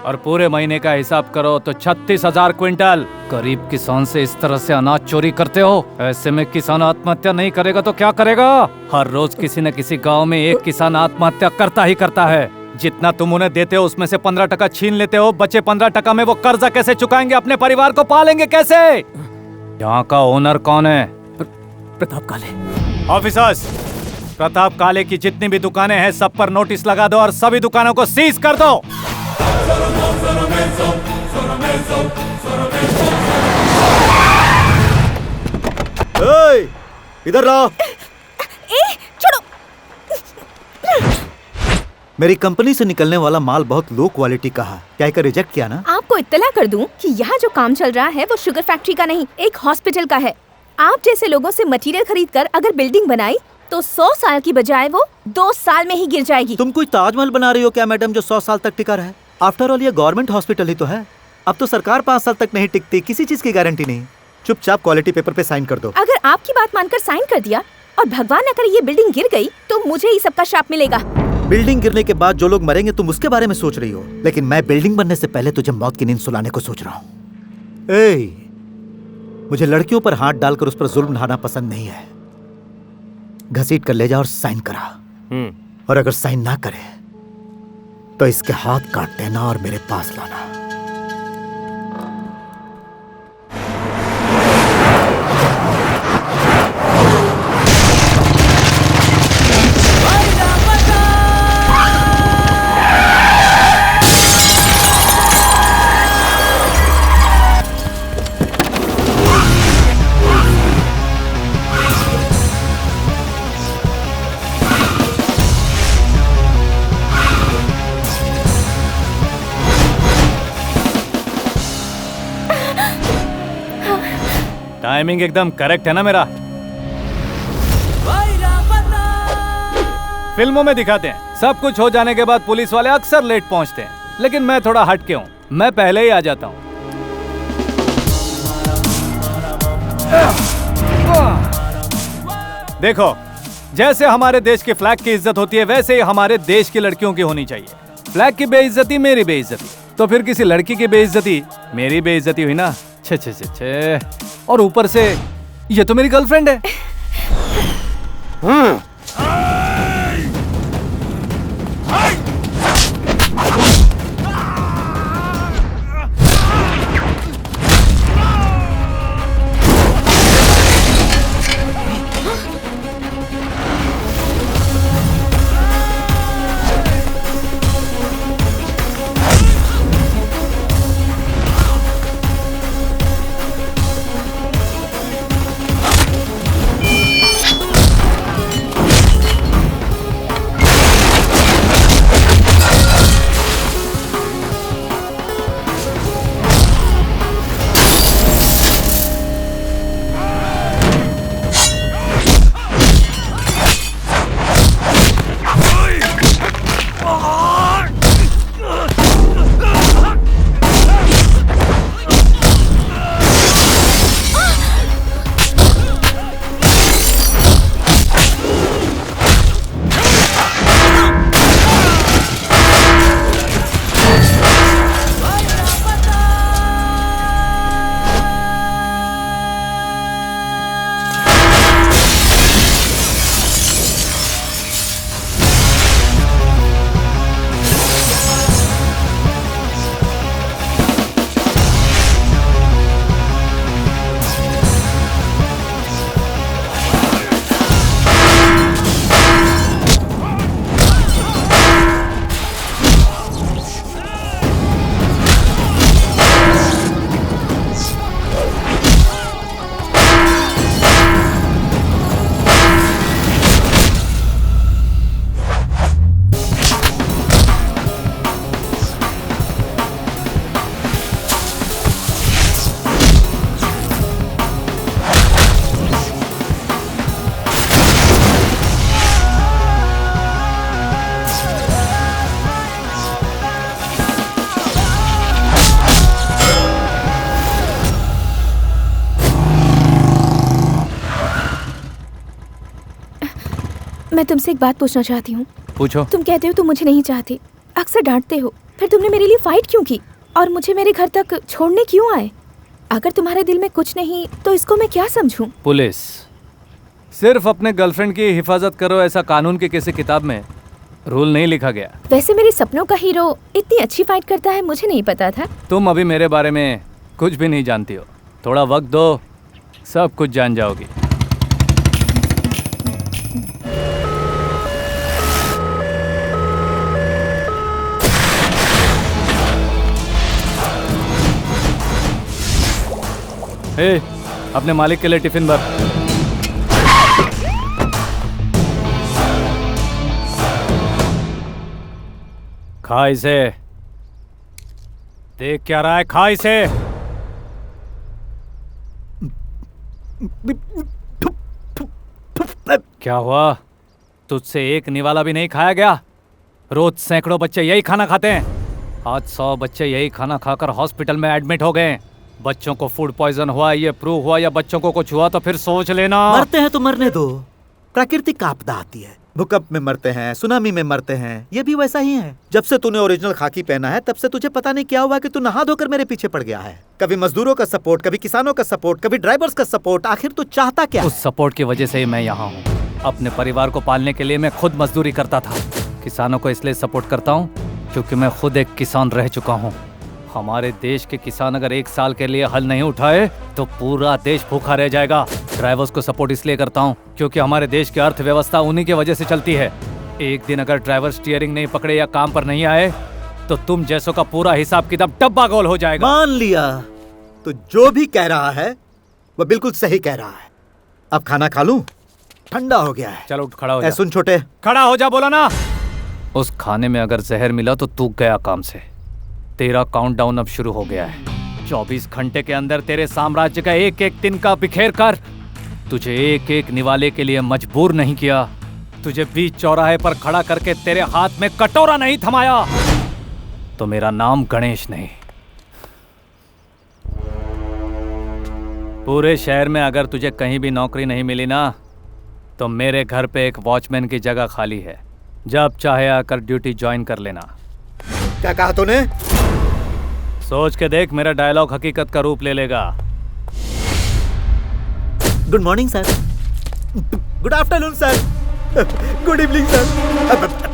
B: और पूरे महीने का हिसाब करो तो 36,000 क्विंटल। गरीब किसान से इस तरह से अनाज चोरी करते हो? ऐसे में किसान आत्महत्या नहीं करेगा तो क्या करेगा? हर रोज किसी न किसी गांव में एक किसान आत्महत्या करता ही करता है। जितना तुम उन्हें देते हो उसमें से 15% छीन लेते हो, बचे 15% में वो कर्जा कैसे चुकाएंगे? अपने परिवार को पालेंगे कैसे? यहाँ का ओनर कौन है?
G: प्रताप काले।
B: ऑफिसर्स, प्रताप काले की जितनी भी दुकानें हैं सब पर नोटिस लगा दो और सभी दुकानों को सीज कर दो।
H: इधर रहो।
D: छोड़ो।
H: मेरी कंपनी से निकलने वाला माल बहुत लो क्वालिटी का है, क्या इसे रिजेक्ट किया ना?
D: आपको इत्तला कर दूं कि यहाँ जो काम चल रहा है वो शुगर फैक्ट्री का नहीं, एक हॉस्पिटल का है। आप जैसे लोगों से मटेरियल खरीद कर अगर बिल्डिंग बनाई तो 100 साल की बजाय वो 2 साल में ही गिर जाएगी।
H: तुम कोई ताजमहल बना रही हो क्या मैडम, जो 100 साल तक टिका रहे? आफ्टर ऑल ये गवर्नमेंट हॉस्पिटल ही तो है। अब तो सरकार 5 साल तक नहीं टिकती, किसी चीज की गारंटी नहीं। चुपचाप क्वालिटी पेपर पे साइन कर दो।
D: अगर आपकी बात मानकर साइन कर दिया और भगवान न करे ये बिल्डिंग गिर गई तो मुझे ही सबका श्राप मिलेगा।
H: बिल्डिंग गिरने के बाद जो लोग मरेंगे तुम उसके बारे में सोच रही हो, लेकिन मैं बिल्डिंग बनने से पहले तुझे मौत की नींद सुलाने को सोच रहा हूँ। मुझे लड़कियों पर हाथ डालकर उस पर जुल्म ढाना पसंद नहीं है। घसीट कर ले जा और साइन करा, और अगर साइन ना करे तो इसके हाथ काट देना और मेरे पास लाना।
B: टाइमिंग एकदम करेक्ट है ना मेरा? फिल्मों में दिखाते हैं सब कुछ हो जाने के बाद पुलिस वाले अक्सर लेट पहुंचते हैं, लेकिन मैं थोड़ा हटके हूं, मैं पहले ही आ जाता हूं। देखो, जैसे हमारे देश के फ्लैग की इज्जत होती है वैसे ही हमारे देश की लड़कियों की होनी चाहिए। फ्लैग की बेइज्जती मेरी बेइज्जती, तो फिर किसी लड़की की बेइज्जती मेरी बेइज्जती हुई ना। छे छे छे छे। और ऊपर से ये तो मेरी गर्लफ्रेंड है।
D: मैं तुमसे एक बात पूछना चाहती हूँ।
B: पूछो।
D: तुम कहते हो तुम मुझे नहीं चाहते, अक्सर डांटते हो, फिर तुमने मेरे लिए फाइट क्यों की और मुझे मेरे घर तक छोड़ने क्यों आए? अगर तुम्हारे दिल में कुछ नहीं तो इसको मैं क्या समझूं?
B: पुलिस सिर्फ अपने गर्लफ्रेंड की हिफाजत करो, ऐसा कानून की किसी किताब में रूल नहीं लिखा गया।
D: वैसे मेरे सपनों का हीरो इतनी अच्छी फाइट करता है, मुझे नहीं पता था।
B: तुम अभी मेरे बारे में कुछ भी नहीं जानती हो, थोड़ा वक्त दो, सब कुछ जान जाओगी। ए, अपने मालिक के लिए टिफिन भर। खा इसे। देख क्या रहा है, खा इसे। क्या हुआ? तुझसे एक निवाला भी नहीं खाया गया? रोज सैकड़ों बच्चे यही खाना खाते हैं। आज 100 बच्चे यही खाना खाकर हॉस्पिटल में एडमिट हो गए। बच्चों को फूड पॉइजन हुआ, ये प्रूव हुआ, या बच्चों को कुछ हुआ तो फिर सोच लेना।
H: मरते हैं तो मरने दो, प्राकृतिक आपदा आती है, भूकंप में मरते हैं, सुनामी में मरते हैं, ये भी वैसा ही है। जब से तूने ओरिजिनल खाकी पहना है तब से तुझे पता नहीं क्या हुआ कि तू नहा धोकर मेरे पीछे पड़ गया है। कभी मजदूरों का सपोर्ट, कभी किसानों का सपोर्ट, कभी ड्राइवर्स का सपोर्ट। आखिर तू चाहता क्या?
B: उस सपोर्ट की वजह से ही मैं यहाँ हूँ। अपने परिवार को पालने के लिए मैं खुद मजदूरी करता था। किसानों को इसलिए सपोर्ट करता हूँ क्योंकि मैं खुद एक किसान रह चुका हूँ। हमारे देश के किसान अगर 1 साल के लिए हल नहीं उठाए तो पूरा देश भूखा रह जाएगा। ड्राइवर्स को सपोर्ट इसलिए करता हूँ क्योंकि हमारे देश की अर्थव्यवस्था उन्हीं की वजह से चलती है। एक दिन अगर ड्राइवर स्टीयरिंग नहीं पकड़े या काम पर नहीं आए तो तुम जैसों का पूरा हिसाब किताब डब्बा गोल हो जाएगा।
H: मान लिया, तो जो भी कह रहा है वो बिल्कुल सही कह रहा है। अब खाना खा लूं? ठंडा हो गया है।
B: चलो उठ खड़ा हो जा।
H: सुन छोटे,
B: खड़ा हो जा, बोला ना। उस खाने में अगर जहर मिला तो तू गया काम से। तेरा काउंटडाउन अब शुरू हो गया है। 24 घंटे के अंदर तेरे साम्राज्य का एक एक दिन का बिखेर कर तुझे एक एक निवाले के लिए मजबूर नहीं किया। तुझे बीच चौराहे पर खड़ा करके तेरे हाथ में कटोरा नहीं थमाया तो मेरा नाम गणेश नहीं। पूरे शहर में अगर तुझे कहीं भी नौकरी नहीं मिली ना तो मेरे घर पे एक वॉचमैन की जगह खाली है। जब चाहे आकर ड्यूटी ज्वाइन कर लेना।
H: क्या कहा तूने?
B: सोच के देख, मेरा डायलॉग हकीकत का रूप ले लेगा।
H: Good morning sir. Good afternoon sir. Good evening sir.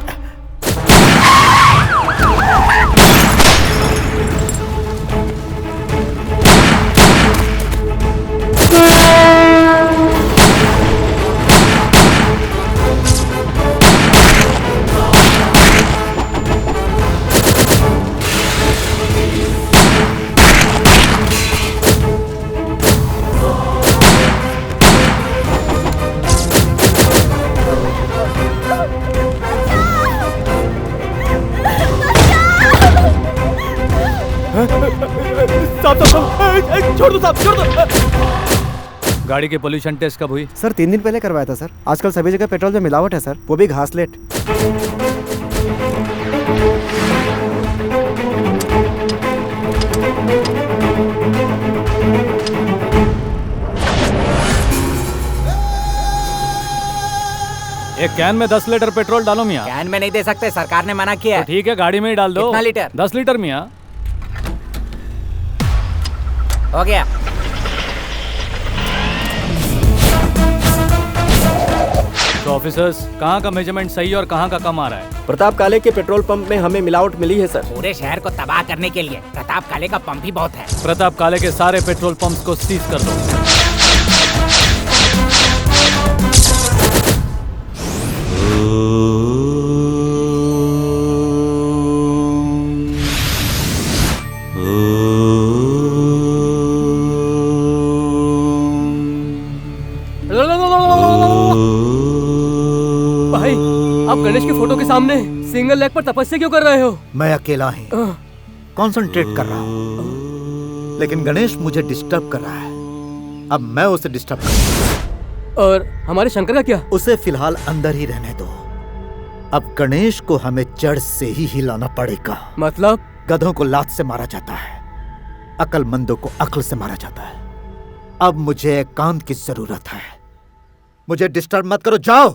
B: छोड़ दो साहब, छोड़ दो। गाड़ी के पोल्यूशन टेस्ट कब हुई?
F: सर 3 दिन पहले करवाया था सर। आजकल सभी जगह पेट्रोल में मिलावट है सर, वो भी घासलेट।
B: एक कैन में 10 लीटर पेट्रोल डालो मियाँ।
E: कैन में नहीं दे सकते, सरकार ने मना किया है।
B: तो ठीक है, गाड़ी में ही डाल दो।
E: कितना लीटर?
B: 10 लीटर मियाँ।
E: हो गया।
B: तो ऑफिसर्स, कहाँ का मेजरमेंट सही और कहाँ का कम आ रहा है?
R: प्रताप काले के पेट्रोल पंप में हमें मिलावट मिली है सर।
E: पूरे शहर को तबाह करने के लिए प्रताप काले का पंप ही बहुत है।
B: प्रताप काले के सारे पेट्रोल पंप्स को सीज कर दो।
G: भाई, आप गणेश की फोटो के सामने सिंगल लेग पर तपस्या क्यों कर रहे हो?
H: मैं अकेला ही कंसंट्रेट कर रहा हूँ, लेकिन गणेश मुझे डिस्टर्ब कर रहा है। अब मैं उसे डिस्टर्ब कर।
G: और हमारे शंकर का क्या?
H: उसे फिलहाल अंदर ही रहने दो। अब गणेश को हमें जड़ से ही हिलाना पड़ेगा।
G: मतलब?
H: गधों को लात से मारा जाता है, अक्लमंदों को अक्ल से मारा जाता है। अब मुझे एकांत की जरूरत है। मुझे डिस्टर्ब मत करो, जाओ।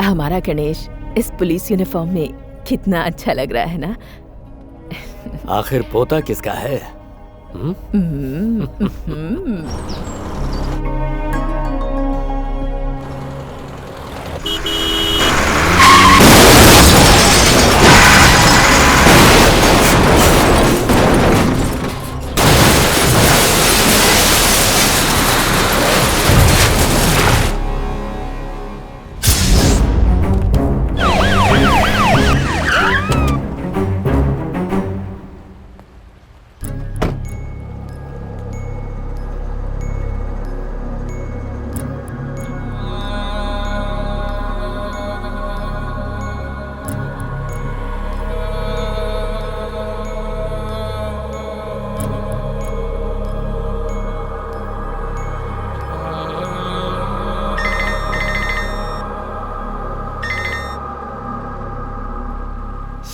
O: हमारा गणेश इस पुलिस यूनिफॉर्म में कितना अच्छा लग रहा है ना।
Q: आखिर पोता किसका है?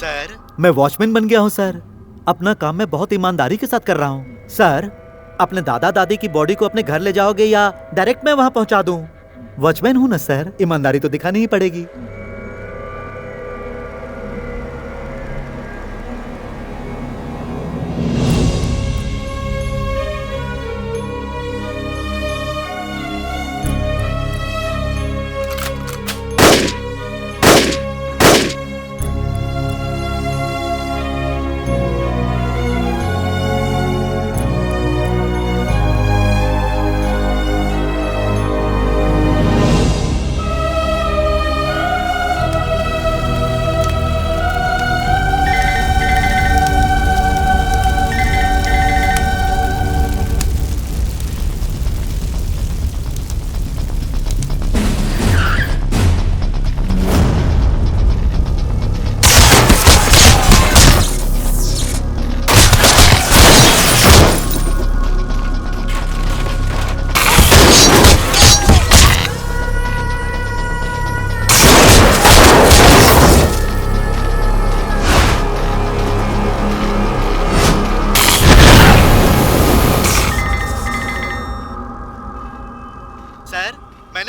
H: सर, मैं वॉचमैन बन गया हूँ सर। अपना काम मैं बहुत ईमानदारी के साथ कर रहा हूँ। सर, अपने दादा दादी की बॉडी को अपने घर ले जाओगे या डायरेक्ट मैं वहाँ पहुँचा दूँ? वॉचमैन हूँ ना सर, ईमानदारी तो दिखानी ही पड़ेगी।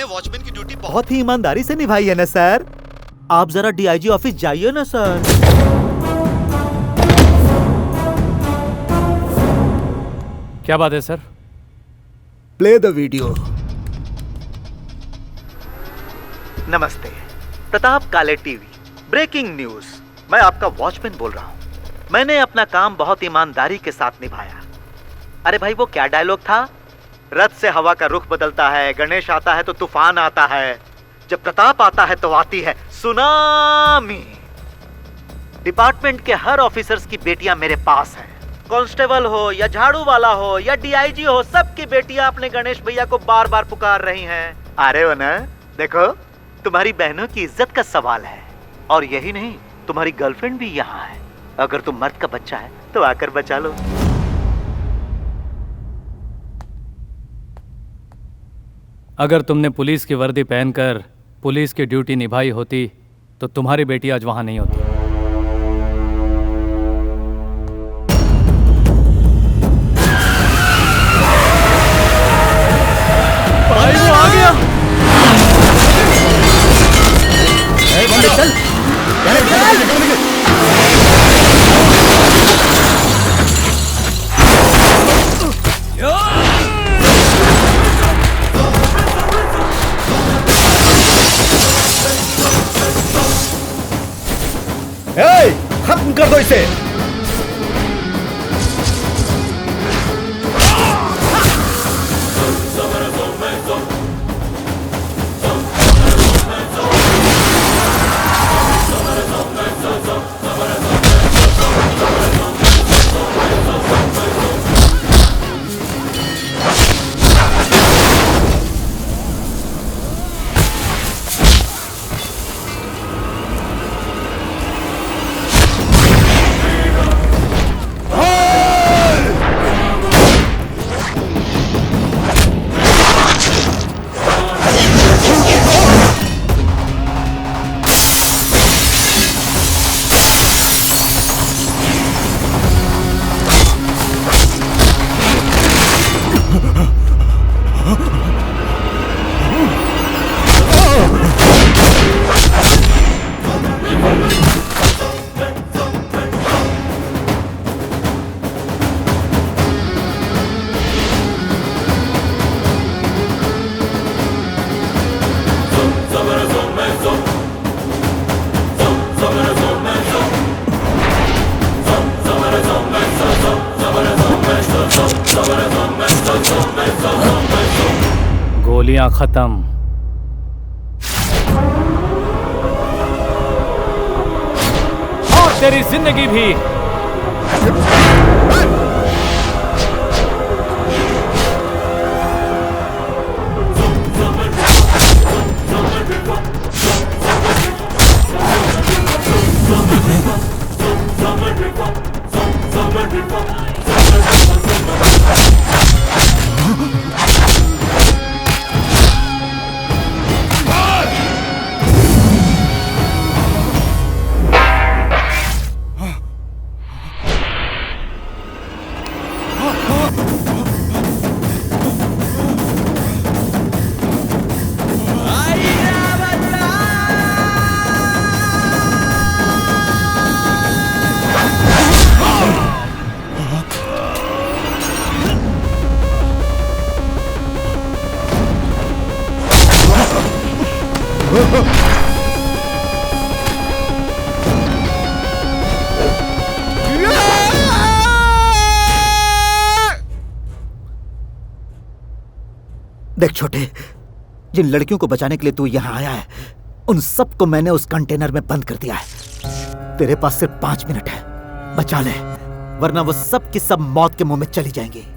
H: वॉचमैन की ड्यूटी बहुत ही ईमानदारी से निभाई है ना सर। आप जरा डीआईजी ऑफिस जाइए ना सर।
B: क्या बात है सर?
H: Play the video. नमस्ते, प्रताप काले टीवी। Breaking news. मैं आपका वॉचमैन बोल रहा हूँ। मैंने अपना काम बहुत ईमानदारी के साथ निभाया। अरे भाई वो क्या डायलॉग था? रथ से हवा का रुख बदलता है, गणेश आता है तो तूफान आता है, जब प्रताप आता है तो आती है सुनामी। डिपार्टमेंट के हर ऑफिसर्स की बेटियां मेरे पास हैं। कांस्टेबल हो या झाड़ू वाला हो या डीआईजी हो, सबकी बेटियां अपने गणेश भैया को बार बार पुकार रही हैं। अरे हो ना, देखो तुम्हारी बहनों की इज्जत का सवाल है। और यही नहीं, तुम्हारी गर्लफ्रेंड भी यहाँ है। अगर तुम मर्द का बच्चा है तो आकर बचा लो।
B: अगर तुमने पुलिस की वर्दी पहनकर पुलिस की ड्यूटी निभाई होती तो तुम्हारी बेटी आज वहां नहीं होती।
A: भाई वो आ गया। चल
H: खत्म कर दो इसे।
B: दुनिया खत्म। और तेरी जिंदगी भी।
H: देख छोटे, जिन लड़कियों को बचाने के लिए तू यहाँ आया है, उन सबको मैंने उस कंटेनर में बंद कर दिया है। तेरे पास सिर्फ 5 मिनट है, बचा ले, वरना वो सब की सब मौत के मुंह में चली जाएंगी।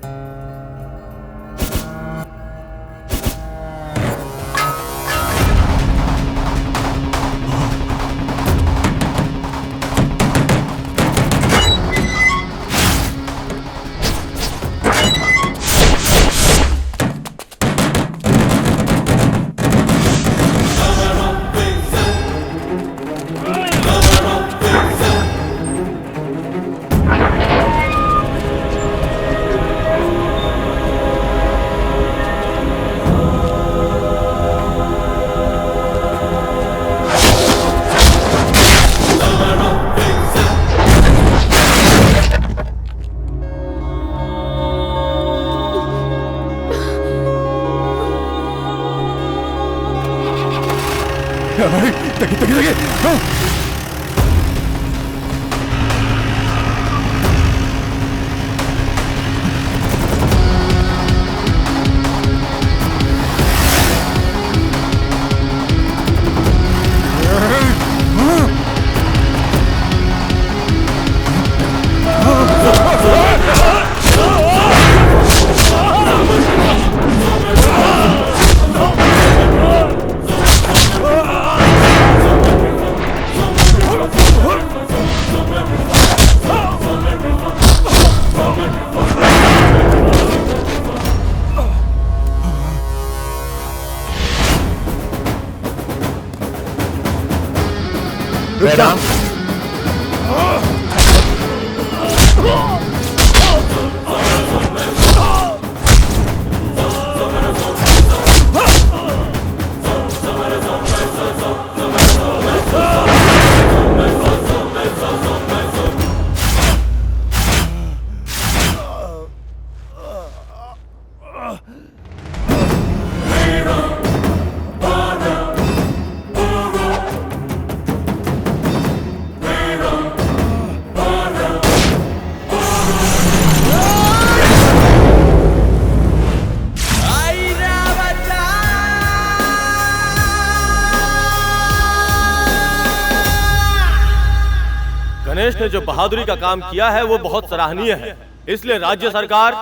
C: गणेश ने जो बहादुरी का काम किया है वो बहुत सराहनीय है। इसलिए राज्य सरकार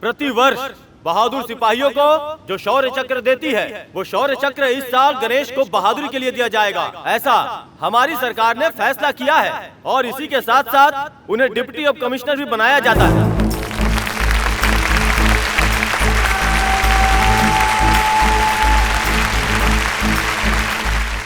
C: प्रति वर्ष बहादुर सिपाहियों को जो शौर्य चक्र देती है, वो शौर्य चक्र इस साल गणेश को बहादुरी के लिए दिया जाएगा। ऐसा हमारी सरकार ने फैसला किया है और इसी के साथ साथ उन्हें डिप्टी ऑफ कमिश्नर भी बनाया जाता है।